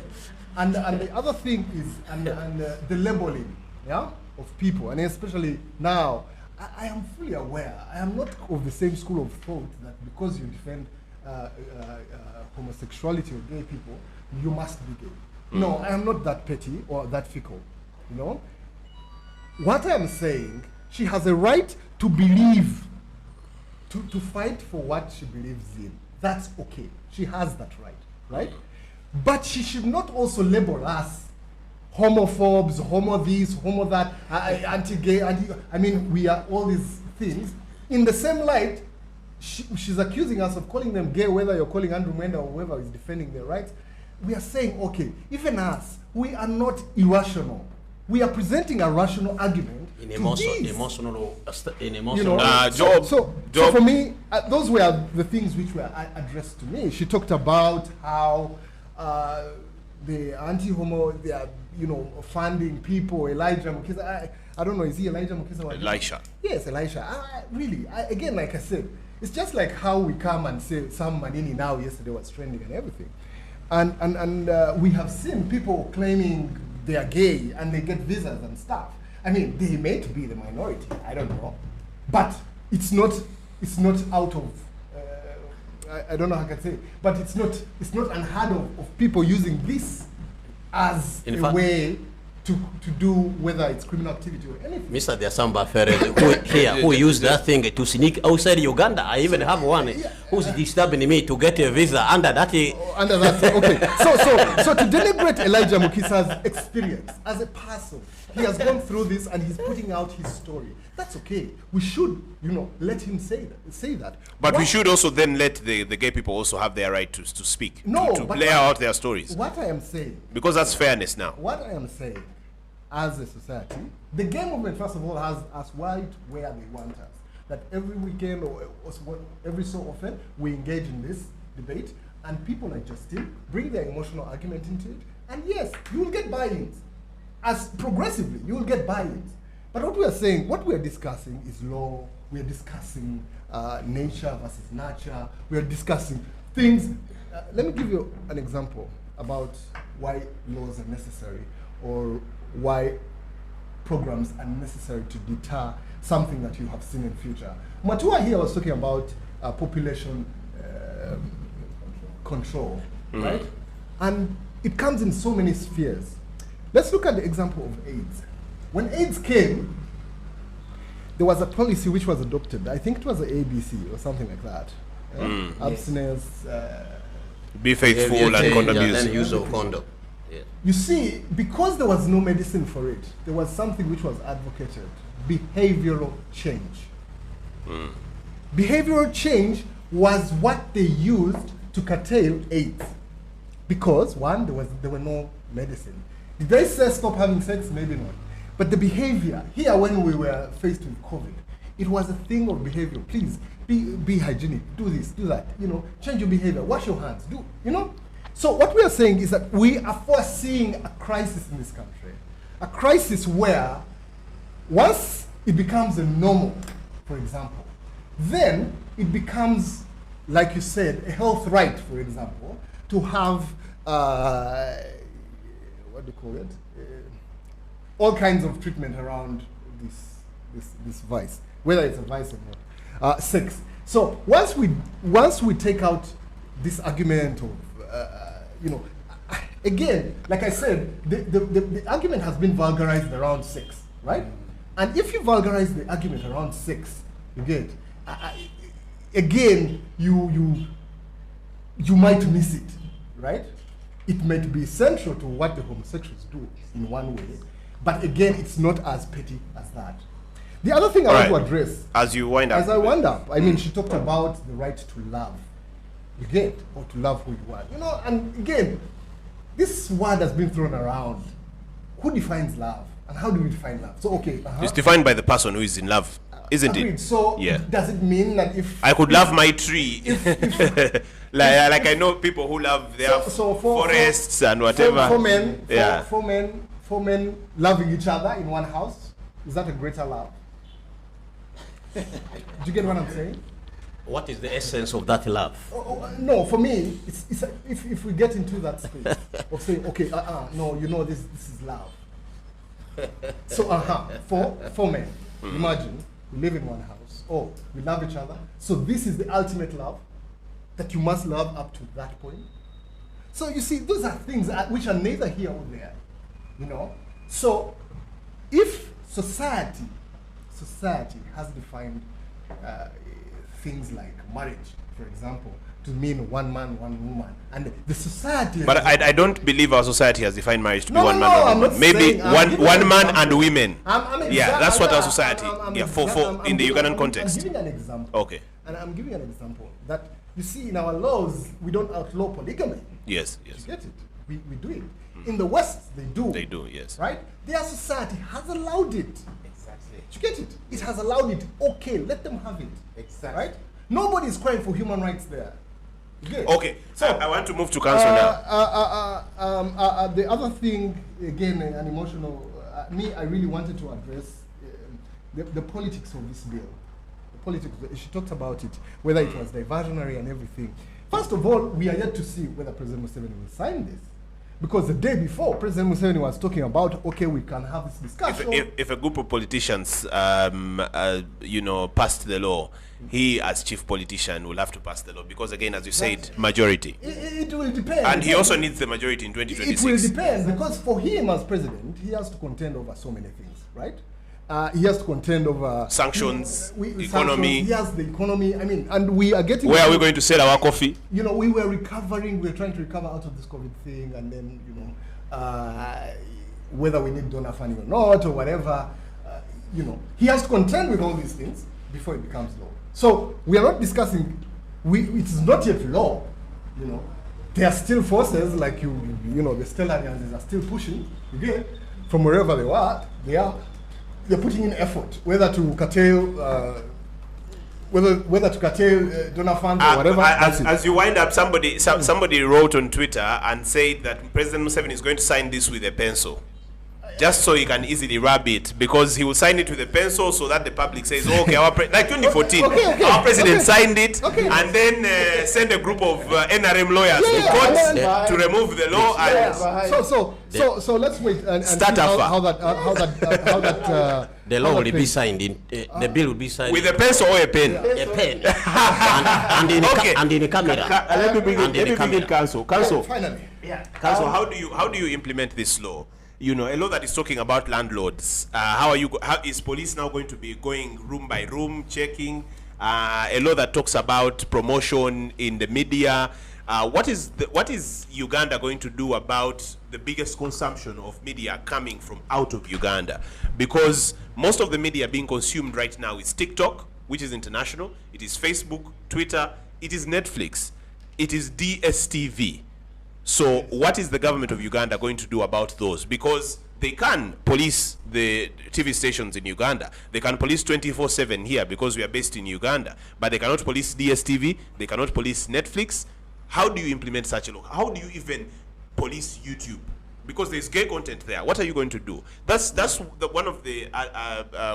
and the other thing is the labeling, yeah, of people, and especially now, I am fully aware. I am not of the same school of thought that because you defend homosexuality or gay people, you must be gay. No, I am not that petty or that fickle. You know, what I am saying, she has a right to believe. To fight for what she believes in. That's okay. She has that right, right? But she should not also label us homophobes, homo this, homo that, anti-gay, I mean, we are all these things. In the same light, she's accusing us of calling them gay, whether you're calling Andrew Mwenda or whoever is defending their rights. We are saying, okay, even us, we are not irrational. We are presenting a rational argument In to emotional, you know, Job, so for me, those were the things which were addressed to me. She talked about how the anti-homo, they are, you know, funding people. Elijah Mukisa, I don't know, is he Elijah Mukisa? Elisha. Yes, Elisha. Really, again, like I said, it's just like how we come and say Sam Manini now, yesterday was trending and everything. And we have seen people claiming they are gay and they get visas and stuff. I mean, they may be the minority, I don't know. But it's not out of, I don't know how I can say it, but it's not unheard of people using this as In a fact, way to do whether it's criminal activity or anything. Mr. Diasamba Ferrer, who used that thing to sneak outside Uganda. I even have one who's disturbing me to get a visa under that. Under that, okay. So to denigrate Elijah Mukisa's experience as a person, he has gone through this and he's putting out his story. That's okay. We should, you know, let him say that. But we should also then let the gay people also have their right to speak, to but play out their stories. What I am saying, Because that's fairness now. what I am saying, as a society, the gay movement, first of all, has us right where they want us. That every weekend or every so often, we engage in this debate, and people like Justin bring their emotional argument into it, and yes, you will get buy-ins. As progressively, you will get buy-ins. But what we are saying, what we are discussing is law, we are discussing nature versus nurture, we are discussing things. Let me give you an example about why laws are necessary, or why programs are necessary to deter something that you have seen in future. Matua here was talking about population control, right? And it comes in so many spheres. Let's look at the example of AIDS. When AIDS came, there was a policy which was adopted. I think it was the ABC or something like that. Abstinence. Be faithful and condom use. And use of condom. Yeah. You see, because there was no medicine for it, there was something which was advocated: behavioral change. Behavioral change was what they used to curtail AIDS. Because one, there were no medicine. Did they say stop having sex? Maybe not. But the behavior, here when we were faced with COVID, it was a thing of behavior. Please, be hygienic, do this, do that, you know, change your behavior, wash your hands, do, you know? So what we are saying is that we are foreseeing a crisis in this country. A crisis where once it becomes a normal, for example, then it becomes, like you said, a health right, for example, to have, what do you call it? All kinds of treatment around this vice, whether it's a vice or not, sex. So once we take out this argument of, you know, again, like I said, the argument has been vulgarized around sex, right? And if you vulgarize the argument around sex, you get, again, you might miss it, right? It might be central to what the homosexuals do in one way, but again, it's not as petty as that. The other thing I want to address, as you wind up, as I wind up, I mean, she talked about the right to love, you get, or to love who you are, you know. And again, this word has been thrown around. Who defines love, and how do we define love? So okay, it's defined by the person who is in love, isn't agreed. it? So yeah. Does it mean that if I could love my tree, like I know people who love their forests and whatever. For men, yeah. for men, four men loving each other in one house, is that a greater love? Do you get what I'm saying? What is the essence of that love? No, for me, if we get into that space of saying, okay, no, you know, this is love. So, four men, imagine, we live in one house. Oh, we love each other. So this is the ultimate love, that you must love up to that point. So you see, those are things which are neither here or there, you know. So if society has defined things like marriage, for example, to mean one man, one woman, and the society. But I don't believe our society has defined marriage to be one man, I'm one woman. not Maybe saying- one man and women. Yeah, that's what our society. For in the Ugandan context. I'm giving an example. Okay. And I'm giving an example that you see in our laws, we don't outlaw polygamy. Yes. You get it? We do it. In the West, they do. They do. Yes. Right? Their society has allowed it. Exactly. You get it? It has allowed it. Okay, let them have it. Exactly. Right? Nobody is crying for human rights there. You get it? Okay. So I want to move to council now. The other thing, again, an emotional. I really wanted to address the politics of this bill. The politics. She talked about it, whether it was diversionary and everything. First of all, we are yet to see whether President Museveni will sign this. Because the day before, President Museveni was talking about, okay, we can have this discussion. If a group of politicians, passed the law, he as chief politician will have to pass the law because, again, as you said, majority. It will depend. And he also needs the majority in 2026. It will depend because for him as president, he has to contend over so many things, right? He has to contend over sanctions, economy. Sanctions, he has the economy. I mean, and we are getting. Where are we going to sell our coffee? You know, we were recovering. We were trying to recover out of this COVID thing, and then whether we need donor funding or not or whatever, he has to contend with all these things before it becomes law. So we are not discussing. It is not yet law. You know, there are still forces like the Stellarians are still pushing. Again, from wherever they are. They're putting in effort, whether to curtail, donor funds or whatever. As you wind up, somebody wrote on Twitter and said that President Museveni is going to sign this with a pencil, just so he can easily rub it, because he will sign it with a pencil so that the public says, okay, like 2014, our president signed it, and then send a group of NRM lawyers to court to remove the law. So let's wait and start see how that the law will be signed in the bill will be signed with a pencil or a pen. A pen and in a camera. Let me bring in council. Finally, Council, how do you implement this law? A law that is talking about landlords. How is police now going to be going room by room checking? A law that talks about promotion in the media. What is Uganda going to do about the biggest consumption of media coming from out of Uganda? Because most of the media being consumed right now is TikTok, which is international. It is Facebook, Twitter. It is Netflix. It is DSTV. So what is the government of Uganda going to do about those? Because they can police the TV stations in Uganda. They can police 24/7 here because we are based in Uganda. But they cannot police DSTV. They cannot police Netflix. How do you implement such a law? How do you even police YouTube? Because there's gay content there. What are you going to do? That's one of the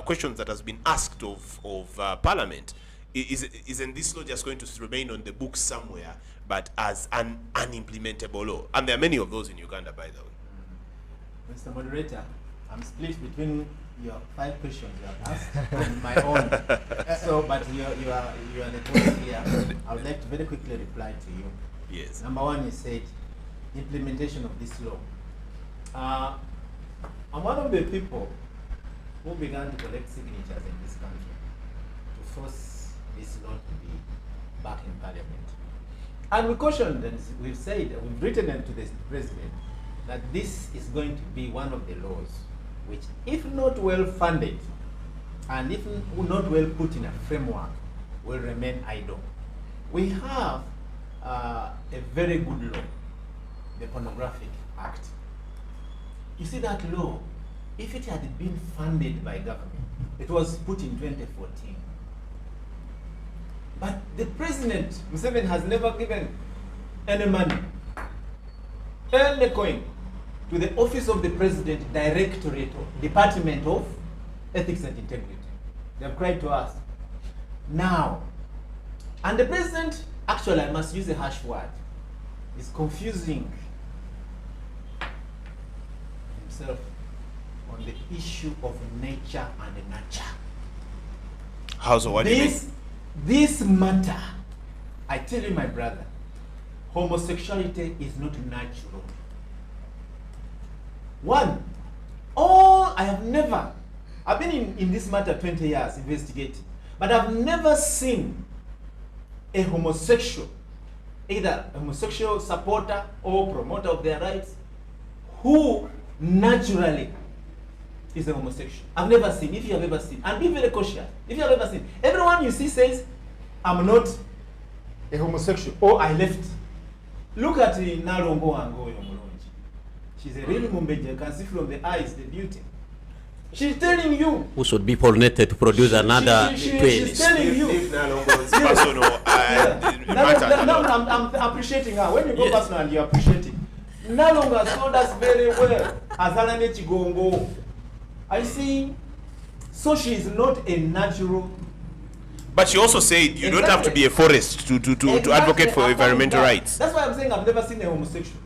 questions that has been asked of Parliament. Isn't this law just going to remain on the books somewhere, but as an unimplementable law? And there are many of those in Uganda, by the way. Mr. Moderator, I'm split between your 5 questions you have asked and my own. But you are the point here. I would like to very quickly reply to you. Yes. Number 1, you said implementation of this law. I'm one of the people who began to collect signatures in this country to force this law to be back in Parliament. And we cautioned and we've written to the President that this is going to be one of the laws which, if not well funded and if not well put in a framework, will remain idle. We have a very good law, the Pornographic Act. You see that law, if it had been funded by government, it was put in 2014. But the President, Museveni, has never given any money, any coin to the Office of the President Directorate, Department of Ethics and Integrity. They have cried to us. Now, and the president, actually I must use a harsh word, is confusing himself on the issue of nature and nurture. How so? What do you mean? This matter, I tell you, my brother, homosexuality is not natural. One, I've been in this matter 20 years investigating, but I've never seen a homosexual, either a homosexual supporter or promoter of their rights, who naturally is a homosexual. I've never seen, if you have ever seen, and be very cautious, if you have ever seen, everyone you see says, I'm not a homosexual, or I left. Look at Nalongo Angoyo Mulonji. She's a real Mumbeja. You can see from the eyes the beauty. She's telling you. Who should be pollinated to produce another she's twins. telling you. If Nalongo is personal, I'm appreciating her. When you go Yes. personal and you appreciate it. Nalongo has told us very well. Azalane Chigongo. I see. So she is not a natural. but she also said you don't have to be a forest to advocate for environmental rights. That's why I'm saying I've never seen a homosexual.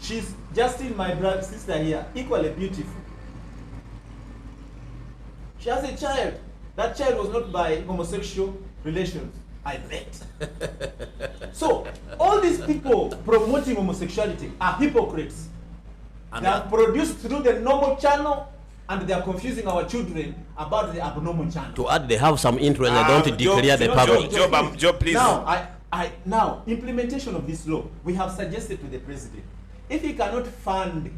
She's just in my brother sister here, equally beautiful. She has a child. That child was not by homosexual relations, I bet. So, all these people promoting homosexuality are hypocrites. And They are produced through the normal channel, and they are confusing our children about the abnormal channel. To add, they have some interest. They don't Job, declare the Job, public. Job, please. Now, implementation of this law, we have suggested to the president, if he cannot fund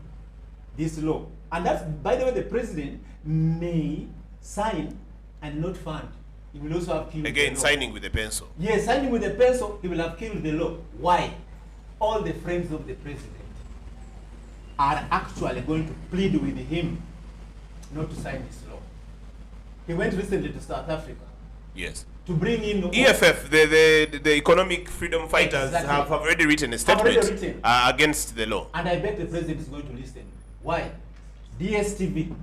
this law, and that's, by the way, the president may sign and not fund. He will also have killed Again, the law. signing with a pencil. Yes, signing with a pencil, he will have killed the law. Why? All the friends of the president are actually going to plead with him not to sign this law. He went recently to South Africa Yes. to bring in EFF, the economic freedom fighters, Exactly. have already written a Have already statement written. against the law. And I bet the president is going to listen. Why? DSTV,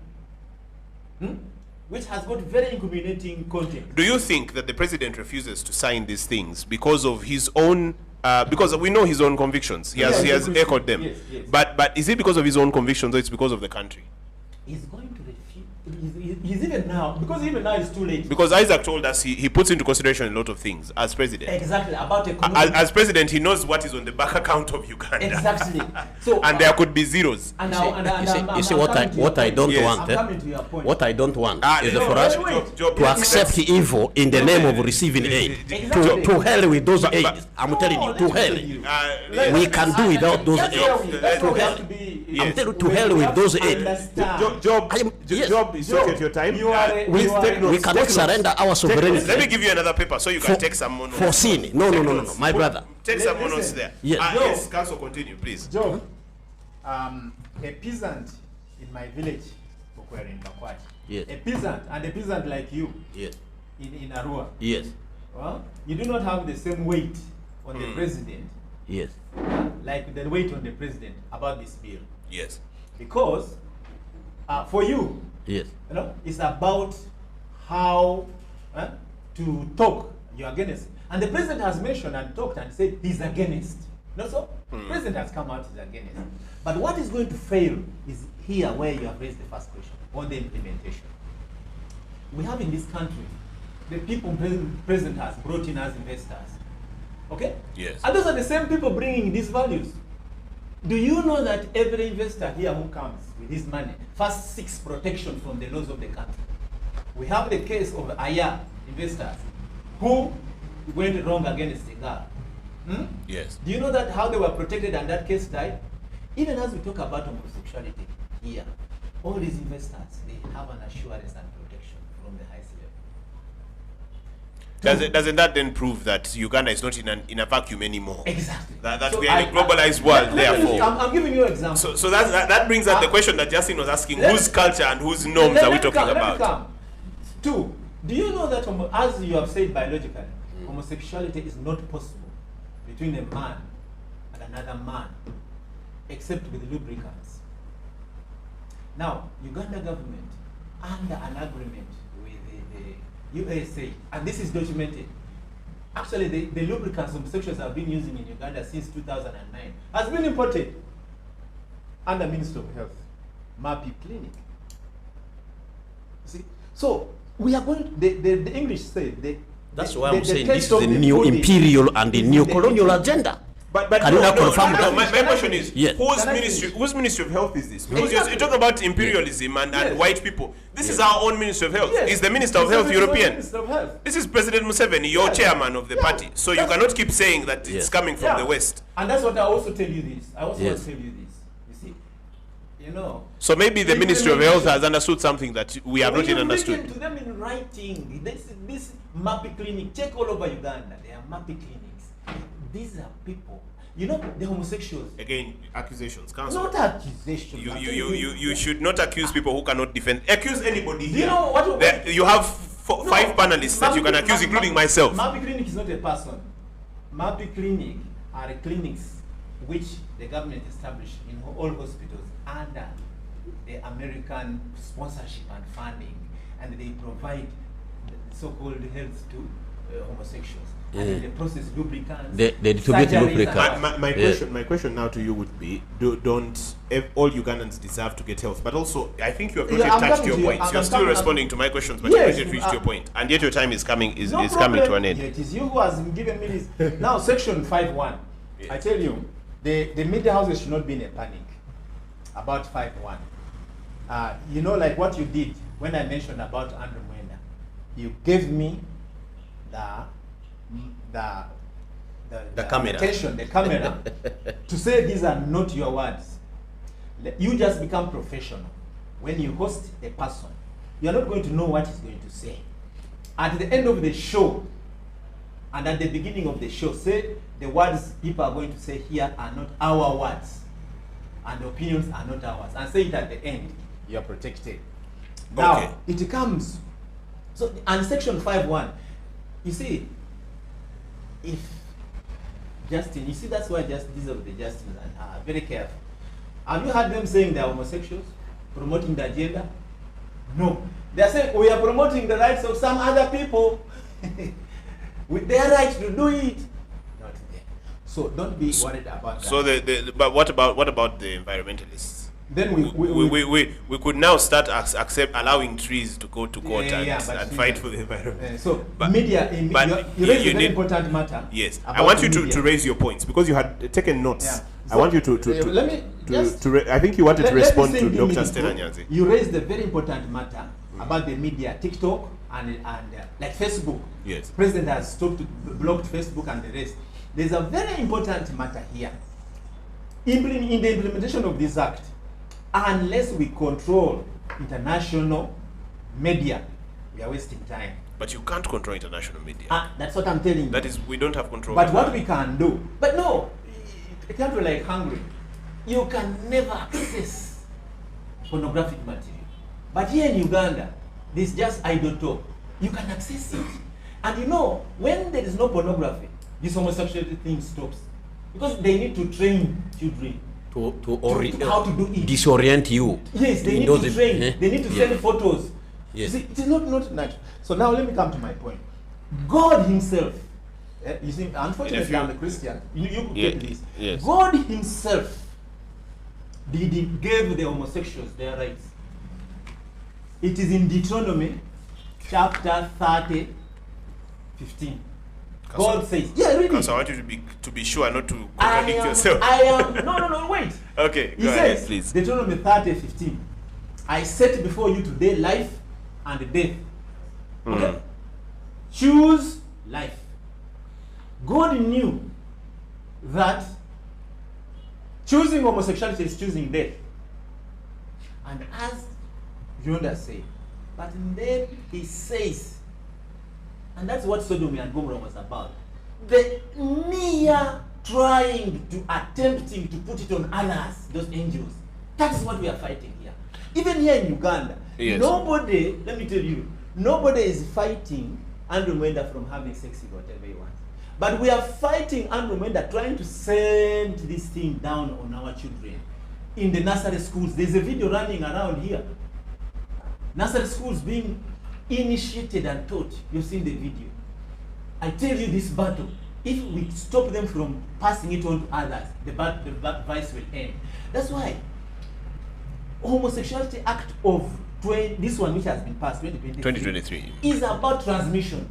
which has got very incriminating content. Do you think that the president refuses to sign these things because of his own? Because we know his own convictions. He has Yes, echoed them. yes, yes. But is it because of his own convictions or it's because of the country? He's going to refuse. He's even now, because even now it's too late. Because Isaac told us he puts into consideration a lot of things as president. Exactly, about As, economic. as president, he knows what is on the bank account of Uganda. Exactly. So, and there could be zeros. And now, You see what I don't Yes. want. I'm coming to your point. What I don't want is no, for us Job, to accept evil in the name of receiving aid. Exactly. To hell with those But- aids. I'm telling you, to hell. Yes. We can do without those That's aids. where we have to be. I'm telling you, to hell with those aids. Yes. Job is short at your time. You are a- We, you are a- we cannot surrender our sovereignty Let me give you another paper so you can take some more notes. for sin. No, my brother. Take some more Listen. notes there. Yes. Yes, Council, continue, please. Job, a peasant in my village, Bukwere in Bakwati. Yes. A peasant like you Yes. in Arua. Yes. Well, you do not have the same weight on the president, Yes. like the weight on the president about this bill. Yes. Because for you, Yes. you know, it's about how to talk. You're against it. And the president has mentioned and talked and said he's against. Not so? The president has come out, he's against. But what is going to fail is here where you have raised the first question, on the implementation. We have in this country, the people president has brought in as investors. Okay? Yes. And those are the same people bringing these values. Do you know that every investor here who comes with his money first seeks protection from the laws of the country? We have the case of Aya investors who went wrong against the girl. Yes. Do you know that how they were protected and that case died? Even as we talk about homosexuality here, all these investors, they have an assurance and protection from the highest level. Doesn't that then prove that Uganda is not in a vacuum anymore? Exactly. That So we are in a globalized world, therefore. I'm giving you an example. So that brings up the question that Justin was asking: Let- whose culture and whose norms are we talking about? Two, do you know that, as you have said biologically, homosexuality is not possible between a man and another man, except with lubricants. Now, Uganda government, under an agreement with the USA, and this is documented, actually the lubricants homosexuals have been using in Uganda since 2009 has been imported under Ministry of Health, MAPI Clinic. See, so we are going. The English say That's why I'm saying this is the new imperial and the new colonial agenda. But Can you now confirm that? my question is, Yes. whose ministry of health is this? Because you talk about imperialism and Yes. white people. This is our own ministry of health. Yes. Is the minister of This health is the European? Minister of Health. This is President Museveni, your Yes. chairman of the party. So you cannot keep saying that it's Yes. coming from the West. And that's what I also tell you this. I also want Yes. to tell you this. You see, you know. So maybe the When Ministry you of Health mention- has understood something that we have not yet When you understood. bring it to them in writing, this MAPI clinic, check all over Uganda. There are MAPI clinics. These are people. You know, the homosexuals. Again, accusations, counsel. Not accusations. You should not accuse people who cannot defend. Accuse anybody Do here. you know what? You have No, five panelists that you can accuse, including myself. MAPI clinic is not a person. MAPI clinic are clinics which the government established in all hospitals under the American sponsorship and funding, and they provide the so-called health to homosexuals. And in the process, lubricants. They distribute surgeries, lubricants. My question now to you would be: don't all Ugandans deserve to get health? But also, I think you have not Yeah, yet I'm touched coming your to you. points. I'm You're still coming- responding to my questions, but Yes, you haven't yet reached your point, and yet your time is coming is coming to an end. Yeah, it is you who has given me this. Now, Section 5.1. Yes. I tell you, the media houses should not be in a panic about 5.1. You know, like what you did when I mentioned about Andrew Mwenda. You gave me the camera. attention, the camera, to say these are not your words. You just become professional. When you host a person, you are not going to know what he's going to say. At the end of the show, and at the beginning of the show, say the words people are going to say here are not our words, and the opinions are not ours, and say it at the end. You are protected. Now, Okay. it comes. So, and Section 5.1, you see, if Justin, you see, that's why these of the Justins are very careful. Have you heard them saying they are homosexuals, promoting the agenda? No. They are saying we are promoting the rights of some other people with their right to do it. Not them. So don't be worried about that. So but what about the environmentalists? Then we could now start allowing trees to go to court but and see fight that- for the environment. so But- media, but you raise you a very need- important matter. Yes, I about want you the to media. raise your points because you had taken notes. Yeah. I want you to let me just I think you wanted to let me respond say to the Dr. media. Stella Nyanzi. You raised a very important matter about the media, TikTok and like Facebook. Yes. President has stopped, blocked Facebook and the rest. There's a very important matter here. In the implementation of this act, unless we control international media, we are wasting time. But you can't control international media. That's what I'm telling you. That is, we don't have control. But over what that. we can do, but no, a country like Hungary, you can never access pornographic material. But here in Uganda, there's just idle talk. You can access it. And you know, when there is no pornography, this homosexuality thing stops. Because they need to train children to how to do it. disorient you. Yes, they In need those- to train. eh? They need to Yeah. send photos. Yes. You see, it is not natural. So now let me come to my point. God himself, you see, unfortunately I'm a Christian. You could Yeah, get this. yes. God himself gave the homosexuals their rights. It is in Deuteronomy chapter 30, 15. God says, yeah, read Because it. I want you to be sure not to contradict yourself. No, wait. Okay, He go ahead, says, please. Deuteronomy 30, 15. I set before you today life and death. Okay? Choose life. God knew that choosing homosexuality is choosing death. And as Yonda said, but then he says, and that's what Sodom and Gomorrah was about. The mere trying to attempting to put it on others, those angels. That is what we are fighting here. Even here in Uganda, Yes. nobody, let me tell you, nobody is fighting Andrew Mwenda from having sex with whatever he wants. But we are fighting Andromeda, trying to send this thing down on our children. In the nursery schools, there's a video running around here. Nursery schools being initiated and taught. You've seen the video. I tell you, this battle, if we stop them from passing it on to others, the vice will end. That's why Homosexuality Act of this one, which has been passed, 2023, is about transmission,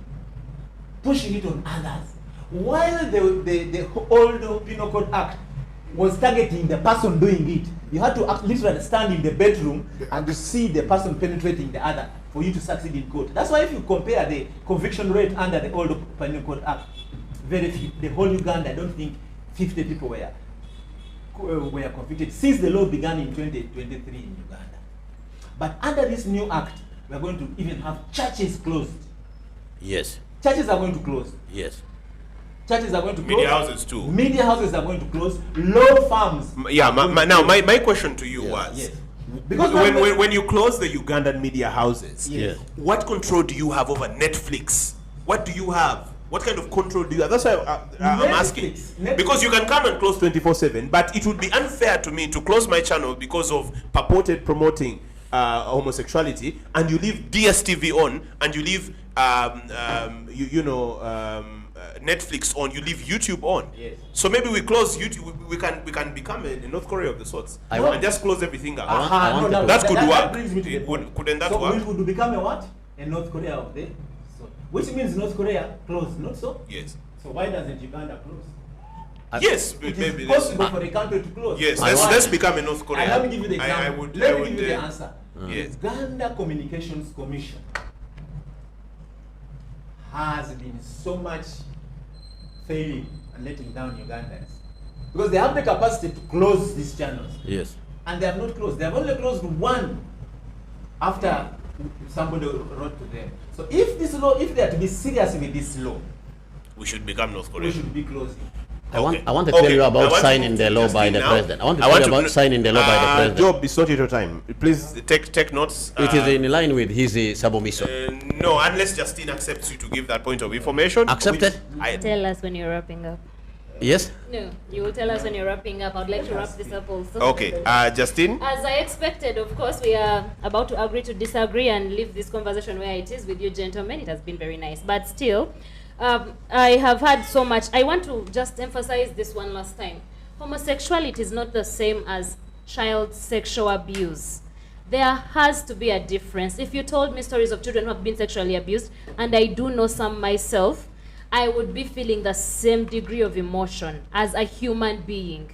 pushing it on others. While the old Penal Code Act was targeting the person doing it, you had to literally stand in the bedroom and to see the person penetrating the other for you to succeed in court. That's why if you compare the conviction rate under the old Penal Code Act, very few. The whole Uganda, I don't think 50 people were convicted since the law began in 2023 in Uganda. But under this new act, we are going to even have churches closed. Yes. Churches are going to close. Yes. Churches are going to close. Media houses too. Media houses are going to close. Law firms. Yeah, now my question to you was, Yes. Because when you close the Ugandan media houses, Yes. what control do you have over Netflix? What do you have? What kind of control do you have? That's why I'm asking. Netflix. Because you can come and close 24/7, but it would be unfair to me to close my channel because of purported promoting homosexuality, and you leave DSTV on, and you leave Netflix on, you leave YouTube on. Yes. So maybe we close YouTube. We can become a North Korea of the sorts, and just close everything up. That could work. brings me to the point. Couldn't that so work? we would become a what? A North Korea of the so, which means North Korea closed, not so? Yes. So why doesn't Uganda close? Yes, It maybe is let's, possible for a country to close. yes. Why? Let's become a North Korea. And let me give you the example. Let me give you the answer. Yes. Uganda Communications Commission has been so much failing and letting down Ugandans because they have the capacity to close these channels. Yes. And they have not closed. They have only closed one after somebody wrote to them. So if this law, if they are to be serious with this law, We should become North we Korea. should be closing. I want to Okay. tell you I about want to signing move the to law by Justin the now. president. I want to I tell want you to about signing the law by the president. Job, it's not your time. Please take notes. It is in line with his submission. No, unless Justine accepts you to give that point of information. Accepted? Tell us when you're wrapping up. Yes? No, you will tell us when you're wrapping up. I'd like to wrap this up also. Okay, Justine. As I expected, of course, we are about to agree to disagree and leave this conversation where it is with you gentlemen. It has been very nice. But still, I have had so much. I want to just emphasize this one last time. Homosexuality is not the same as child sexual abuse. There has to be a difference. If you told me stories of children who have been sexually abused, and I do know some myself, I would be feeling the same degree of emotion as a human being.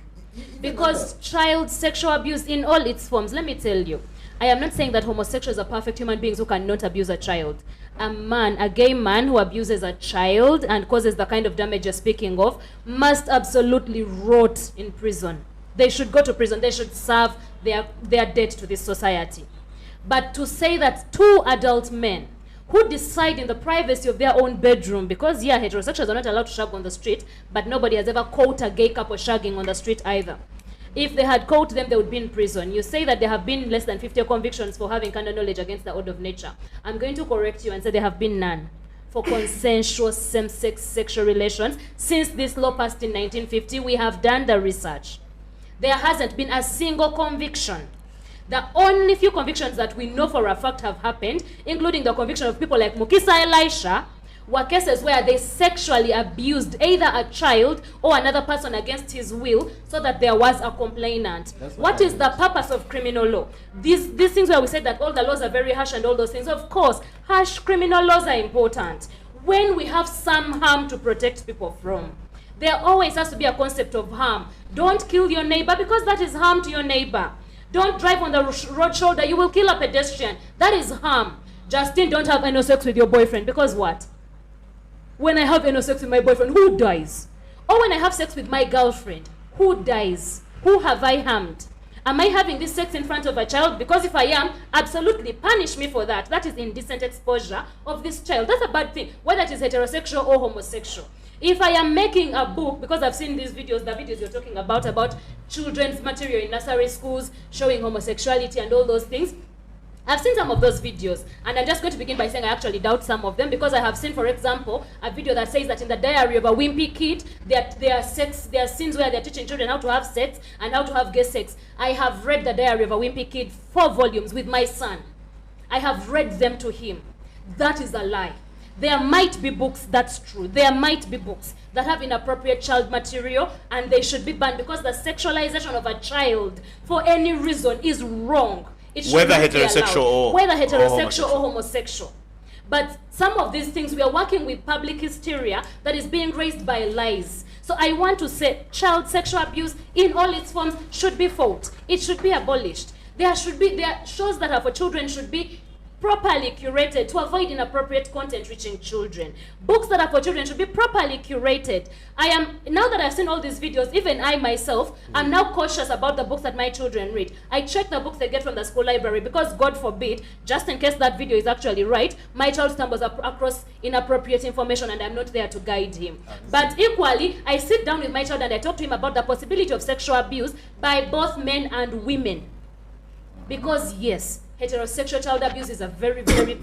Because child sexual abuse in all its forms, let me tell you, I am not saying that homosexuals are perfect human beings who cannot abuse a child. A gay man who abuses a child and causes the kind of damage you're speaking of must absolutely rot in prison. They should go to prison. They should serve their debt to this society. But to say that two adult men who decide in the privacy of their own bedroom, because heterosexuals are not allowed to shag on the street, but nobody has ever caught a gay couple shagging on the street either. If they had caught them, they would be in prison. You say that there have been less than 50 convictions for having kind of knowledge against the order of nature. I'm going to correct you and say there have been none for consensual same-sex sexual relations. Since this law passed in 1950, we have done the research. There hasn't been a single conviction. The only few convictions that we know for a fact have happened, including the conviction of people like Mukisa Elisha, were cases where they sexually abused either a child or another person against his will so that there was a complainant. What is the purpose of criminal law? These things where we say that all the laws are very harsh and all those things, of course, harsh criminal laws are important. When we have some harm to protect people from, there always has to be a concept of harm. Don't kill your neighbor because that is harm to your neighbor. Don't drive on the road shoulder, you will kill a pedestrian. That is harm. Justine, don't have anal sex with your boyfriend because what? When I have anal sex with my boyfriend, who dies? Or when I have sex with my girlfriend, who dies? Who have I harmed? Am I having this sex in front of a child? Because if I am, absolutely punish me for that. That is indecent exposure of this child. That's a bad thing, whether it is heterosexual or homosexual. If I am making a book, because I've seen these videos, the videos you're talking about children's material in nursery schools, showing homosexuality and all those things, I've seen some of those videos, and I'm just going to begin by saying I actually doubt some of them, because I have seen, for example, a video that says that in the diary of a wimpy kid, there are scenes where they're teaching children how to have sex and how to have gay sex. I have read the diary of a wimpy kid 4 volumes with my son. I have read them to him. That is a lie. There might be books, that's true. There might be books that have inappropriate child material, and they should be banned, because the sexualization of a child for any reason is wrong. It should Whether not be heterosexual allowed. or- Whether or heterosexual or homosexual. But some of these things, we are working with public hysteria that is being raised by lies. So I want to say child sexual abuse in all its forms should be fought. It should be abolished. There shows that are for children should be properly curated to avoid inappropriate content reaching children. Books that are for children should be properly curated. Now that I've seen all these videos, even I myself, I'm now cautious about the books that my children read. I check the books they get from the school library, because God forbid, just in case that video is actually right, my child stumbles across inappropriate information and I'm not there to guide him. But equally, I sit down with my child and I talk to him about the possibility of sexual abuse by both men and women. Because yes, heterosexual child abuse is a very, very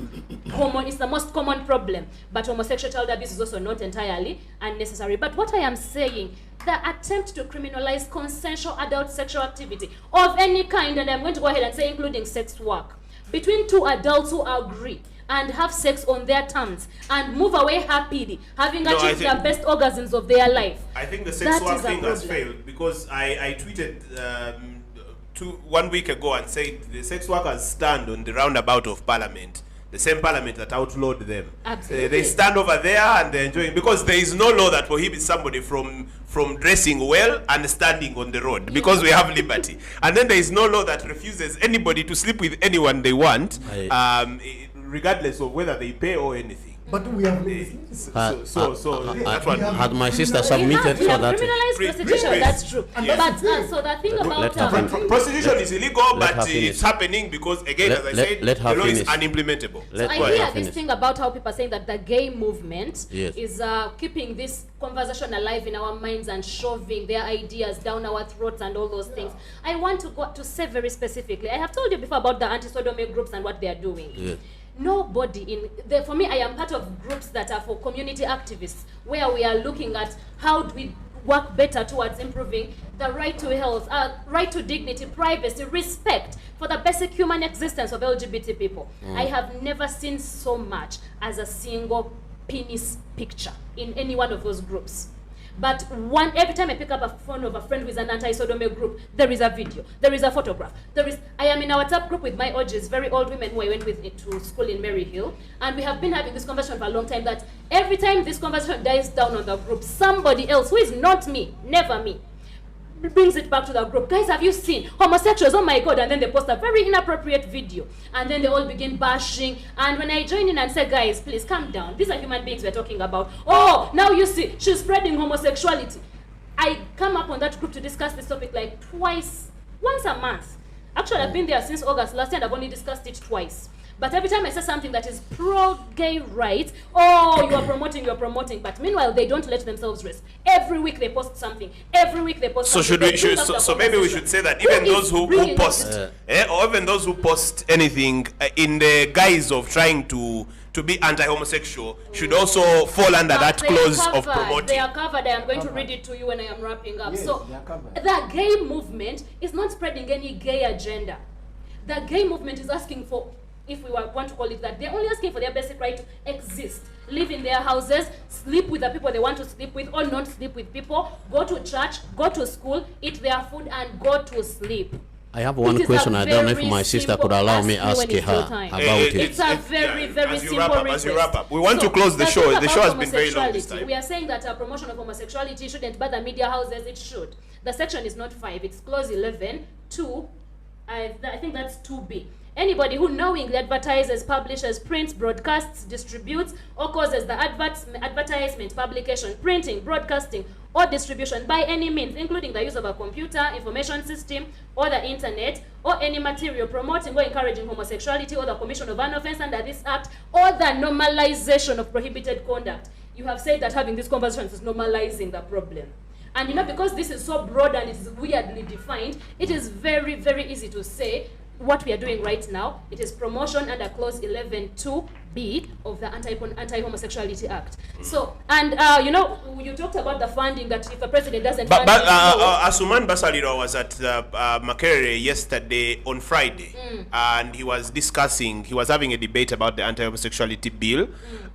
common, it's the most common problem. But homosexual child abuse is also not entirely unnecessary. But what I am saying, the attempt to criminalize consensual adult sexual activity of any kind, and I'm going to go ahead and say including sex work, between 2 adults who agree and have sex on their terms and move away happily, having achieved the best orgasms of their life. I think the sex work thing has failed, because I tweeted 1 week ago and said the sex workers stand on the roundabout of Parliament, the same Parliament that outlawed them. Absolutely. They stand over there and they're enjoying, because there is no law that prohibits somebody from dressing well and standing on the road, because we have liberty. And then there is no law that refuses anybody to sleep with anyone they want, regardless of whether they pay or anything. But we have had my sister submitted we so have that criminalized prostitution, that's true. Yes. But so the thing about prostitution is illegal, let but her it's happening because, again, as I said, let the her law is finish. unimplementable. Let I her hear this finish. thing about how people are saying that the gay movement Yes. is keeping this conversation alive in our minds and shoving their ideas down our throats and all those things. I want to say very specifically, I have told you before about the anti-sodomy groups and what they are doing. Yes. Nobody for me, I am part of groups that are for community activists, where we are looking at how do we work better towards improving the right to health, right to dignity, privacy, respect for the basic human existence of LGBT people. I have never seen so much as a single penis picture in any one of those groups. But every time I pick up a phone of a friend who is an anti-sodomy group, there is a video, there is a photograph, I am in a WhatsApp group with my OGs, very old women who I went with to school in Maryhill, and we have been having this conversation for a long time, that every time this conversation dies down on the group, somebody else, who is not me, never me, brings it back to the group. Guys, have you seen homosexuals? Oh my God. And then they post a very inappropriate video, and then they all begin bashing. And when I join in and say, guys, please calm down, these are human beings we're talking about. Oh, now you see, she's spreading homosexuality. I come up on that group to discuss this topic like once a month. Actually, I've been there since August last year, and I've only discussed it twice. But every time I say something that is pro-gay rights, oh, you are promoting. But meanwhile, they don't let themselves rest. Every week they post something. Every week they post something. So maybe we should say that even those who post, or even those who post anything in the guise of trying to be anti-homosexual should also fall under that clause of promoting. They are covered. I am going to read it to you when I am wrapping up. Yes, so they are covered. the gay movement is not spreading any gay agenda. The gay movement is asking for, if we want to call it that, they're only asking for their basic right to exist, live in their houses, sleep with the people they want to sleep with or not sleep with people, go to church, go to school, eat their food, and go to sleep. I have one question. I don't know if my sister could allow me ask her about it. It's a very, very simple request. As you wrap up, we want to close the show. The show has been very long this time. We are saying that our promotion of homosexuality shouldn't bother media houses. It should. The section is not 5. It's clause 11, 2. I think that's 2B. Anybody who knowingly advertises, publishes, prints, broadcasts, distributes, or causes the advertisement, publication, printing, broadcasting, or distribution by any means, including the use of a computer, information system, or the internet, or any material promoting or encouraging homosexuality, or the commission of an offense under this act, or the normalization of prohibited conduct. You have said that having these conversations is normalizing the problem. And because this is so broad and it's weirdly defined, it is very, very easy to say what we are doing right now, it is promotion under clause 11(2)(b) of the Anti-Homosexuality Act. So, and you talked about the funding, that if a president doesn't fund But it, Asuman Basaliro was at Makerere yesterday on Friday, and he was having a debate about the anti-homosexuality bill,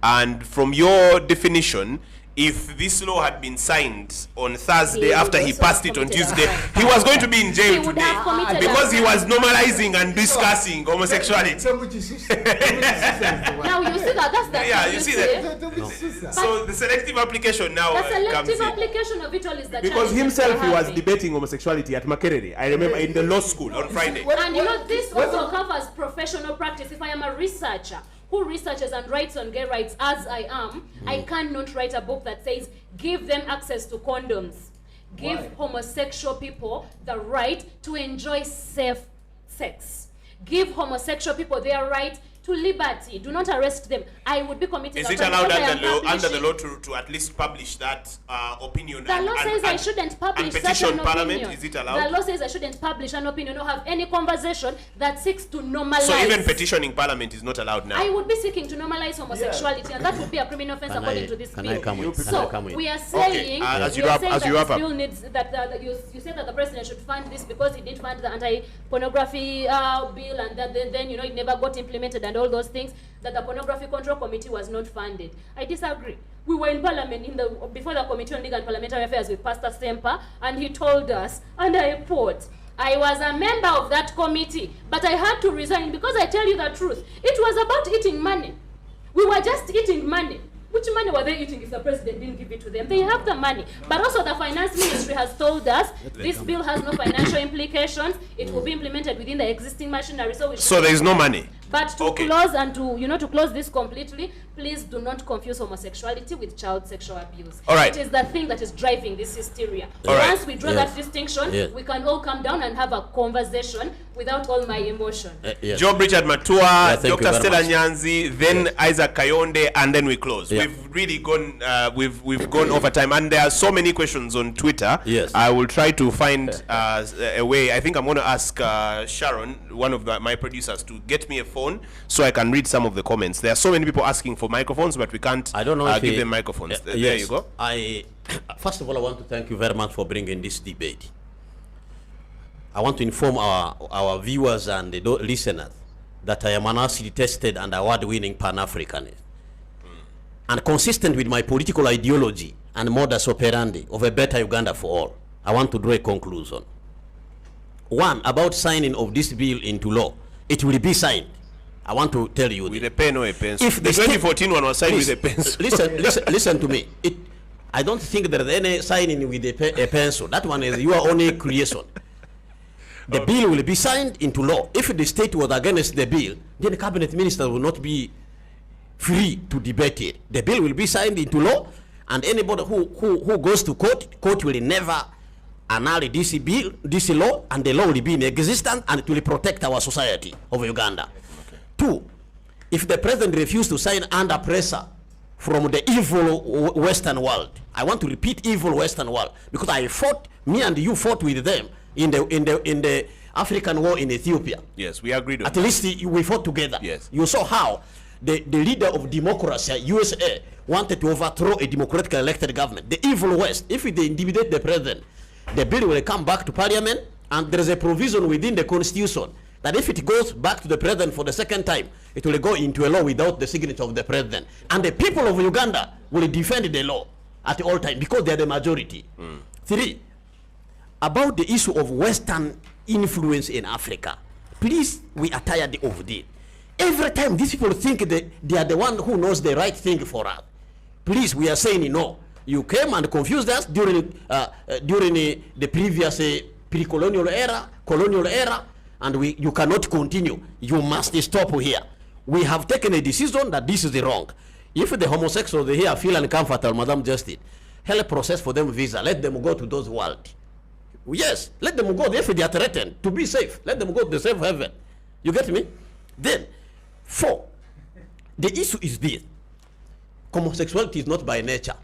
and from your definition, if this law had been signed on Thursday after he passed it on Tuesday, he was going to be in jail today because he was normalizing and discussing homosexuality. now you see that, that's the You see that. So the selective application now the comes selective in. application of it all is the Because challenge himself, that he we're was having. debating homosexuality at Makerere. I remember in the law school on Friday. And this also covers professional practice. If I am a researcher who researches and writes on gay rights, as I am, I cannot write a book that says, give them access to condoms. Give homosexual people the right to enjoy safe sex. Give homosexual people their right to liberty. Do not arrest them. I would be committing. Is it allowed under the law to at least publish that opinion? The law says I shouldn't publish and petition such an Parliament. opinion. Is it allowed? The law says I shouldn't publish an opinion or have any conversation that seeks to normalize. So even petitioning Parliament is not allowed now. I would be seeking to normalize homosexuality, and that would be a criminal offense according to this bill. So we are saying, as you wrap up, bill needs that you said that the president should fund this because he didn't fund the anti-pornography bill, and that then it never got implemented and all those things. That the Pornography Control Committee was not funded. I disagree. We were in Parliament before the Committee on Legal and Parliamentary Affairs with Pastor Semper, and he told us, and I quote, I was a member of that committee, but I had to resign because I tell you the truth. It was about eating money. We were just eating money. Which money were they eating if the president didn't give it to them? They have the money. But also the finance ministry has told us this bill has no financial implications. It will be implemented within the existing machinery. So there is no money. But to close and to close this completely, please do not confuse homosexuality with child sexual abuse. All right. It is the thing that is driving this hysteria. All right. Once we draw that distinction, we can all come down and have a conversation without all my emotion. Job Richard Matua, thank you Dr. very Stella much. Nyanzi, then Isaac Kayonde, and then we close. We've really gone we've gone over time, and there are so many questions on Twitter. Yes. I will try to find a way. I think I'm going to ask Sharon, one of my producers, to get me a phone so I can read some of the comments. There are so many people asking for microphones, but we can't give them microphones. There you go. First of all, I want to thank you very much for bringing this debate. I want to inform our viewers and the listeners that I am an acid-tested and award-winning Pan-Africanist. And consistent with my political ideology and modus operandi of a better Uganda for all, I want to draw a conclusion. One, about signing of this bill into law. It will be signed. I want to tell you with a pen or a pencil. If the 2014 one was signed with a pencil. Listen to me. I don't think there is any signing with a pencil. That one is your only creation. The bill will be signed into law. If the state was against the bill, then the cabinet minister will not be free to debate it. The bill will be signed into law, and anybody who goes to court will never annul this bill, this law, and the law will be in existence, and it will protect our society of Uganda. Two, if the president refused to sign under pressure from the evil Western world, I want to repeat evil Western world, because me and you fought with them in the African war in Ethiopia. Yes, we agreed on At least we fought together. Yes. You saw how the leader of democracy, USA, wanted to overthrow a democratically elected government. The evil West, if they intimidate the president, the bill will come back to Parliament, and there is a provision within the Constitution that if it goes back to the president for the second time, it will go into a law without the signature of the president. And the people of Uganda will defend the law at all times because they are the majority. Three, about the issue of Western influence in Africa, please, we are tired of this. Every time these people think that they are the one who knows the right thing for us, please, we are saying no. You came and confused us during the previous pre-colonial era, colonial era, and you cannot continue. You must stop here. We have taken a decision that this is wrong. If the homosexuals here feel uncomfortable, Madam Justice, help process for them visa. Let them go to those worlds. Yes, let them go if they are threatened to be safe. Let them go to the safe haven. You get me? Then, four, the issue is this. Homosexuality is not by nature,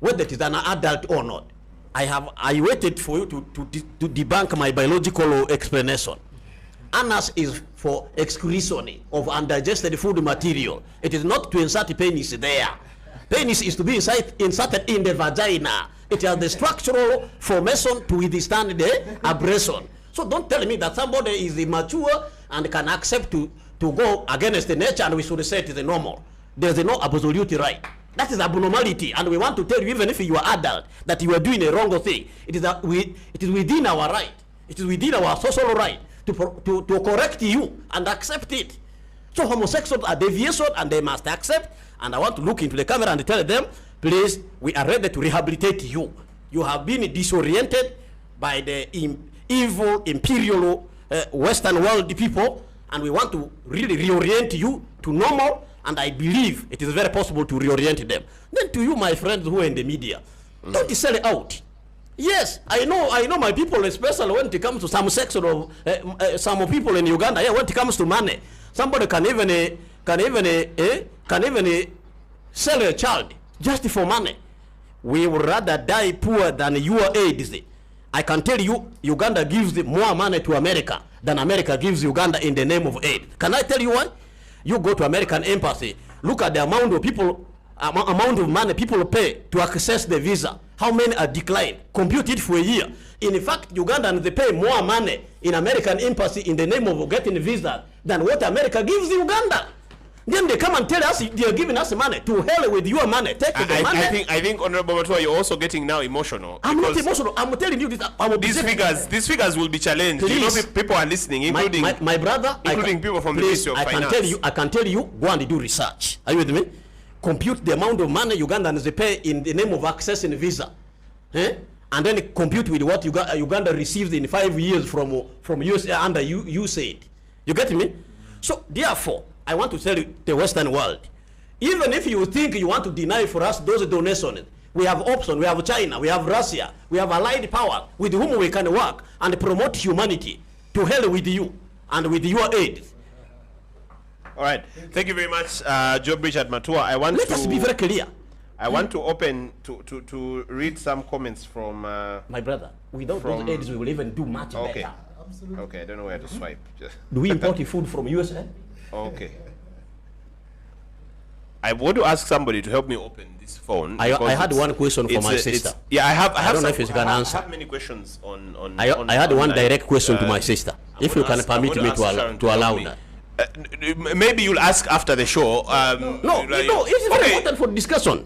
whether it is an adult or not. I waited for you to debunk my biological explanation. Anus is for excretion of undigested food material. It is not to insert penis there. Penis is to be inserted in the vagina. It has the structural formation to withstand the abrasion. So don't tell me that somebody is immature and can accept to go against the nature and we should say it is normal. There is no absolute right. That is abnormality, and we want to tell you, even if you are adult, that you are doing a wrong thing. It is within our right. It is within our social right to correct you and accept it. So homosexuals are deviation and they must accept. And I want to look into the camera and tell them, please, we are ready to rehabilitate you. You have been disoriented by the evil imperial Western world people, and we want to really reorient you to normal. And I believe it is very possible to reorient them. Then to you, my friends who are in the media, don't sell it out. Yes, I know my people, especially when it comes to some section of some people in Uganda. Yeah, when it comes to money, somebody can even sell a child just for money. We would rather die poor than your AIDS. I can tell you, Uganda gives more money to America than America gives Uganda in the name of aid. Can I tell you why? You go to American embassy, look at the amount of money people pay to access the visa. How many are declined? Compute it for a year. In fact, Ugandans, they pay more money in American embassy in the name of getting a visa than what America gives Uganda. Then they come and tell us they are giving us money. To hell with your money. Take the money. I think Honorable Matua, you're also getting now emotional. I'm not emotional. I'm telling you this. These figures will be challenged. Please. You know, people are listening, including my brother, including people from the Ministry of Finance. I can tell you, go and do research. Are you with me? Compute the amount of money Ugandans they pay in the name of accessing a visa, and then compute with what Uganda received in 5 years from USA under USAID. You get me? So therefore, I want to tell you, the Western world, even if you think you want to deny for us those donations, we have options. We have China, we have Russia, we have allied power with whom we can work and promote humanity. To hell with you and with your aid. All right. Thank you very much, Job Richard Matua. Let us be very clear. I want to open to read some comments from my brother. Without those aids, we will even do much better. Absolutely. Okay, I don't know where to swipe. Do we import food from USA? Okay. I want to ask somebody to help me open this phone. I had one question for my sister. Yeah, I have. I don't know if you can answer. I have many questions on. I had one direct question to my sister. If you can permit me to allow that. Maybe you'll ask after the show. No, it's very important for discussion.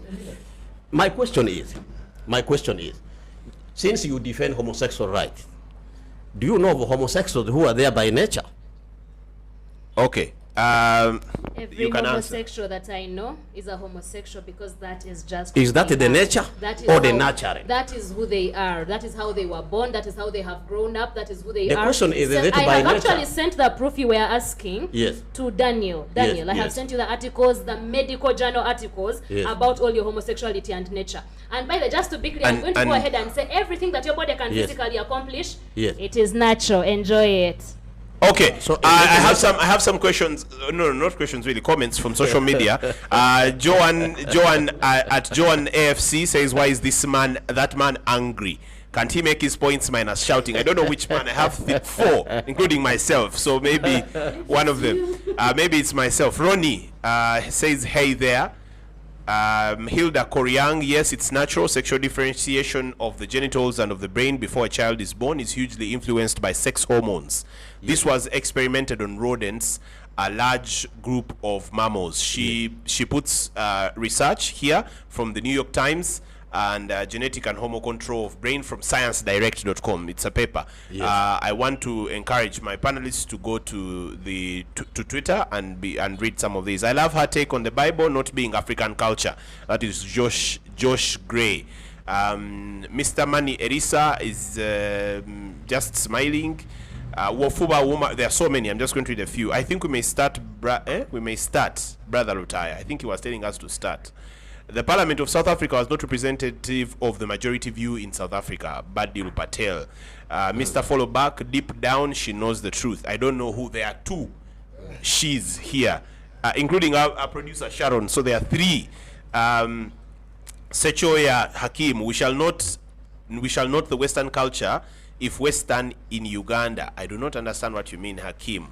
My question is, since you defend homosexual rights, do you know of homosexuals who are there by nature? Okay. Every You can homosexual that I know is a homosexual because that is just. Is that the nature or the nurturing? That is who they are. That is how they were born. That is how they have grown up. That is who they are. The question is it I by have nature? actually sent the proof you were asking. Yes. To Daniel. Yes, I have yes. sent you the articles, the medical journal articles Yes. about all your homosexuality and nature. And by the just to be clear, I'm going to go ahead and say everything that your body can Yes. physically accomplish. Yes. It is natural. Enjoy it. Okay, So, I have some questions. No, not questions, really. Comments from social media. Joan at Joan AFC says, "Why is that man angry? Can't he make his points minus shouting?" I don't know which man. I have 4, including myself. So maybe one of them. Maybe it's myself. Ronnie says, "Hey there." Hilda Koryang, yes, it's natural. Sexual differentiation of the genitals and of the brain before a child is born is hugely influenced by sex hormones. This was experimented on rodents, a large group of mammals. She puts research here from the New York Times and genetic and hormone control of brain from sciencedirect.com. It's a paper. Yes. I want to encourage my panelists to go to to Twitter and read some of these. I love her take on the Bible not being African culture. That is Josh Gray. Mr. Mani Erisa is just smiling. Wafuba Wuma, there are so many. I'm just going to read a few. I think we may start. Brother Lutaya. I think he was telling us to start. The Parliament of South Africa was not representative of the majority view in South Africa. Badil Patel. Mr. Followback, deep down, she knows the truth. I don't know who. There are 2 she's here, including our producer Sharon. So there are 3. Sechoya Hakim, we shall not the Western culture if Western in Uganda. I do not understand what you mean, Hakim.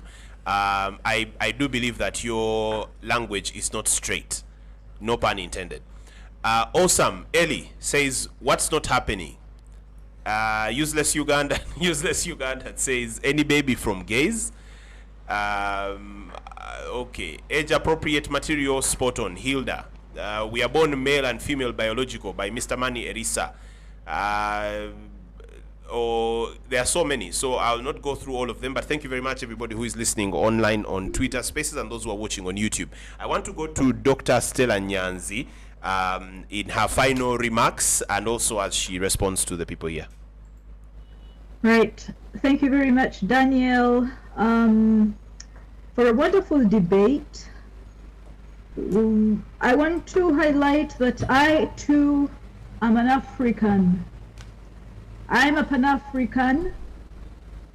I do believe that your language is not straight. No pun intended. Awesome. Eli says, what's not happening? Useless Uganda. Useless Uganda says, any baby from gays? Okay. Age appropriate material, spot on. Hilda. We are born male and female biological by Mr. Mani Erisa. There are so many, so I'll not go through all of them, but thank you very much everybody who is listening online on Twitter Spaces and those who are watching on YouTube. I want to go to Dr. Stella Nyanzi in her final remarks and also as she responds to the people here. Right. Thank you very much, Daniel, for a wonderful debate. I want to highlight that I too am an African. I'm a Pan-African.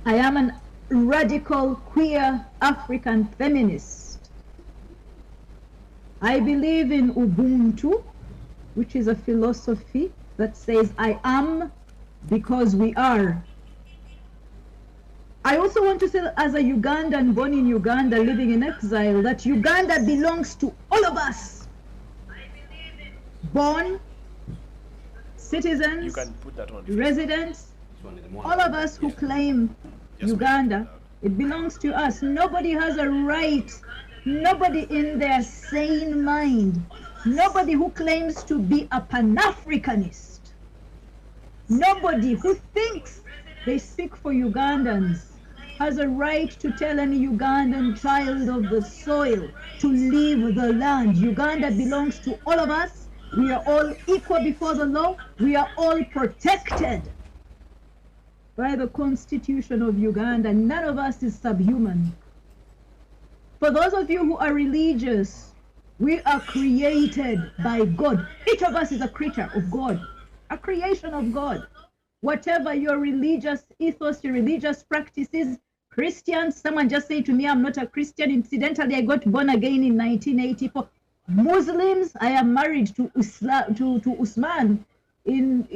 I am a radical queer African feminist. I believe in Ubuntu, which is a philosophy that says I am because we are. I also want to say, as a Ugandan born in Uganda, living in exile, that Uganda belongs to all of us. Born, citizens, You can put that on. residents, all of us who claim Uganda, it belongs to us. Nobody has a right, nobody in their sane mind, nobody who claims to be a Pan-Africanist, nobody who thinks they speak for Ugandans has a right to tell any Ugandan child of the soil to leave the land. Uganda belongs to all of us. We are all equal before the law. We are all protected by the Constitution of Uganda. None of us is subhuman. For those of you who are religious, we are created by God. Each of us is a creature of God, a creation of God. Whatever your religious ethos, your religious practices, Christians, someone just said to me, I'm not a Christian. Incidentally, I got born again in 1984. Muslims, I am married to Usman in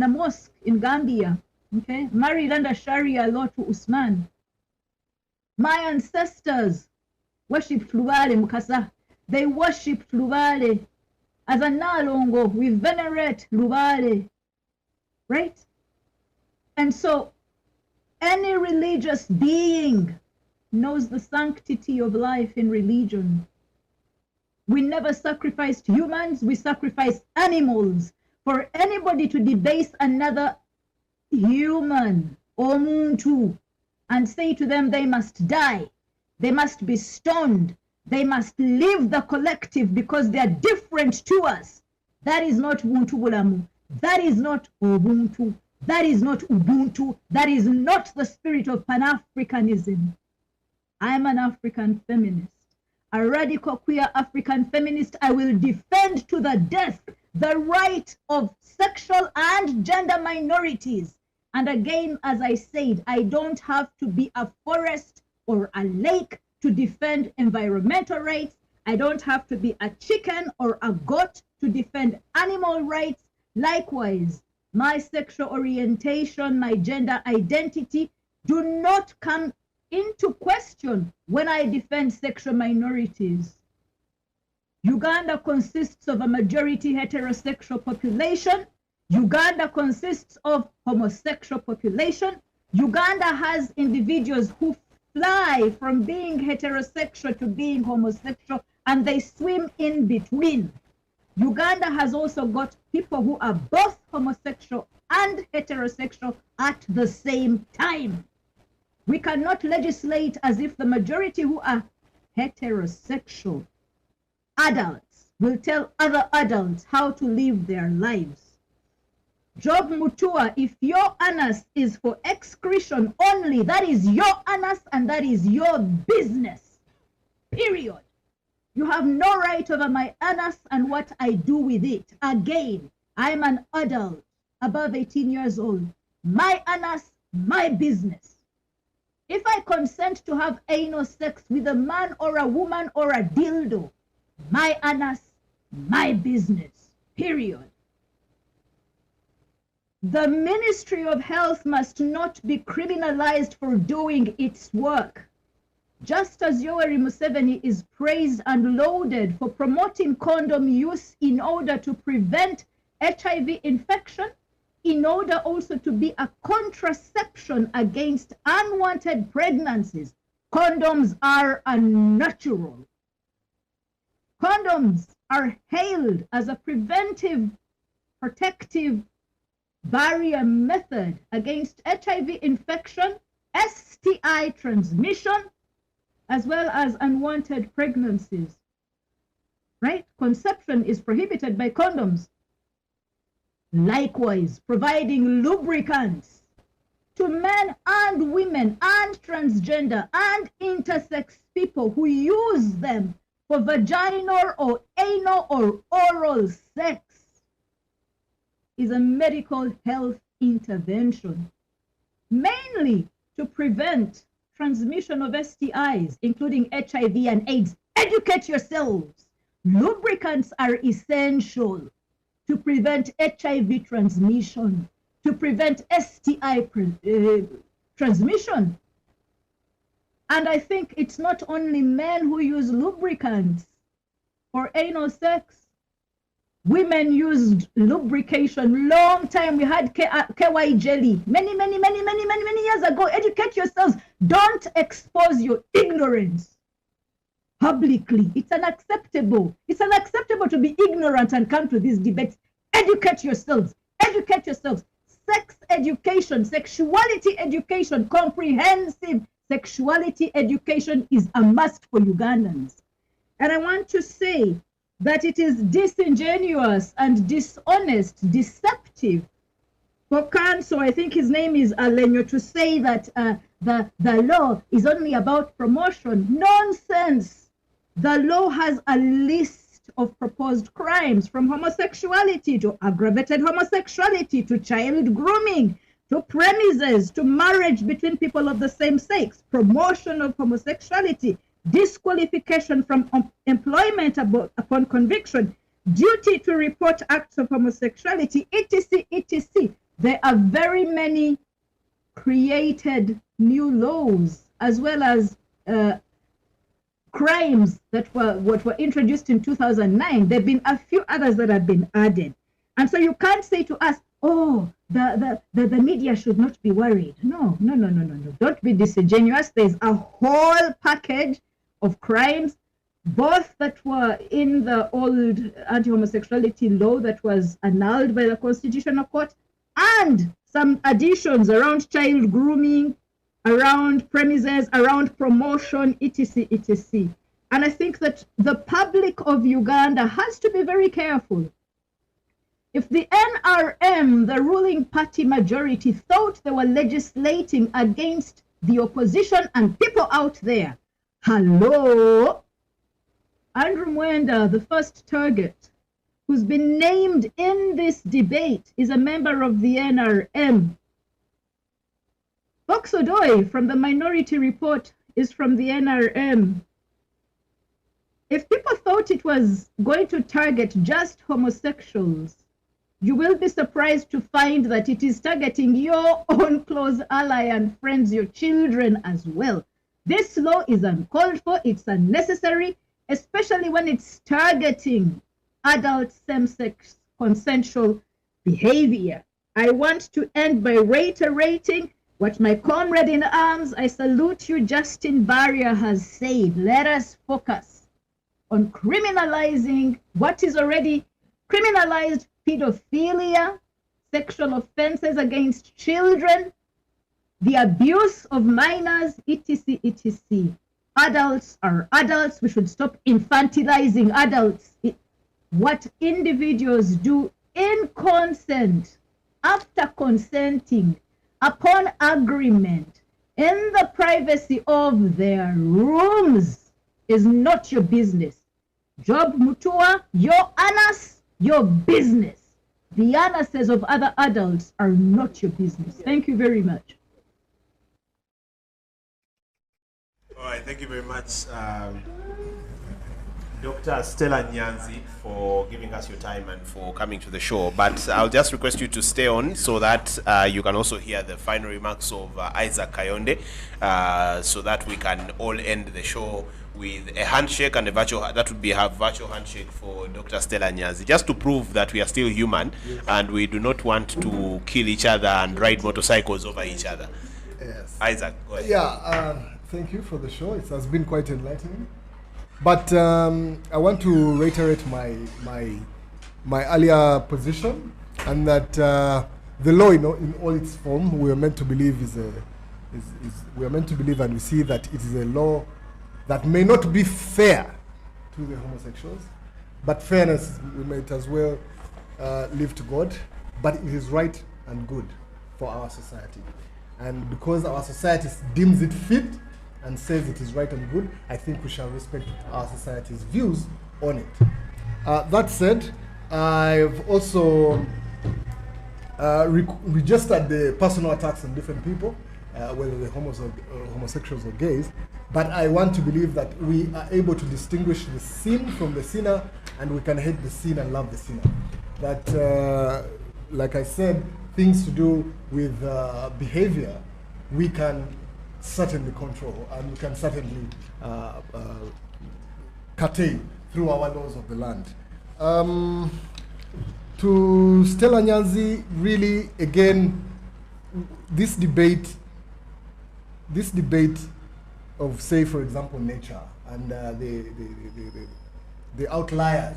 a mosque in Gambia. Okay, married under Sharia law to Usman. My ancestors worshipped Lubale Mukasa. They worshipped Lubale. As a Nalongo, we venerate Lubale. Right? And so any religious being knows the sanctity of life in religion. We never sacrificed humans, we sacrificed animals. For anybody to debase another human or muntu and say to them they must die, they must be stoned, they must leave the collective because they are different to us, that is not Ubuntu Bulamu. That is not Ubuntu. That is not Ubuntu. That is not the spirit of Pan-Africanism. I am an African feminist, a radical queer African feminist. I will defend to the death the right of sexual and gender minorities. And again, as I said, I don't have to be a forest or a lake to defend environmental rights. I don't have to be a chicken or a goat to defend animal rights. Likewise, my sexual orientation, my gender identity do not come into question when I defend sexual minorities. Uganda consists of a majority heterosexual population. Uganda consists of homosexual population. Uganda has individuals who fly from being heterosexual to being homosexual, and they swim in between. Uganda has also got people who are both homosexual and heterosexual at the same time. We cannot legislate as if the majority who are heterosexual adults will tell other adults how to live their lives. Job Mutua, if your anus is for excretion only, that is your anus and that is your business. Period. You have no right over my anus and what I do with it. Again, I'm an adult, above 18 years old. My anus, my business. If I consent to have anal sex with a man or a woman or a dildo, my anus, my business. Period. The Ministry of Health must not be criminalized for doing its work. Just as Yoweri Museveni is praised and lauded for promoting condom use in order to prevent HIV infection, in order also to be a contraception against unwanted pregnancies, condoms are unnatural. Condoms are hailed as a preventive, protective barrier method against HIV infection, STI transmission, as well as unwanted pregnancies. Right? Conception is prohibited by condoms. Likewise, providing lubricants to men and women and transgender and intersex people who use them for vaginal or anal or oral sex is a medical health intervention, mainly to prevent transmission of STIs, including HIV and AIDS. Educate yourselves. Lubricants are essential to prevent HIV transmission, to prevent STI transmission. And I think it's not only men who use lubricants for anal sex. Women used lubrication long time. We had KY jelly many years ago. Educate yourselves. Don't expose your ignorance publicly. It's unacceptable. It's unacceptable to be ignorant and come to these debates. Educate yourselves. Educate yourselves. Sex education, sexuality education, comprehensive sexuality education is a must for Ugandans. And I want to say that it is disingenuous and dishonest, deceptive for counsel, I think his name is Alenyo, to say that the law is only about promotion. Nonsense. The law has a list of proposed crimes, from homosexuality to aggravated homosexuality to child grooming to premises to marriage between people of the same sex, promotion of homosexuality, disqualification from employment upon conviction, duty to report acts of homosexuality, etc., etc. There are very many created new laws, as well as crimes that were introduced in 2009. There have been a few others that have been added. And so you can't say to us, oh, the media should not be worried. No. Don't be disingenuous. There's a whole package of crimes, both that were in the old anti-homosexuality law that was annulled by the Constitutional Court, and some additions around child grooming, around premises, around promotion, etc., etc. And I think that the public of Uganda has to be very careful. If the NRM, the ruling party majority, thought they were legislating against the opposition and people out there, hello? Andrew Mwenda, the first target, who's been named in this debate, is a member of the NRM. Fox Odoi from the Minority Report is from the NRM. If people thought it was going to target just homosexuals, you will be surprised to find that it is targeting your own close ally and friends, your children as well. This law is uncalled for, it's unnecessary, especially when it's targeting adult same-sex consensual behavior. I want to end by reiterating what my comrade in arms, I salute you, Justin Barrier, has said. Let us focus on criminalizing what is already criminalized: pedophilia, sexual offenses against children, the abuse of minors, etc., etc. Adults are adults. We should stop infantilizing adults. What individuals do in consent, after consenting, upon agreement, in the privacy of their rooms, is not your business. Job Mutua, your anus, your business. The anuses of other adults are not your business. Thank you very much. All right, thank you very much. Dr. Stella Nyanzi, for giving us your time and for coming to the show. But I'll just request you to stay on so that you can also hear the final remarks of Isaac Kayonde, so that we can all end the show with a handshake and a virtual, that would be a virtual handshake for Dr. Stella Nyanzi, just to prove that we are still human, yes, and we do not want to kill each other and ride motorcycles over each other. Yes. Isaac, go ahead. Yeah, thank you for the show. It has been quite enlightening. But I want to reiterate my earlier position, and that the law, in all its form, we are meant to believe we are meant to believe, and we see that it is a law that may not be fair to the homosexuals, but fairness, we might as well live to God. But it is right and good for our society, and because our society deems it fit and says it is right and good, I think we shall respect our society's views on it. That said, I've also registered the personal attacks on different people, whether they're homosexuals or gays, but I want to believe that we are able to distinguish the sin from the sinner, and we can hate the sin and love the sinner. That, like I said, things to do with behavior, we can certainly control, and we can certainly curtail through our laws of the land. To Stella Nyanzi, really, again, this debate of, say, for example, nature and the outliers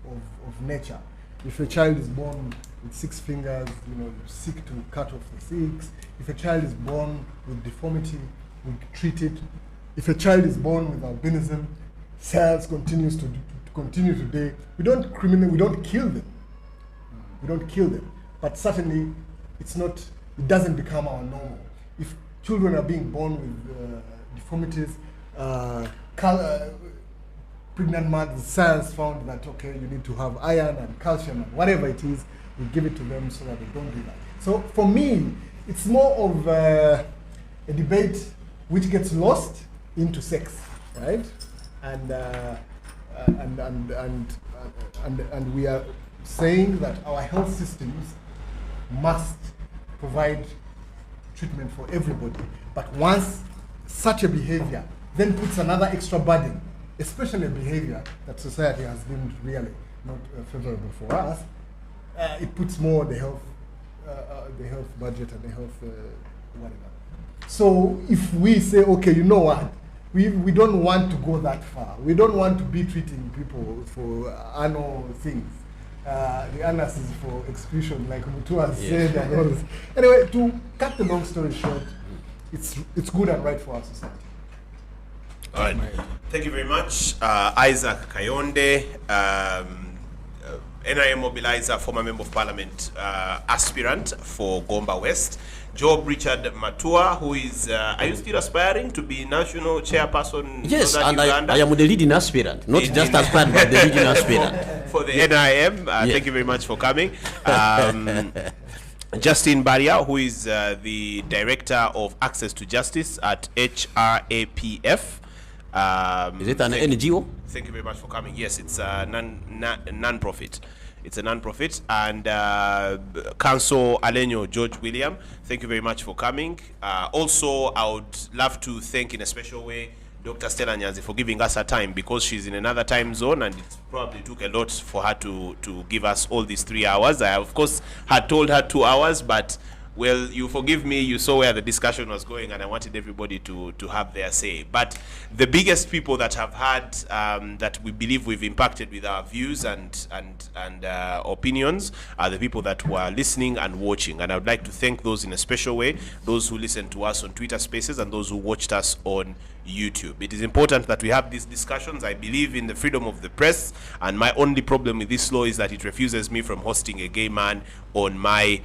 of nature. If a child is born with 6 fingers, you seek to cut off the 6. If a child is born with deformity, we treat it. If a child is born with albinism, science continues to continue today. We don't kill them. We don't kill them. But certainly, it doesn't become our normal. If children are being born with deformities, pregnant mothers, science found that, okay, you need to have iron and calcium and whatever it is, we give it to them so that they don't do that. So for me, it's more of a debate which gets lost into sex, right? And we are saying that our health systems must provide treatment for everybody. But once such a behavior then puts another extra burden, especially a behavior that society has deemed really not favorable for us, it puts more the health budget and the health whatever. So if we say, okay, you know what, we don't want to go that far. We don't want to be treating people for anal things. The anus is for excretion, like Mutua has said, and all this. Anyway, to cut the long story short, it's good and right for our society. All right. Thank you very much. Isaac Kayonde, NIM mobilizer, former member of parliament, aspirant for Gomba West. Job Richard Matua, who is, are you still aspiring to be national chairperson? Yes, and I am the leading aspirant, not just aspirant, but the leading aspirant. For the NIM, thank you very much for coming. Justin Barria, who is the Director of Access to Justice at HRAPF. Is it an NGO? Thank you very much for coming. Yes, it's a non-profit. It's a non-profit. And Council Alenyo George William, thank you very much for coming. Also, I would love to thank in a special way Dr. Stella Nyanzi for giving us her time, because she's in another time zone and it probably took a lot for her to give us all these 3 hours. I, of course, had told her 2 hours, but well, you forgive me, you saw where the discussion was going and I wanted everybody to have their say. But the biggest people that have had, that we believe we've impacted with our views and opinions are the people that were listening and watching. And I would like to thank those in a special way, those who listened to us on Twitter Spaces and those who watched us on YouTube. It is important that we have these discussions. I believe in the freedom of the press, and my only problem with this law is that it refuses me from hosting a gay man on my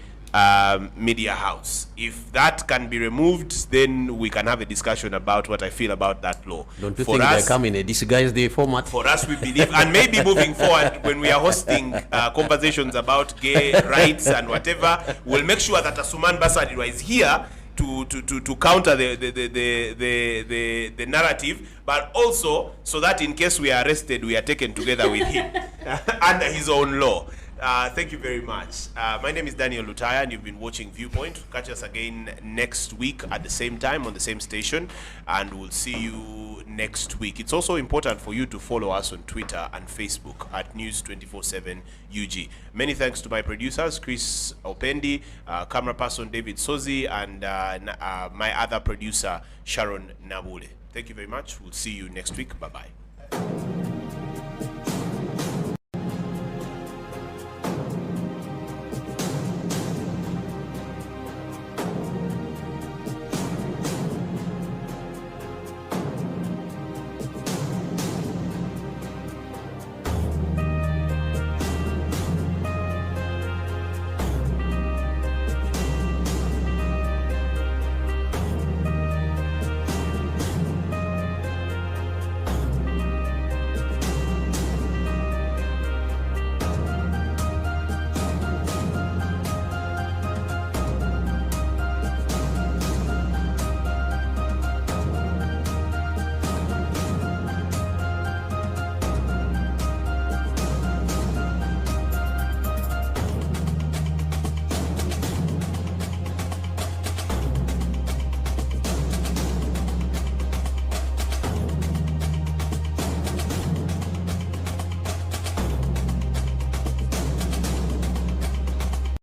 media house. If that can be removed, then we can have a discussion about what I feel about that law. Don't you think they come in a disguised format? For us, we believe, and maybe moving forward, when we are hosting conversations about gay rights and whatever, we'll make sure that Asuman Basadira is here to counter the narrative, but also so that in case we are arrested, we are taken together with him under his own law. Thank you very much. My name is Daniel Lutaya, and you've been watching Viewpoint. Catch us again next week at the same time on the same station, and we'll see you next week. It's also important for you to follow us on Twitter and Facebook at News247 UG. Many thanks to my producers, Chris Opendi, camera person David Sozi, and my other producer, Sharon Nabule. Thank you very much. We'll see you next week. Bye-bye.